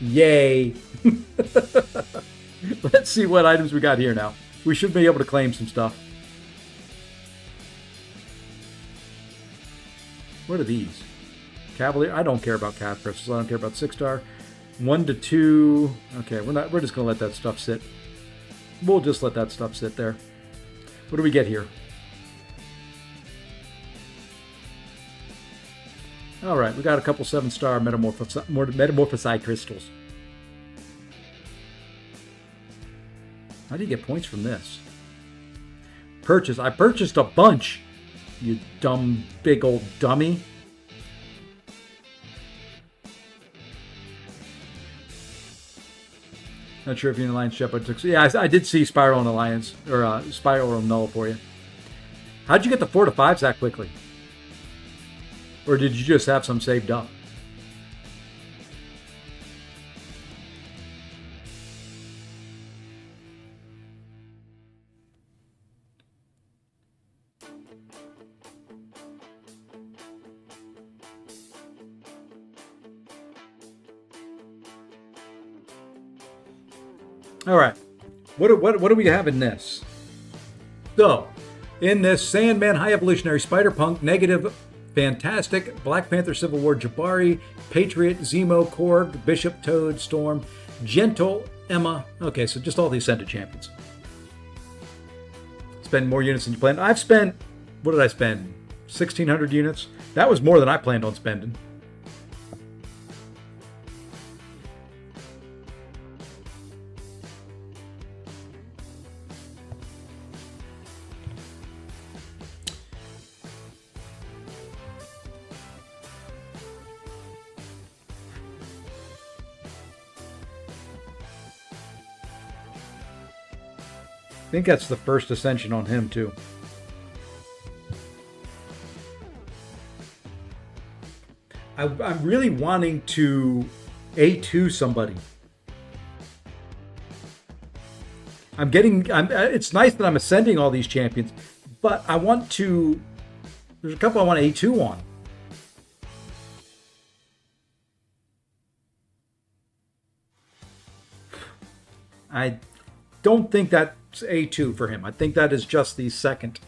[SPEAKER 1] Yay! Let's see what items we got here now. We should be able to claim some stuff. What are these? Cavalier. I don't care about Cav crystals. I don't care about 6-star. 1 to 2. Okay, we're just gonna let that stuff sit. We'll just let that stuff sit there. What do we get here? All right, we got a couple 7-star Metamorphosis crystals. How do you get points from this? Purchase. I purchased a bunch. You dumb, big old dummy. Not sure if you're in Alliance chat, but yeah, I did see Spiral and Alliance, or Spiral and Null for you. How'd you get the 4 to 5s that quickly? Or did you just have some saved up? All right, what do we have in this? So, in this, Sandman, High Evolutionary, Spider-Punk, Negative, Fantastic, Black Panther, Civil War, Jabari, Patriot, Zemo, Korg, Bishop, Toad, Storm, Gentle, Emma. Okay, so just all the Ascended champions. Spend more units than you planned. I've spent, what did I spend? 1,600 units? That was more than I planned on spending. I think that's the first Ascension on him, too. I'm really wanting to A2 somebody. It's nice that I'm ascending all these champions, but I want to, there's a couple I want to A2 on. I don't think that's A2 for him. I think that is just the second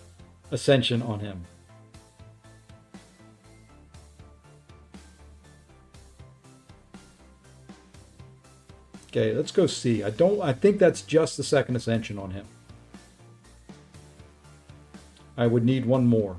[SPEAKER 1] Ascension on him. Okay, let's go see. I think that's just the second Ascension on him. I would need one more.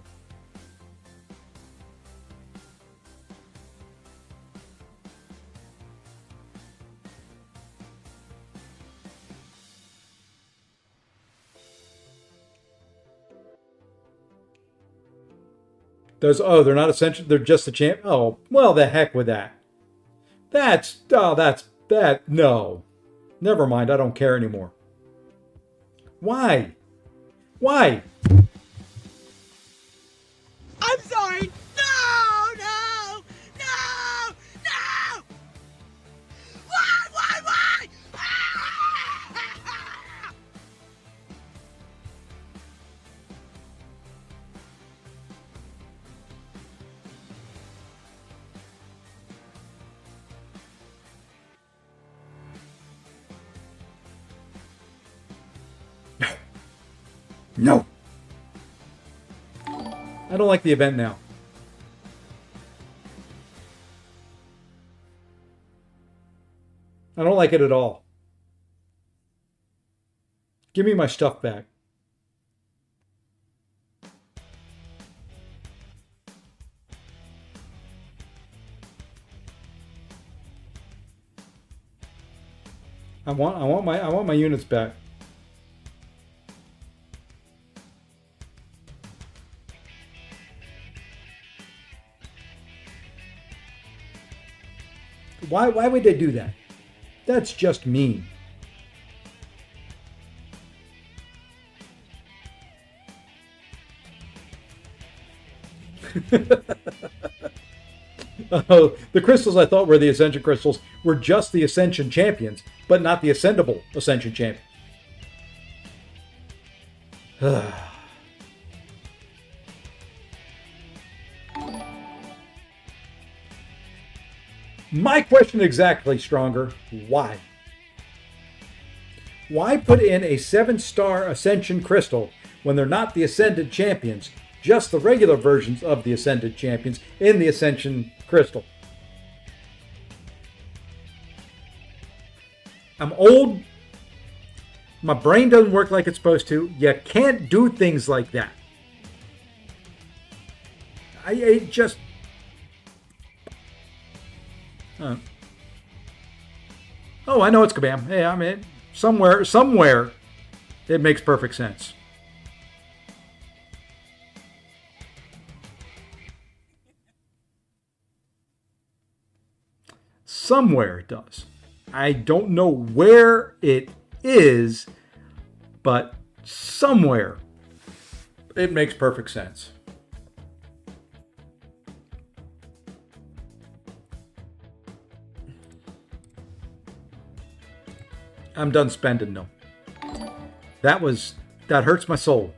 [SPEAKER 1] They're not Ascension, they're just the champ. Oh, well, the heck with that. No. Never mind, I don't care anymore. Why? Why?
[SPEAKER 3] I'm sorry. No, no, no, no. Why?
[SPEAKER 1] No. I don't like the event now. I don't like it at all. Give me my stuff back. I want my units back. Why would they do that? That's just mean. Oh, the crystals I thought were the Ascension crystals were just the Ascension champions, but not the Ascendable Ascension champions. My question exactly, Stronger. Why? Why put in a 7-star Ascension crystal when they're not the Ascended champions, just the regular versions of the Ascended champions in the Ascension crystal? I'm old. My brain doesn't work like it's supposed to. You can't do things like that. I just... Oh, I know it's Kabam. Hey, I mean, somewhere, it makes perfect sense. Somewhere it does. I don't know where it is, but somewhere it makes perfect sense. I'm done spending though. That hurts my soul.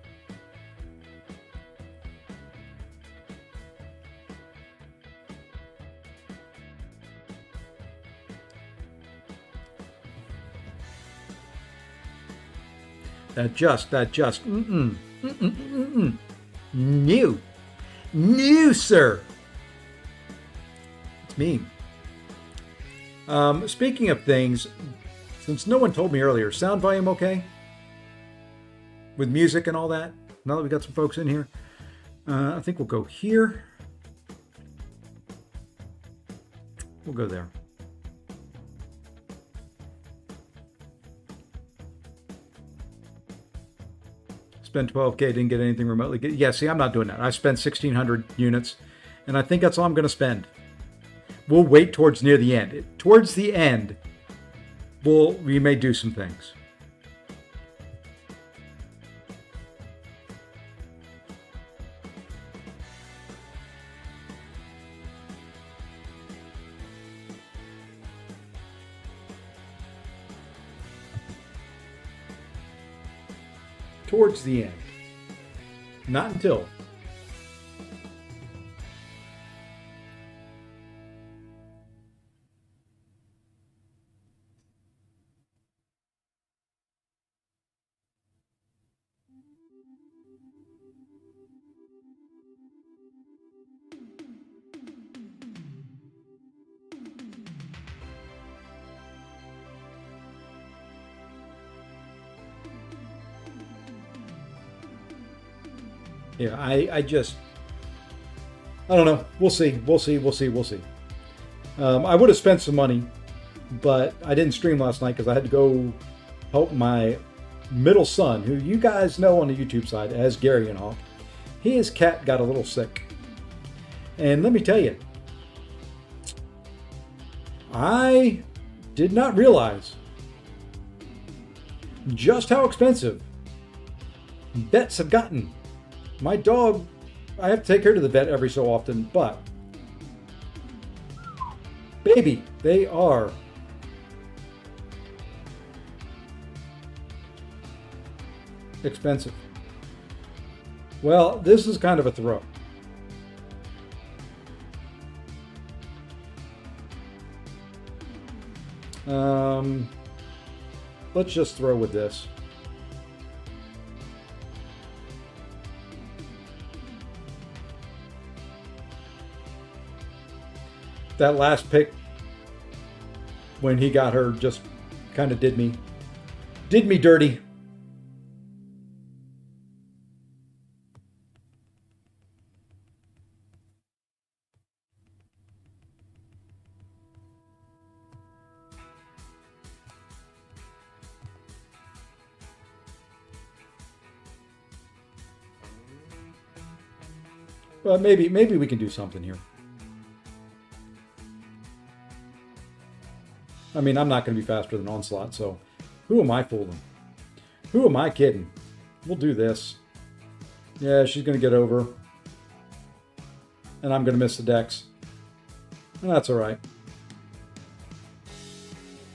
[SPEAKER 1] That just, new, sir. It's mean. Speaking of things, since no one told me earlier, sound volume okay? With music and all that? Now that we got some folks in here, I think we'll go here. We'll go there. Spent 12K, didn't get anything remotely good. Yeah, see, I'm not doing that. I spent 1,600 units, and I think that's all I'm going to spend. We'll wait towards near the end. Towards the end, we may do some things. Towards the end. Not until. Yeah, I don't know. We'll see. I would have spent some money, but I didn't stream last night because I had to go help my middle son, who you guys know on the YouTube side as Gary and Hawk. His cat got a little sick. And let me tell you, I did not realize just how expensive vets have gotten. My dog, I have to take her to the vet every so often, but baby, they are expensive. Well, this is kind of a throw. Let's just throw with this. That last pick, when he got her, just kind of did me dirty. Well, maybe we can do something here. I mean, I'm not going to be faster than Onslaught, so who am I fooling? Who am I kidding? We'll do this. Yeah, she's going to get over. And I'm going to miss the decks. And that's all right.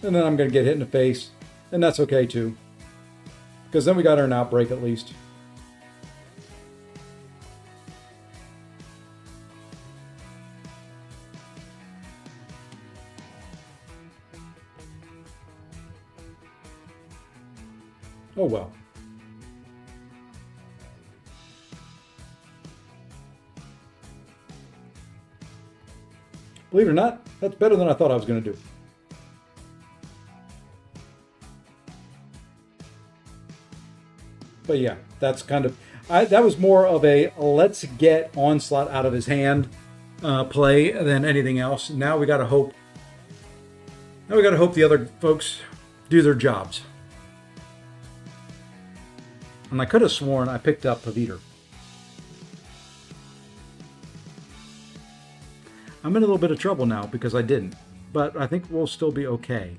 [SPEAKER 1] And then I'm going to get hit in the face. And that's okay, too. Because then we got her an outbreak, at least. Oh well. Believe it or not, that's better than I thought I was going to do. But yeah, that's kind of, that was more of a let's get Onslaught out of his hand play than anything else. Now we got to hope. Now we got to hope the other folks do their jobs. And I could have sworn I picked up Paviter. I'm in a little bit of trouble now because I didn't. But I think we'll still be okay.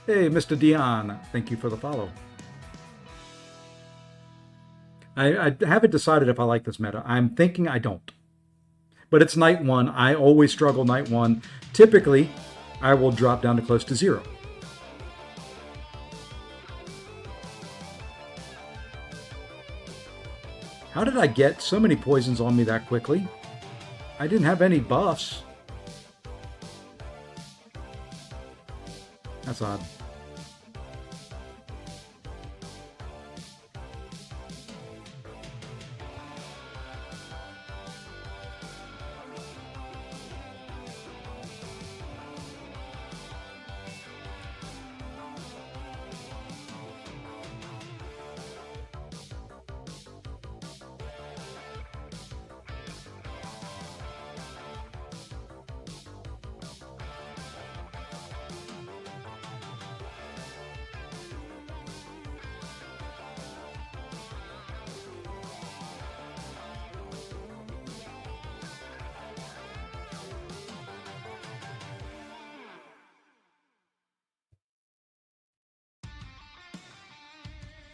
[SPEAKER 1] Hey, Mr. Dion, thank you for the follow. I haven't decided if I like this meta. I'm thinking I don't. But it's night one. I always struggle night one. Typically, I will drop down to close to 0. How did I get so many poisons on me that quickly? I didn't have any buffs. That's odd.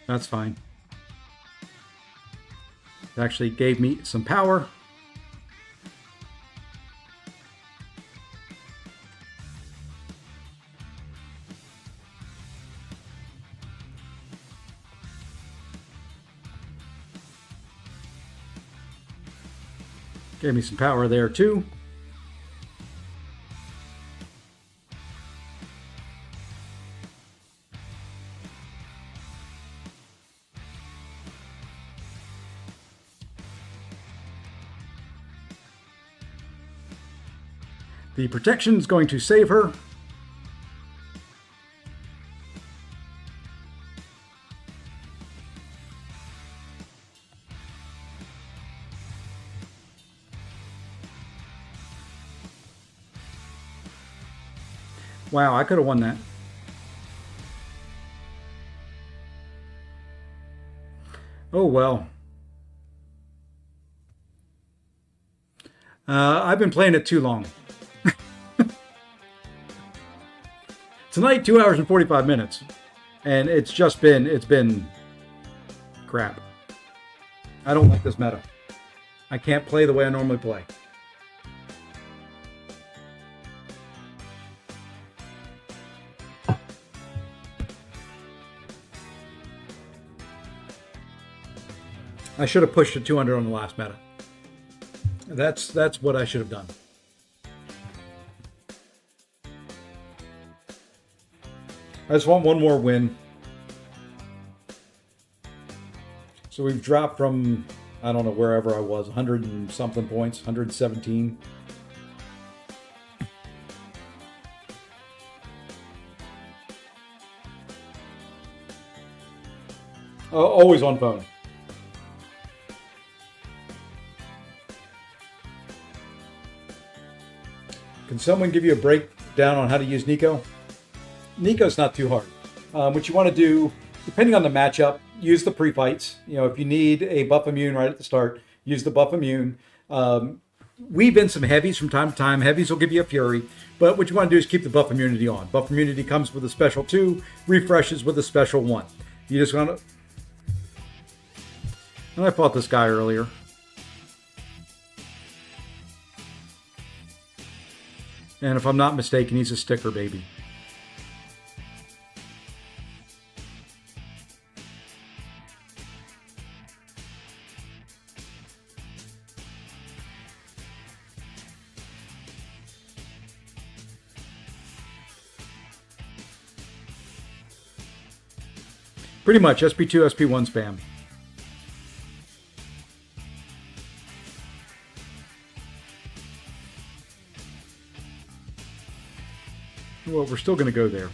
[SPEAKER 1] That's fine. It actually gave me some power. Gave me some power there too. The protection is going to save her. Wow, I could have won that. Oh well. I've been playing it too long. Tonight, 2 hours and 45 minutes. And it's been crap. I don't like this meta. I can't play the way I normally play. I should have pushed to 200 on the last meta. That's what I should have done. I just want one more win. So we've dropped from, I don't know, wherever I was, 100 and something points, 117. Always on phone. Can someone give you a breakdown on how to use Nico? Nico's not too hard. What you want to do, depending on the matchup, use the pre-fights. You know, if you need a buff immune right at the start, use the buff immune. Weave in some heavies from time to time. Heavies will give you a fury, but what you want to do is keep the buff immunity on. Buff immunity comes with a special 2, refreshes with a special 1. You just want to... And I fought this guy earlier. And if I'm not mistaken, he's a sticker baby. Pretty much, SP2, SP1 spam. Well, we're still going to go there.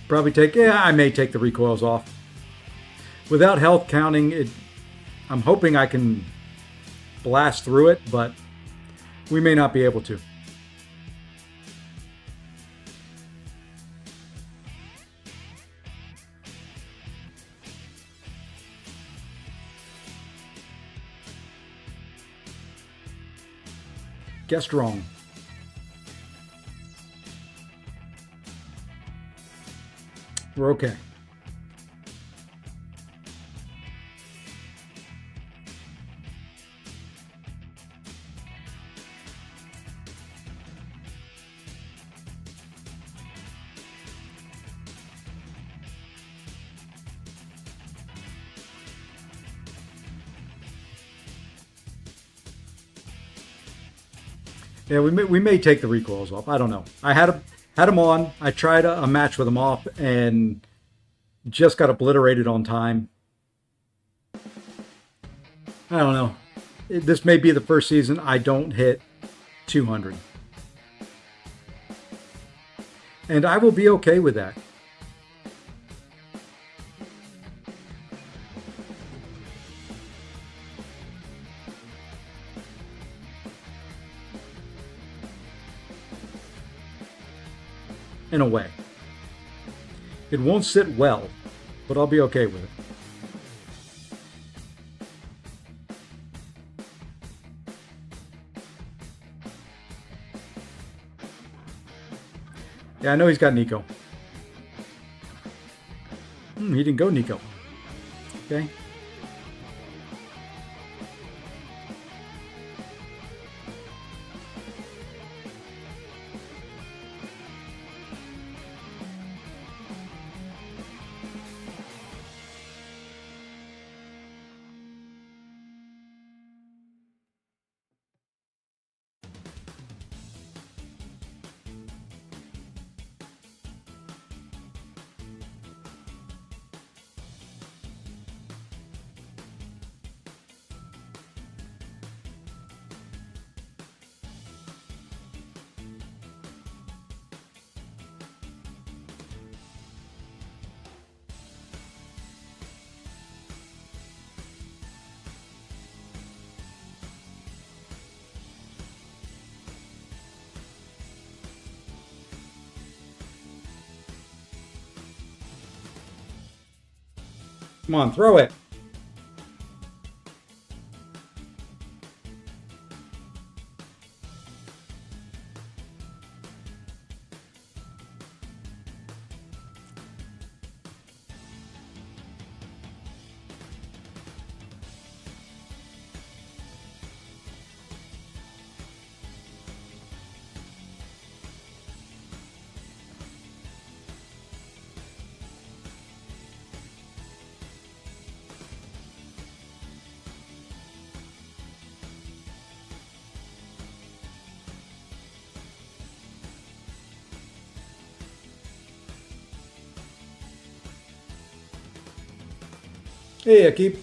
[SPEAKER 1] Probably take, I may take the recoils off. Without health counting, I'm hoping I can blast through it, but we may not be able to. Guessed wrong. We're okay. Yeah, we may take the recoils off. I don't know. I had him on. I tried a match with him off and just got obliterated on time. I don't know. This may be the first season I don't hit 200. And I will be okay with that. In a way. It won't sit well, but I'll be okay with it. Yeah, I know he's got Nico. He didn't go Nico. Okay. Come on, throw it. Hey, Akib.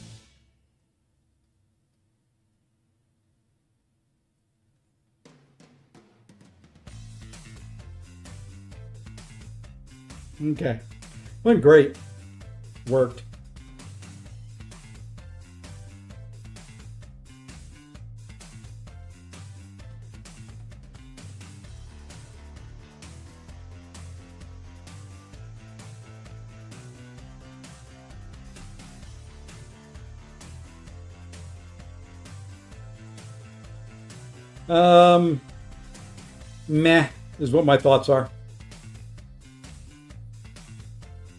[SPEAKER 1] Okay. Went great. Worked. Meh is what my thoughts are.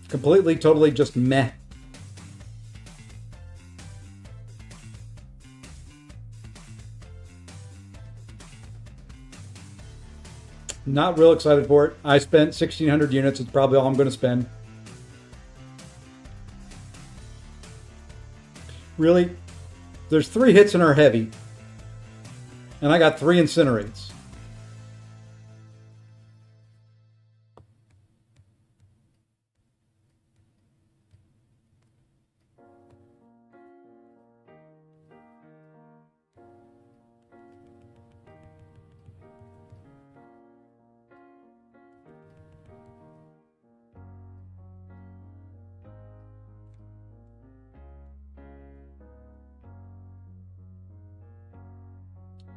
[SPEAKER 1] Completely, totally just meh. Not real excited for it. I spent 1,600 units. It's probably all I'm going to spend. Really? There's 3 hits in our heavy. And I got 3 incinerates.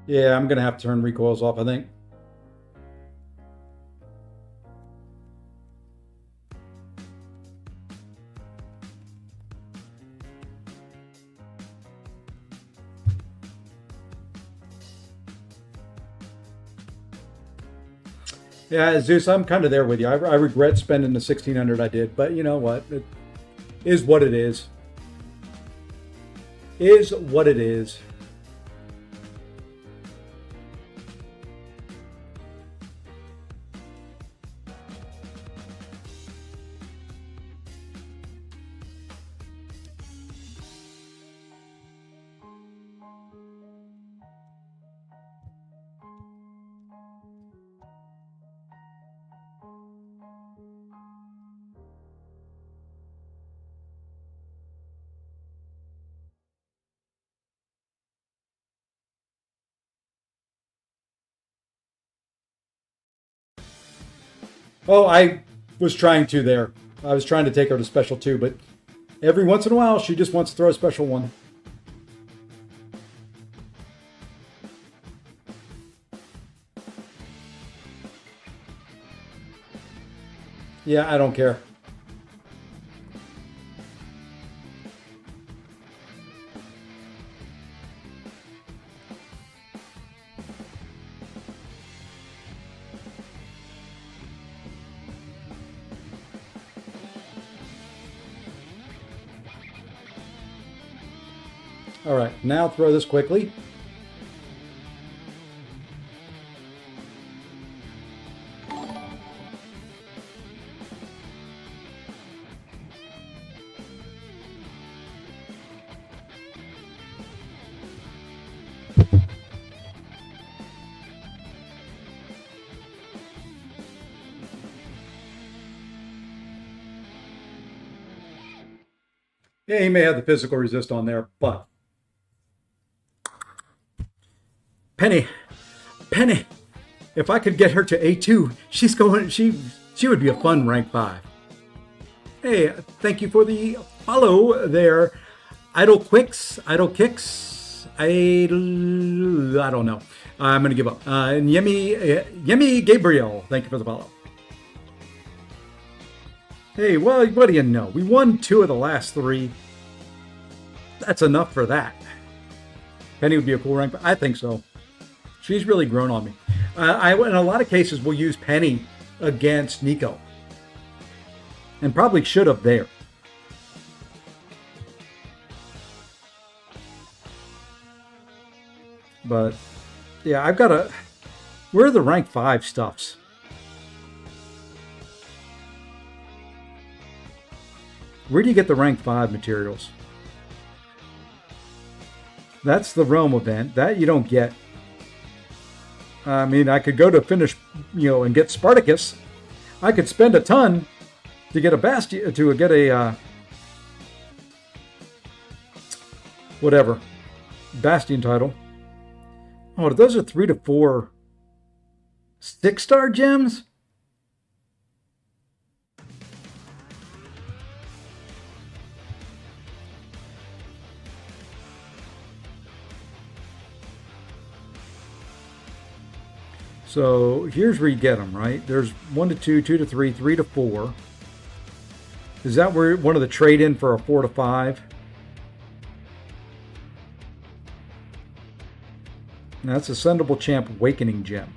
[SPEAKER 1] Yeah, I'm going to have to turn recoils off, I think. Yeah, Zeus, I'm kind of there with you. I regret spending the 1600 I did, but you know what? It is what it is. Is what it is. Oh, I was trying to there. I was trying to take her to special 2, but every once in a while she just wants to throw a special 1. Yeah, I don't care. All right, now throw this quickly. Yeah, he may have the physical resist on there, but Penny, if I could get her to A2, she would be a fun rank 5. Hey, thank you for the follow there. Idle Kicks. I don't know. I'm gonna give up. And Yemi Gabriel, thank you for the follow. Hey, well, what do you know? We won 2 of the last 3. That's enough for that. Penny would be a cool rank, but I think so. She's really grown on me. I in a lot of cases will use Penny against Nico, and probably should have there. But yeah, I've got a. Where are the rank 5 stuffs? Where do you get the rank 5 materials? That's the Rome event. That you don't get. I mean, I could go to finish, and get Spartacus. I could spend a ton to get a Bastion, to get a whatever Bastion title. Oh, those are 3 to 4 6-star gems. So here's where you get them, right? There's 1 to 2, 2 to 3, 3 to 4. Is that where one of the trade in for a 4 to 5? Now that's Ascendable Champ Awakening Gem.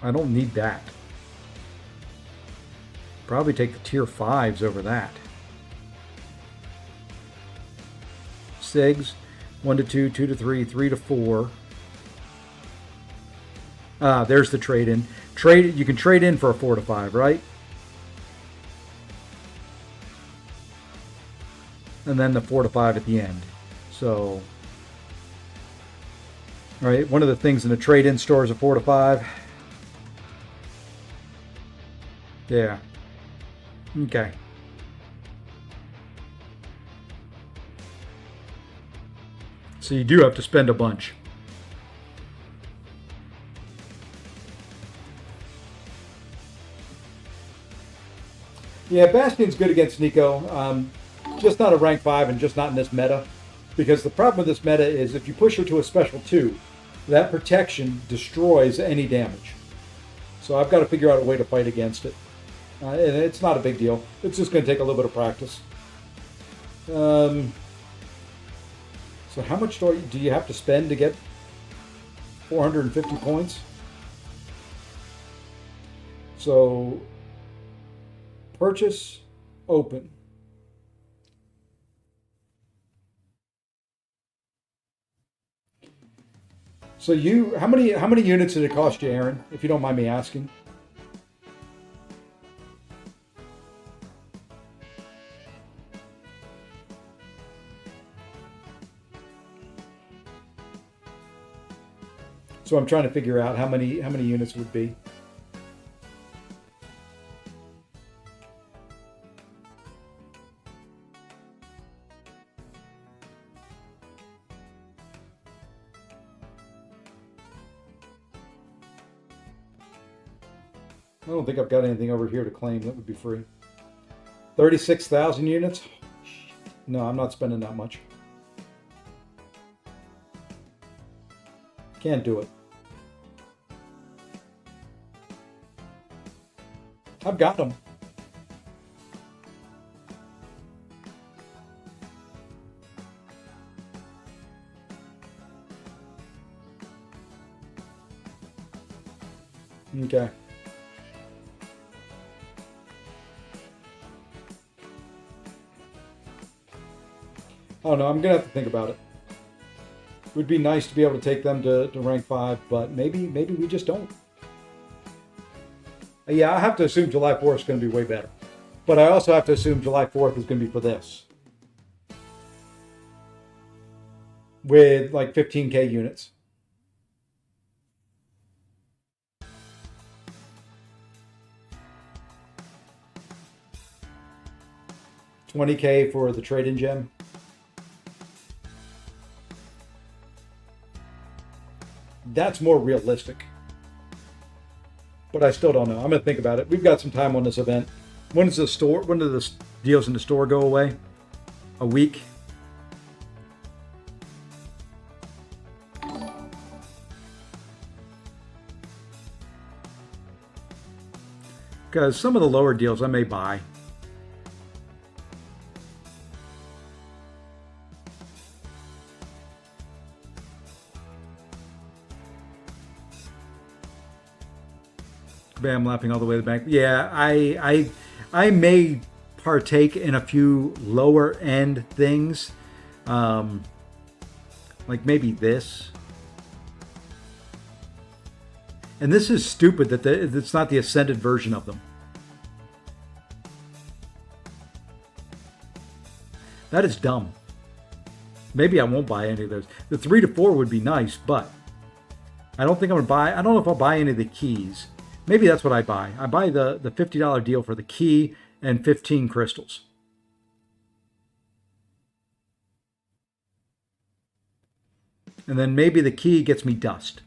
[SPEAKER 1] I don't need that. Probably take the tier 5s over that. Sigs. 1 to 2, 2 to 3, 3 to 4. There's the trade-in. You can trade in for a 4 to 5, right? And then the 4 to 5 at the end. So, all right, one of the things in the trade-in store is a 4 to 5. Yeah. Okay. So you do have to spend a bunch. Yeah, Bastion's good against Nico. Just not a rank 5 and just not in this meta. Because the problem with this meta is if you push her to a special 2, that protection destroys any damage. So I've got to figure out a way to fight against it. And it's not a big deal. It's just going to take a little bit of practice. So how much do you have to spend to get 450 points. So purchase, open. So how many units did it cost you, Aaron, if you don't mind me asking? So I'm trying to figure out how many units would be. I don't think I've got anything over here to claim that would be free. 36,000 units? No, I'm not spending that much. Can't do it. I've got them. Okay. Oh no, I'm gonna have to think about it. It would be nice to be able to take them to rank 5, but maybe we just don't. Yeah, I have to assume July 4th is going to be way better. But I also have to assume July 4th is going to be for this. With like 15K units. $20K for the trade-in gem. That's more realistic. But I still don't know. I'm going to think about it. We've got some time on this event. When do the deals in the store go away? A week? Because some of the lower deals I may buy. I'm laughing all the way to the bank. Yeah, I may partake in a few lower end things, like maybe this. And this is stupid that it's not the ascended version of them. That is dumb. Maybe I won't buy any of those. The 3 to 4 would be nice, but I don't think I'm gonna buy. I don't know if I'll buy any of the keys. Maybe that's what I buy. I buy the $50 deal for the key and 15 crystals. And then maybe the key gets me dust.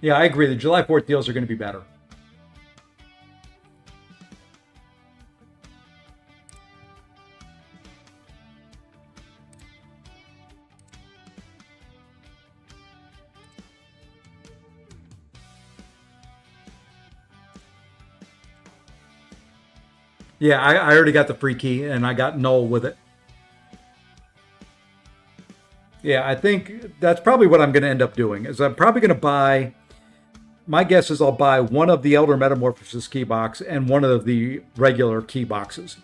[SPEAKER 1] Yeah, I agree. The July 4th deals are going to be better. Yeah, I already got the free key, and I got null with it. Yeah, I think that's probably what I'm going to end up doing. Is I'm probably going to buy. My guess is I'll buy one of the Elder Metamorphosis key box and one of the regular key boxes.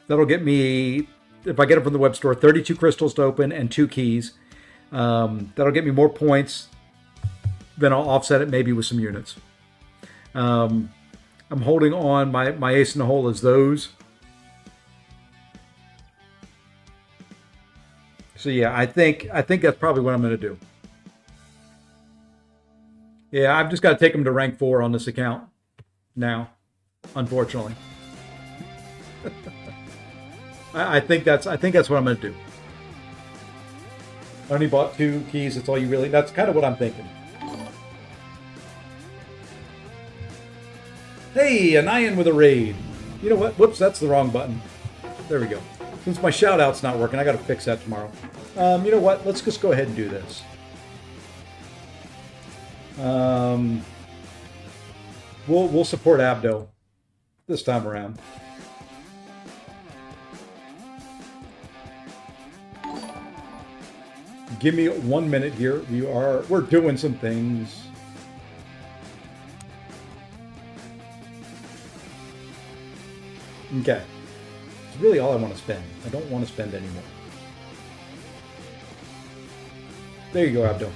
[SPEAKER 1] That'll get me, if I get it from the web store, 32 crystals to open and 2 keys. That'll get me more points. Then I'll offset it maybe with some units. I'm holding on. My ace in the hole is those. So yeah, I think that's probably what I'm going to do. Yeah, I've just got to take them to rank 4 on this account now, unfortunately. I think that's what I'm going to do. I only bought 2 keys. That's all you really. That's kind of what I'm thinking. Hey, Anian with a raid. You know what? Whoops, that's the wrong button. There we go. Since my shout-out's not working, I got to fix that tomorrow. You know what? Let's just go ahead and do this. We'll support Abdo. this time around. Give me 1 minute here. We're doing some things. Okay. It's really all I want to spend. I don't want to spend anymore. There you go, Abdo.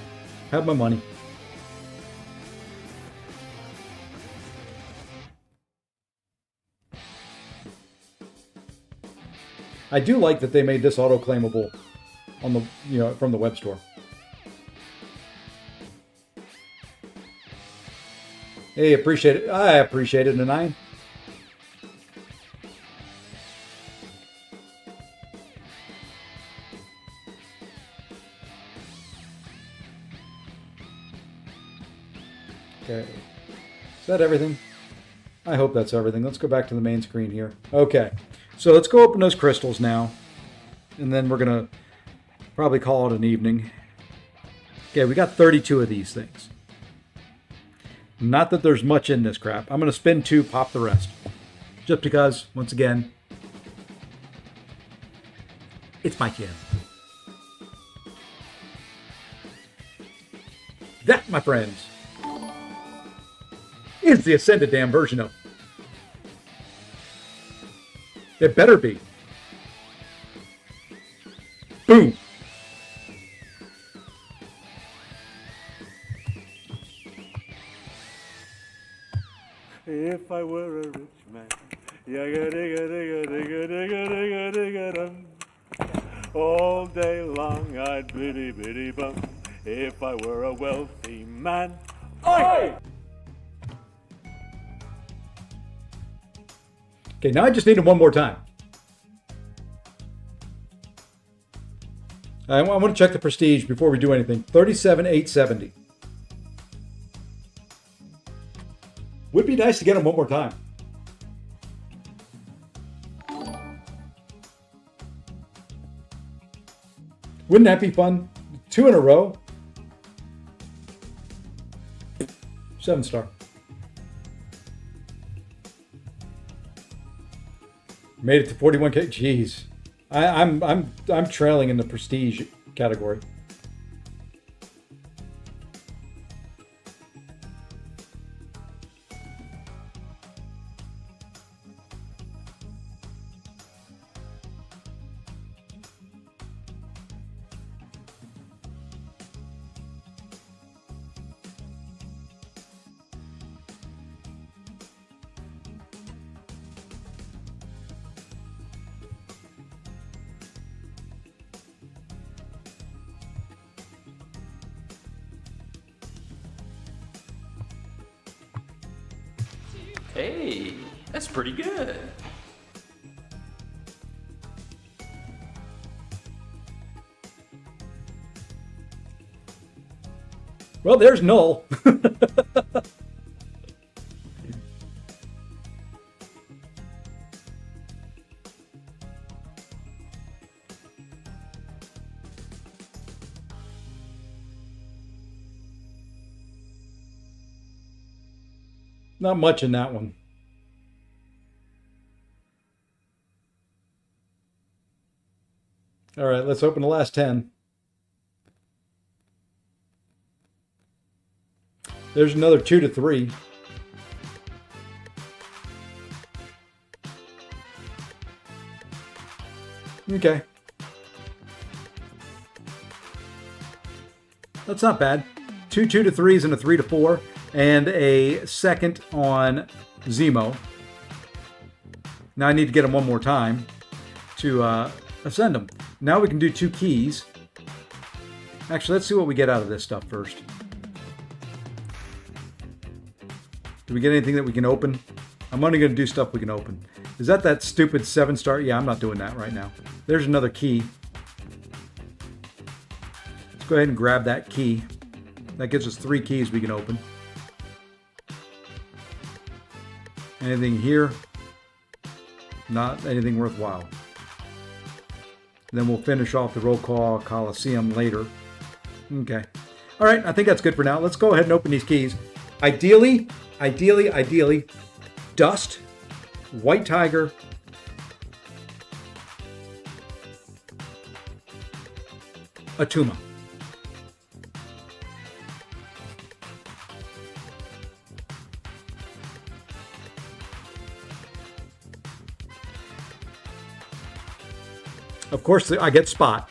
[SPEAKER 1] Have my money. I do like that they made this auto-claimable on the, from the web store. Hey, appreciate it. I appreciate it, Nine. Okay. Is that everything? I hope that's everything. Let's go back to the main screen here. Okay. So let's go open those crystals now. And then we're going to probably call it an evening. Okay, we got 32 of these things. Not that there's much in this crap. I'm going to spin 2, pop the rest. Just because, once again, it's my chance. That, my friends, is the Ascended damn version of. It better be. Boom.
[SPEAKER 4] If I were a rich man, yaga digga digga digga digga digga digga dum. All day long I'd biddy biddy bum. If I were a wealthy man, oi!
[SPEAKER 1] Okay, now I just need it one more time. I want to check the prestige before we do anything. 37,870. Would be nice to get them one more time. Wouldn't that be fun? 2 in a row. 7-star. Made it to 41K. Jeez, I'm trailing in the prestige category.
[SPEAKER 5] Hey, that's pretty good.
[SPEAKER 1] Well, there's Null. Not much in that one. All right, let's open the last 10. There's another 2 to 3. Okay. That's not bad. 2 2 to 3s and a 3 to 4. And a second on Zemo. Now I need to get them one more time to ascend them. Now we can do 2 keys. Actually, let's see what we get out of this stuff first. Do we get anything that we can open? I'm only going to do stuff we can open. Is that stupid 7-star? Yeah, I'm not doing that right now. There's another key. Let's go ahead and grab that key. That gives us 3 keys we can open. Anything here? Not anything worthwhile. Then we'll finish off the roll call Coliseum later. Okay. All right, I think that's good for now. Let's go ahead and open these keys. Ideally, dust White Tiger, Atuma. Of course, I get Spot.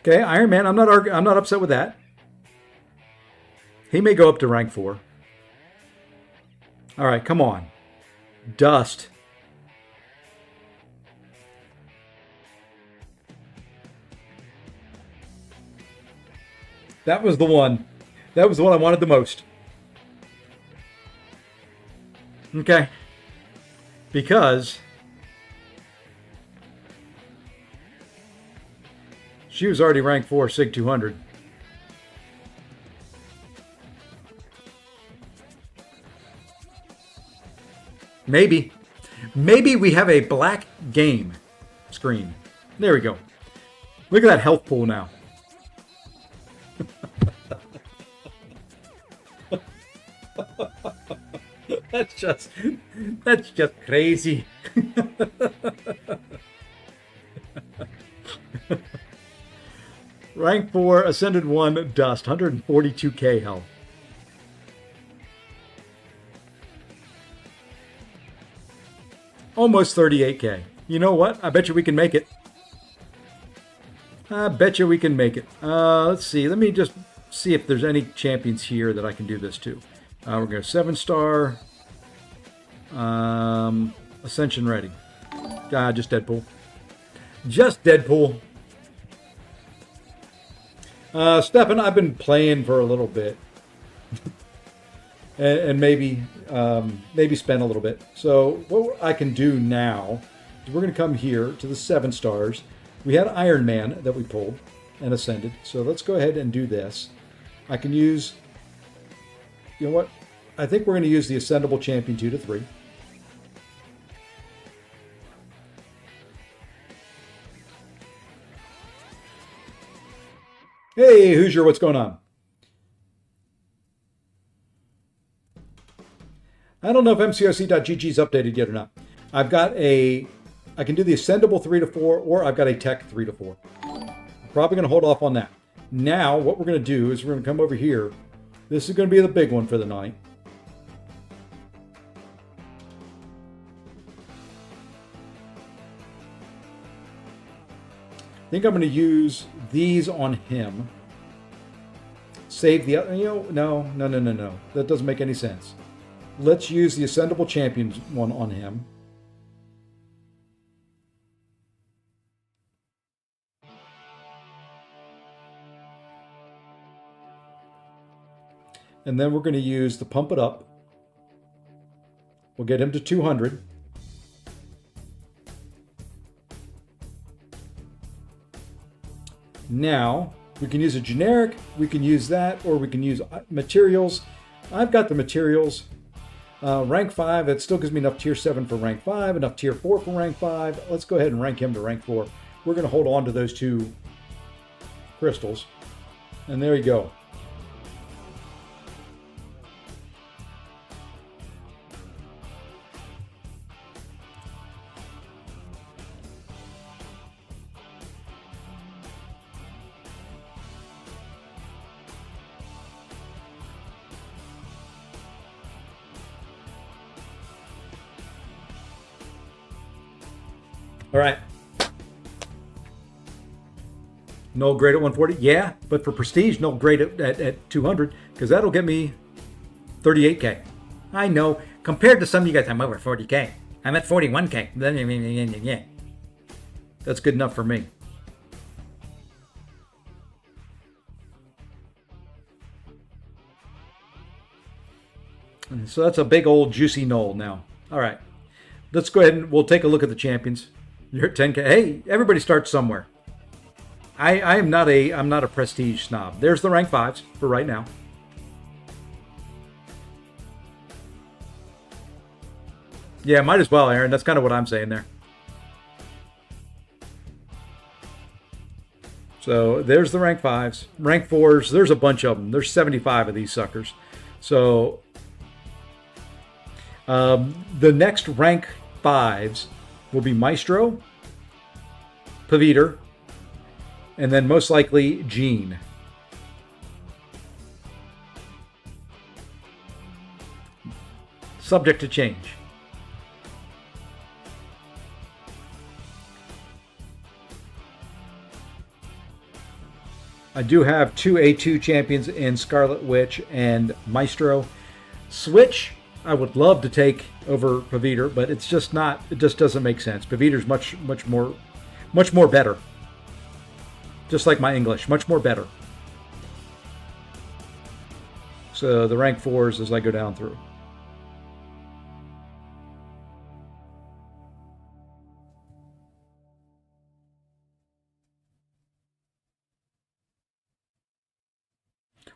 [SPEAKER 1] Okay, Iron Man. I'm not upset with that. He may go up to rank 4. All right, come on. Dust. That was the one. That was the one I wanted the most. Okay. Because she was already ranked 4, Sig 200. Maybe. Maybe we have a black game screen. There we go. Look at that health pool now. That's just crazy. Rank 4, Ascended 1, Dust, 142k health. Almost 38k. You know what? I bet you we can make it. I bet you we can make it. Let's see. Let me just see if there's any champions here that I can do this to. We're going to 7-star. Ascension ready. Just Deadpool. Just Deadpool. Stefan, I've been playing for a little bit. and maybe spend a little bit. So what I can do now is we're going to come here to the 7 stars. We had Iron Man that we pulled and ascended. So let's go ahead and do this. I can use, you know what? I think we're going to use the Ascendable Champion 2 to 3. Hey, Hoosier, what's going on? I don't know if MCOC.GG is updated yet or not. I can do the Ascendable 3 to 4, or I've got a Tech 3 to 4. I'm probably going to hold off on that. Now, what we're going to do is we're going to come over here. This is going to be the big one for the night. I think I'm going to use these on him. Save the other, no. That doesn't make any sense. Let's use the Ascendable Champions one on him. And then we're going to use the Pump It Up. We'll get him to 200. Now, we can use a generic, we can use that, or we can use materials. I've got the materials. Rank 5, it still gives me enough tier 7 for rank 5, enough tier 4 for rank 5. Let's go ahead and rank him to rank 4. We're going to hold on to those 2 crystals. And there you go. All right. Null grade at 140? Yeah, but for prestige, null grade at 200, because that'll get me 38k. I know. Compared to some of you guys, I'm over 40k. I'm at 41k. Yeah. That's good enough for me. So that's a big old juicy null now. All right. Let's go ahead and we'll take a look at the champions. You're at 10k. Hey, everybody starts somewhere. I'm not a prestige snob. There's the rank 5s for right now. Yeah, might as well, Aaron. That's kind of what I'm saying there. So there's the rank 5s. Rank 4s, there's a bunch of them. There's 75 of these suckers. So the next rank 5s will be Maestro, Paviter, and then most likely Gene. Subject to change. I do have 2 A2 champions in Scarlet Witch and Maestro. Switch, I would love to take over Paviter, but it's just not. It just doesn't make sense. Paviter's much more better. Just like my English, much more better. So the rank 4s as I go down through.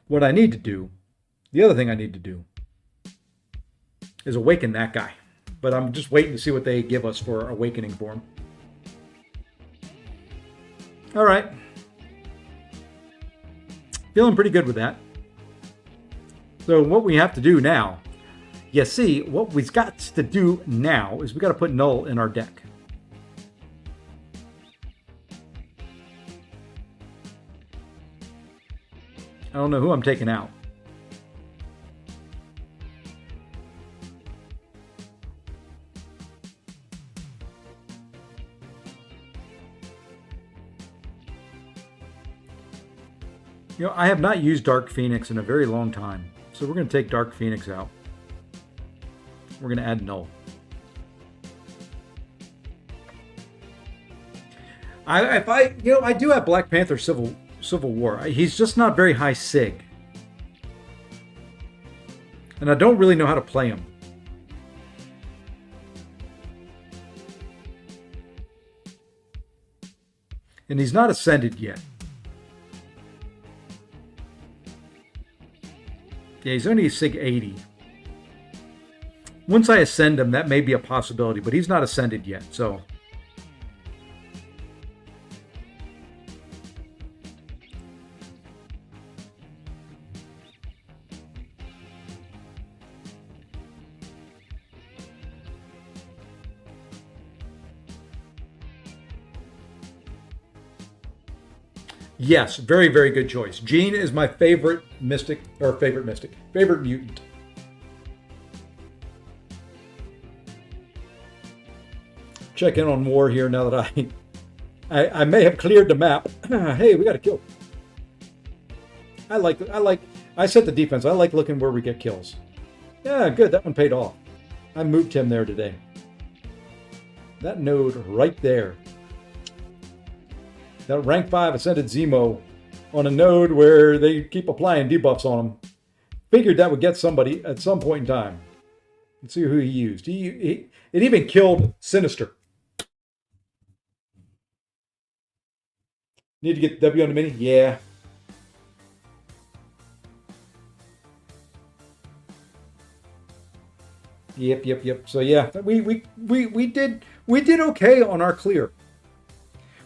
[SPEAKER 1] What I need to do, the other thing I need to do, is awaken that guy. But I'm just waiting to see what they give us for awakening for him. All right. Feeling pretty good with that. So what we have to do now, you see, what we've got to do now is we got to put Null in our deck. I don't know who I'm taking out. You know, I have not used Dark Phoenix in a very long time. So we're going to take Dark Phoenix out. We're going to add Null. I do have Black Panther Civil War. He's just not very high sig. And I don't really know how to play him. And he's not ascended yet. Yeah, he's only a sig 80. Once I ascend him, that may be a possibility, but he's not ascended yet, so... Yes, very, very good choice. Gene is my favorite favorite mutant. Check in on War here now that I may have cleared the map. Hey, we got a kill. I set the defense. I like looking where we get kills. Yeah, good. That one paid off. I moved him there today. That node right there. That rank 5 ascended Zemo on a node where they keep applying debuffs on him. Figured that would get somebody at some point in time. Let's see who he used. It even killed Sinister. Need to get the W on the mini? Yeah. Yep. So yeah, we did okay on our clear.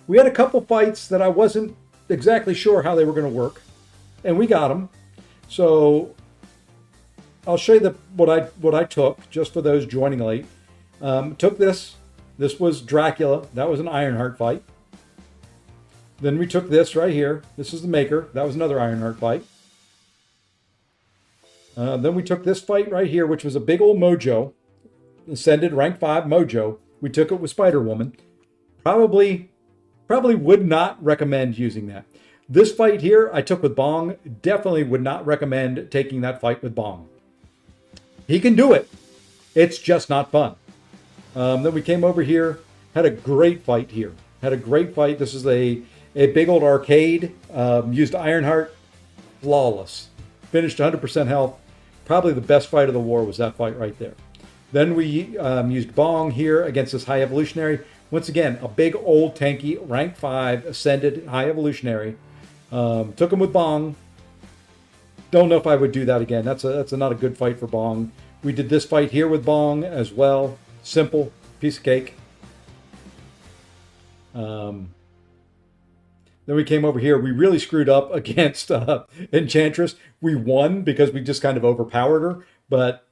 [SPEAKER 1] We had a couple fights that I wasn't exactly sure how they were going to work, and we got them. So I'll show you what I took just for those joining late. Took this. This was Dracula. That was an Ironheart fight. Then we took this right here. This is the Maker. That was another Ironheart fight. Then we took this fight right here, which was a big old Mojo. Ascended rank 5 Mojo. We took it with Spider-Woman. Probably would not recommend using that. This fight here I took with Bong. Definitely would not recommend taking that fight with Bong. He can do it. It's just not fun. Then we came over here. Had a great fight here. This is a big old arcade. Used Ironheart. Flawless. Finished 100% health. Probably the best fight of the war was that fight right there. Then we used Bong here against this High Evolutionary. Once again, a big old tanky, rank 5, ascended High Evolutionary. Took him with Bong. Don't know if I would do that again. That's not a good fight for Bong. We did this fight here with Bong as well. Simple, piece of cake. Then we came over here. We really screwed up against Enchantress. We won because we just kind of overpowered her. But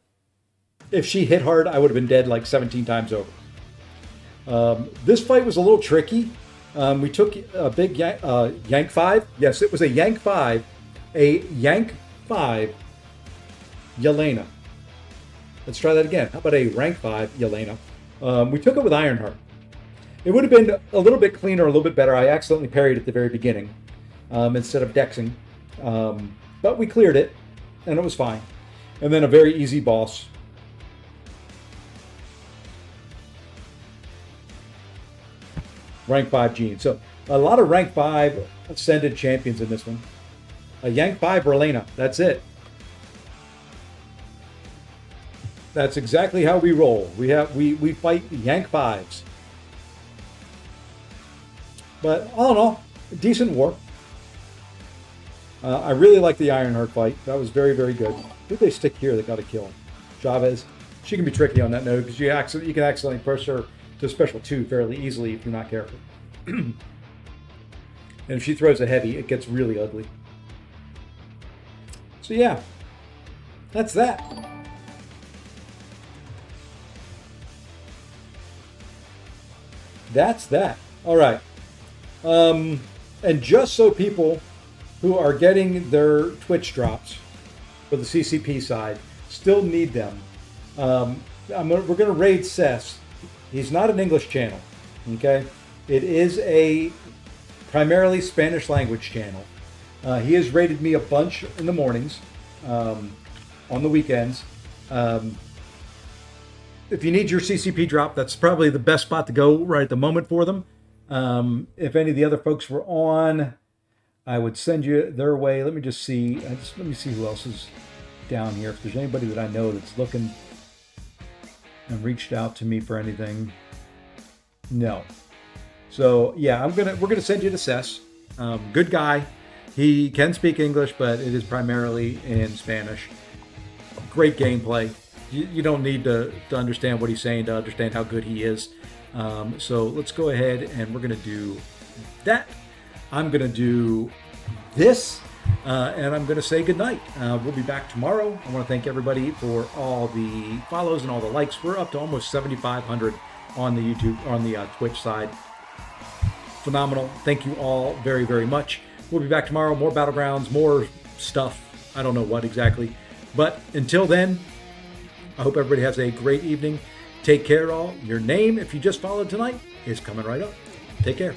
[SPEAKER 1] if she hit hard, I would have been dead like 17 times over. This fight was a little tricky. We took a big Yank 5. Yes, it was a Yank 5. A Yank 5 Yelena. Let's try that again. How about a rank 5 Yelena? We took it with Ironheart. It would have been a little bit cleaner, a little bit better. I accidentally parried at the very beginning instead of dexing. But we cleared it, and it was fine. And then a very easy boss. Rank 5 Gene. So a lot of rank 5 ascended champions in this one. A Yank 5 Relena. That's it. That's exactly how we roll. We fight Yank 5s. But all in all, a decent war. I really like the Ironheart fight. That was very, very good. Who did they stick here that got a kill? Chavez. She can be tricky on that note because you can accidentally push her to special 2 fairly easily if you're not careful. And if she throws a heavy, it gets really ugly. So yeah, that's that. That's that. All right. And just so people who are getting their Twitch drops for the CCP side still need them, we're going to raid Cess. He's not an English channel, okay? It is a primarily Spanish language channel. He has raided me a bunch in the mornings, on the weekends. If you need your CCP drop, that's probably the best spot to go right at the moment for them. If any of the other folks were on, I would send you their way. Let me just see. Let me see who else is down here. If there's anybody that I know that's looking and reached out to me for anything. No. So yeah, we're gonna send you to Cess. Good guy. He can speak English, but it is primarily in Spanish. Great gameplay. You don't need to understand what he's saying to understand how good he is. So let's go ahead and we're gonna do that. I'm gonna do this, and I'm gonna say goodnight. We'll be back tomorrow. I want to thank everybody for all the follows and all the likes. We're up to almost 7,500 on the YouTube, on the Twitch side. Phenomenal. Thank you all very, very much. We'll be back tomorrow. More battlegrounds, more stuff. I don't know what exactly, but until then, I hope everybody has a great evening. Take care, all. Your name, if you just followed tonight, is coming right up. Take care.